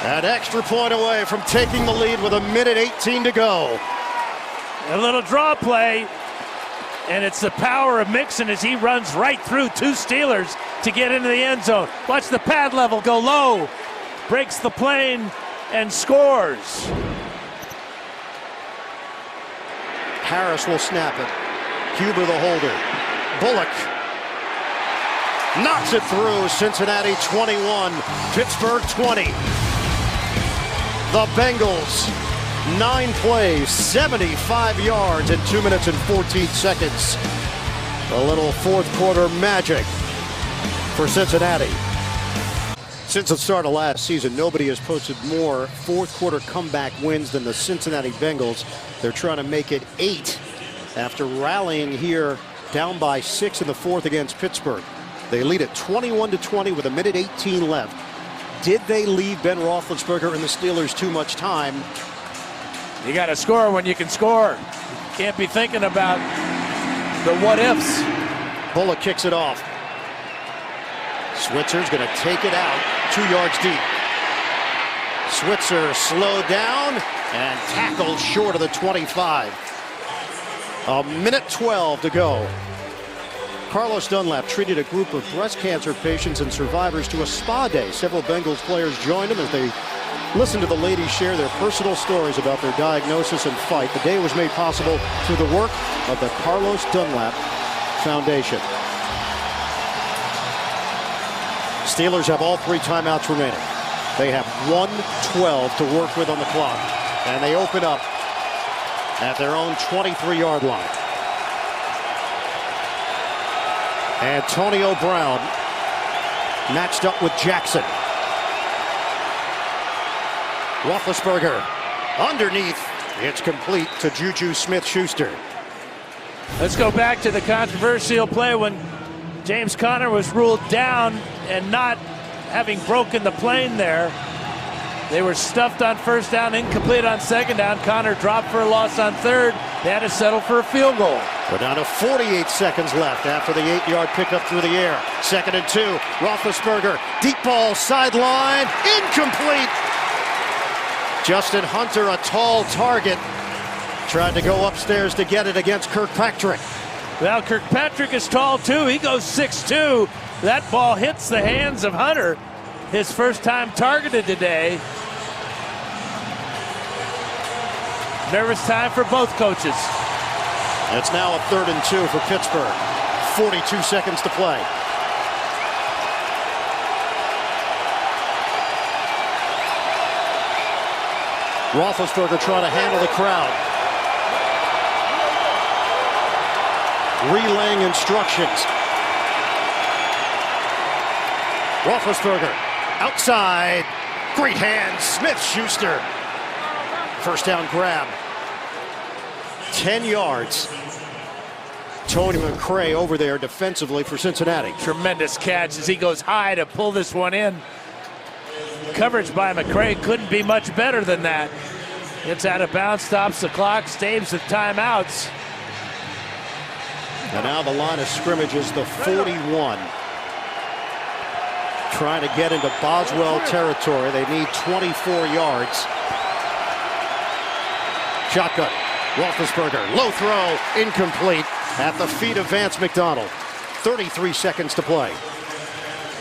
An extra point away from taking the lead with 1:18 to go. A little draw play, and it's the power of Mixon as he runs right through 2 Steelers to get into the end zone. Watch the pad level go low, breaks the plane, and scores. Harris will snap it. Huber the holder. Bullock knocks it through. Cincinnati 21, Pittsburgh 20. The Bengals, 9 plays, 75 yards in 2 minutes and 14 seconds. A little fourth quarter magic for Cincinnati. Since the start of last season, nobody has posted more fourth-quarter comeback wins than the Cincinnati Bengals. They're trying to make it 8 after rallying here down by 6 in the fourth against Pittsburgh. They lead at 21-20 with 1:18 left. Did they leave Ben Roethlisberger and the Steelers too much time? You got to score when you can score. Can't be thinking about the what-ifs. Bullock kicks it off. Switzer's going to take it out 2 yards deep. Switzer slowed down and tackled short of the 25. 1:12 to go. Carlos Dunlap treated a group of breast cancer patients and survivors to a spa day. Several Bengals players joined him as they listened to the ladies share their personal stories about their diagnosis and fight. The day was made possible through the work of the Carlos Dunlap Foundation. Steelers have all 3 timeouts remaining. They have 1:12 to work with on the clock. And they open up at their own 23-yard line. Antonio Brown matched up with Jackson. Roethlisberger underneath. It's complete to Juju Smith-Schuster. Let's go back to the controversial play when James Conner was ruled down and not having broken the plane there. They were stuffed on first down, incomplete on second down. Conner dropped for a loss on third. They had to settle for a field goal. We're down to 48 seconds left after the 8-yard pickup through the air. 2nd and 2. Roethlisberger, deep ball, sideline, incomplete. Justin Hunter, a tall target, tried to go upstairs to get it against Kirkpatrick. Well, Kirkpatrick is tall too. He goes 6'2". That ball hits the hands of Hunter. His first time targeted today. Nervous time for both coaches. It's now a 3rd and 2 for Pittsburgh. 42 seconds to play. Roethlisberger trying to handle the crowd. Relaying instructions. Roethlisberger outside. Great hands. Smith-Schuster. First down grab. 10 yards. Tony McCray over there defensively for Cincinnati. Tremendous catch as he goes high to pull this one in. Coverage by McCray couldn't be much better than that. Gets out of bounds, stops the clock, staves with timeouts. And now the line of scrimmage is the 41. Trying to get into Boswell territory. They need 24 yards. Shotgun. Roethlisberger, low throw, incomplete at the feet of Vance McDonald. 33 seconds to play.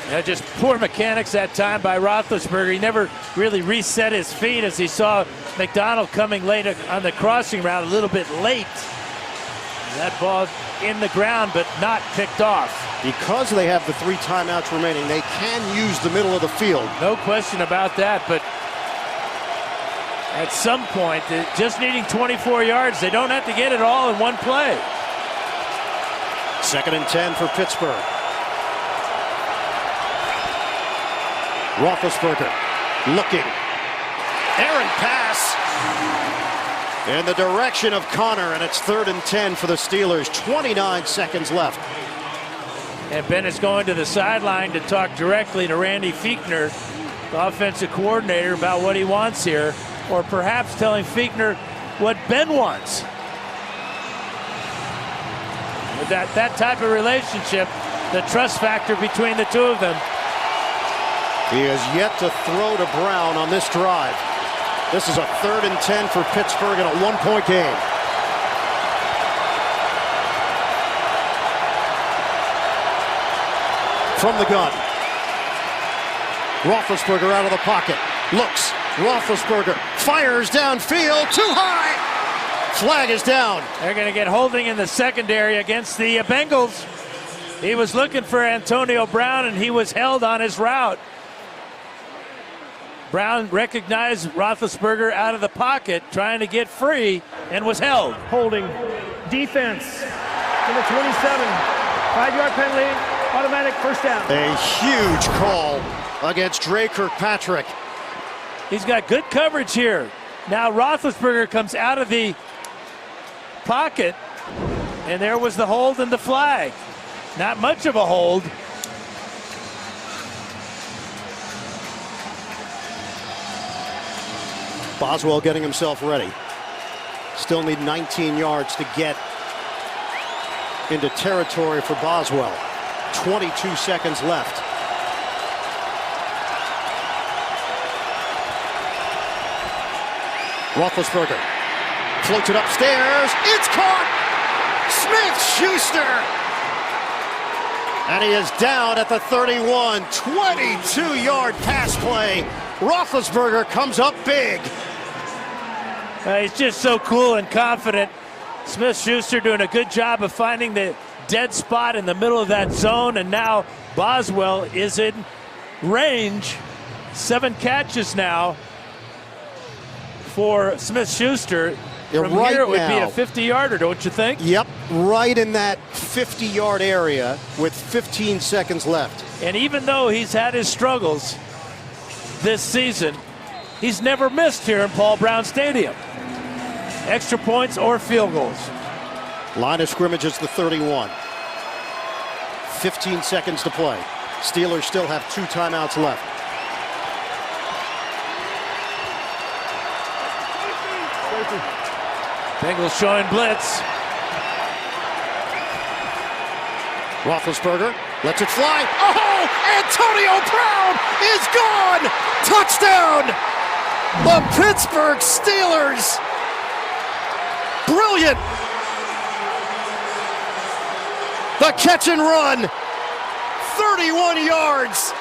Yeah, just poor mechanics that time by Roethlisberger. He never really reset his feet as he saw McDonald coming late on the crossing route, a little bit late. That ball in the ground, but not picked off. Because they have the 3 timeouts remaining, they can use the middle of the field. No question about that, but at some point, just needing 24 yards, they don't have to get it all in one play. 2nd and 10 for Pittsburgh. Roethlisberger looking. Errant pass in the direction of Conner, and it's 3rd and 10 for the Steelers. 29 seconds left. And Ben is going to the sideline to talk directly to Randy Fichtner, the offensive coordinator, about what he wants here, or perhaps telling Fichtner what Ben wants. With that type of relationship, the trust factor between the two of them. He has yet to throw to Brown on this drive. This is a 3rd and 10 for Pittsburgh in a 1-point game. From the gun. Roethlisberger out of the pocket. Looks. Roethlisberger fires downfield. Too high. Flag is down. They're going to get holding in the secondary against the Bengals. He was looking for Antonio Brown, and he was held on his route. Brown recognized Roethlisberger out of the pocket, trying to get free, and was held. Holding. Defense. Number 27. 5-yard penalty. Automatic first down. A huge call against Dre Kirkpatrick. He's got good coverage here. Now Roethlisberger comes out of the pocket, and there was the hold and the flag. Not much of a hold. Boswell getting himself ready. Still need 19 yards to get into territory for Boswell. 22 seconds left. Roethlisberger floats it upstairs. It's caught! Smith-Schuster! And he is down at the 31. 22-yard pass play. Roethlisberger comes up big. He's just so cool and confident. Smith-Schuster doing a good job of finding the dead spot in the middle of that zone, and now Boswell is in range. 7 catches now for Smith-Schuster. From right here, it would now, be a 50-yarder, don't you think? Yep, right in that 50-yard area with 15 seconds left. And even though he's had his struggles this season, he's never missed here in Paul Brown Stadium. Extra points or field goals. Line of scrimmage is the 31. 15 seconds to play. Steelers still have 2 timeouts left. Bengals showing blitz. Roethlisberger lets it fly. Oh, Antonio Brown is gone! Touchdown! The Pittsburgh Steelers. Brilliant. The catch and run. 31 yards.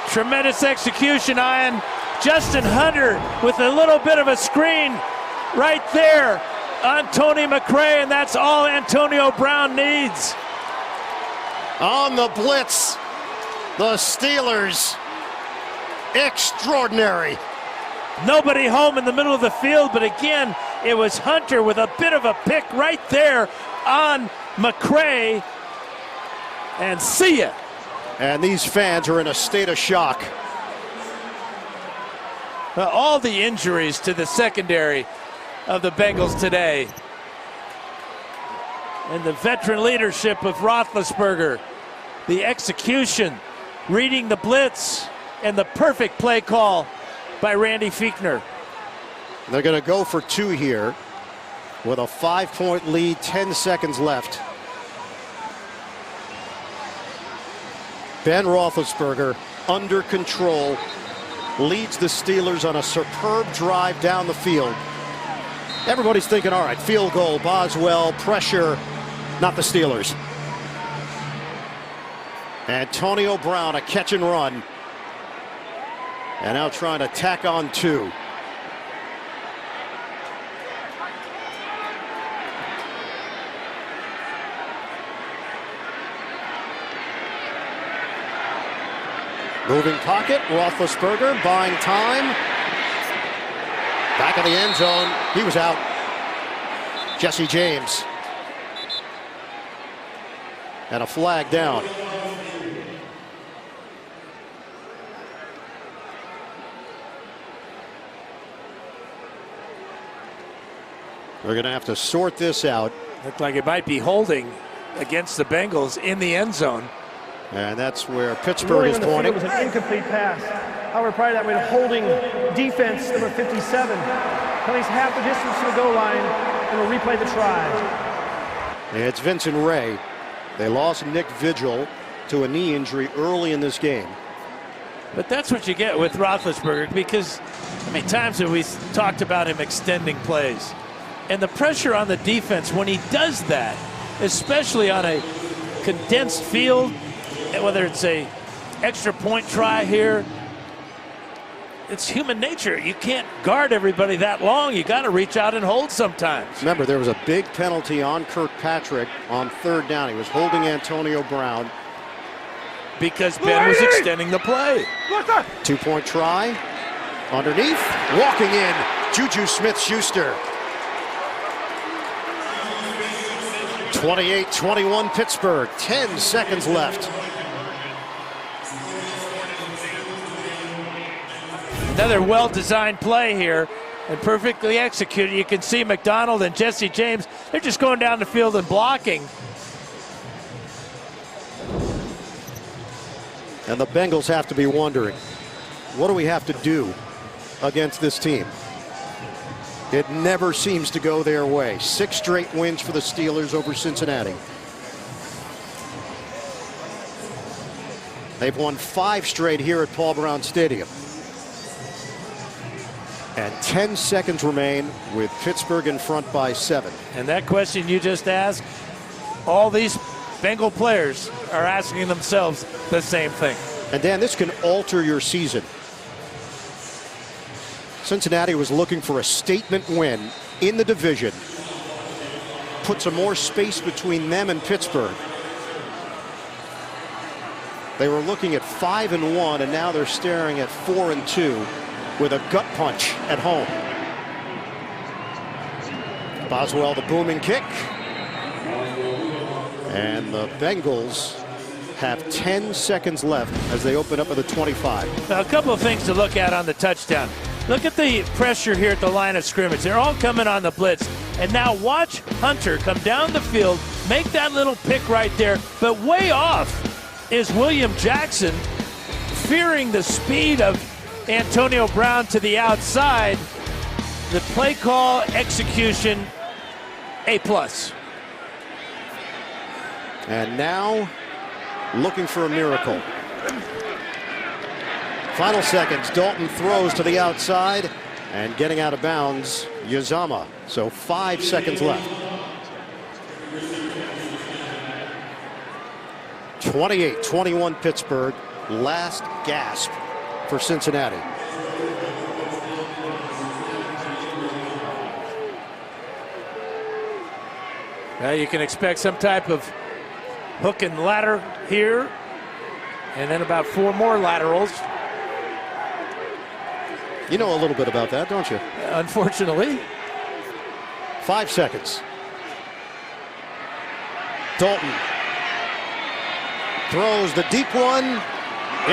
Tremendous execution, Ian. Justin Hunter with a little bit of a screen right there on Tony McRae, and that's all Antonio Brown needs. On the blitz, the Steelers. Extraordinary. Nobody home in the middle of the field, but again, it was Hunter with a bit of a pick right there on McRae. And see ya. And these fans are in a state of shock. All the injuries to the secondary of the Bengals today. And the veteran leadership of Roethlisberger. The execution, reading the blitz, and the perfect play call by Randy Fichtner. They're going to go for 2 here with a 5-point lead, 10 seconds left. Ben Roethlisberger, under control, leads the Steelers on a superb drive down the field. Everybody's thinking, all right, field goal, Boswell, pressure, not the Steelers. Antonio Brown, a catch and run. And now trying to tack on 2. Moving pocket, Roethlisberger buying time. Back of the end zone, he was out. Jesse James. And a flag down. We're going to have to sort this out. Looked like it might be holding against the Bengals in the end zone. And that's where Pittsburgh is pointing. It was an incomplete pass. However, prior to that, we had holding defense number 57. At least half the distance to the goal line, and we'll replay the try. It's Vincent Ray. They lost Nick Vigil to a knee injury early in this game. But that's what you get with Roethlisberger, because how many times have we talked about him extending plays? And the pressure on the defense when he does that, especially on a condensed field, whether it's a extra point try here, it's human nature. You can't guard everybody that long. You got to reach out and hold sometimes. Remember, there was a big penalty on Kirkpatrick on 3rd down. He was holding Antonio Brown. Because Ben was extending the play. 2-point try. Underneath, walking in, Juju Smith-Schuster. 28-21 Pittsburgh, 10 seconds left. Another well-designed play here and perfectly executed. You can see McDonald and Jesse James, they're just going down the field and blocking. And the Bengals have to be wondering, what do we have to do against this team? It never seems to go their way. 6 straight wins for the Steelers over Cincinnati. They've won 5 straight here at Paul Brown Stadium. And 10 seconds remain with Pittsburgh in front by 7. And that question you just asked, all these Bengal players are asking themselves the same thing. And Dan, this can alter your season. Cincinnati was looking for a statement win in the division. Put some more space between them and Pittsburgh. They were looking at 5-1, and now they're staring at 4-2 with a gut punch at home. Boswell, the booming kick. And the Bengals have 10 seconds left as they open up at the 25. Now, a couple of things to look at on the touchdown. Look at the pressure here at the line of scrimmage. They're all coming on the blitz. And now watch Hunter come down the field, make that little pick right there. But way off is William Jackson, fearing the speed of Antonio Brown to the outside. The play call execution, A+. And now looking for a miracle. Final seconds. Dalton throws to the outside and getting out of bounds, Uzomah. So 5 seconds left. 28-21 Pittsburgh. Last gasp for Cincinnati. Well, you can expect some type of hook and ladder here, and then about 4 more laterals. You know a little bit about that, don't you? Unfortunately. 5 seconds. Dalton throws the deep one,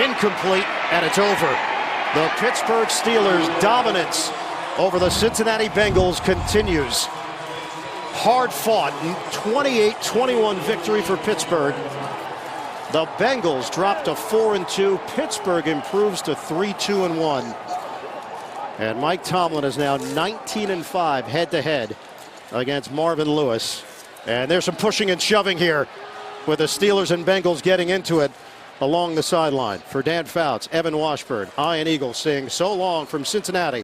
incomplete, and it's over. The Pittsburgh Steelers' dominance over the Cincinnati Bengals continues. Hard fought, 28-21 victory for Pittsburgh. The Bengals drop to 4-2. Pittsburgh improves to 3-2-1. And Mike Tomlin is now 19-5 head-to-head against Marvin Lewis. And there's some pushing and shoving here with the Steelers and Bengals getting into it along the sideline. For Dan Fouts, Evan Washburn, Ian Eagle saying so long from Cincinnati.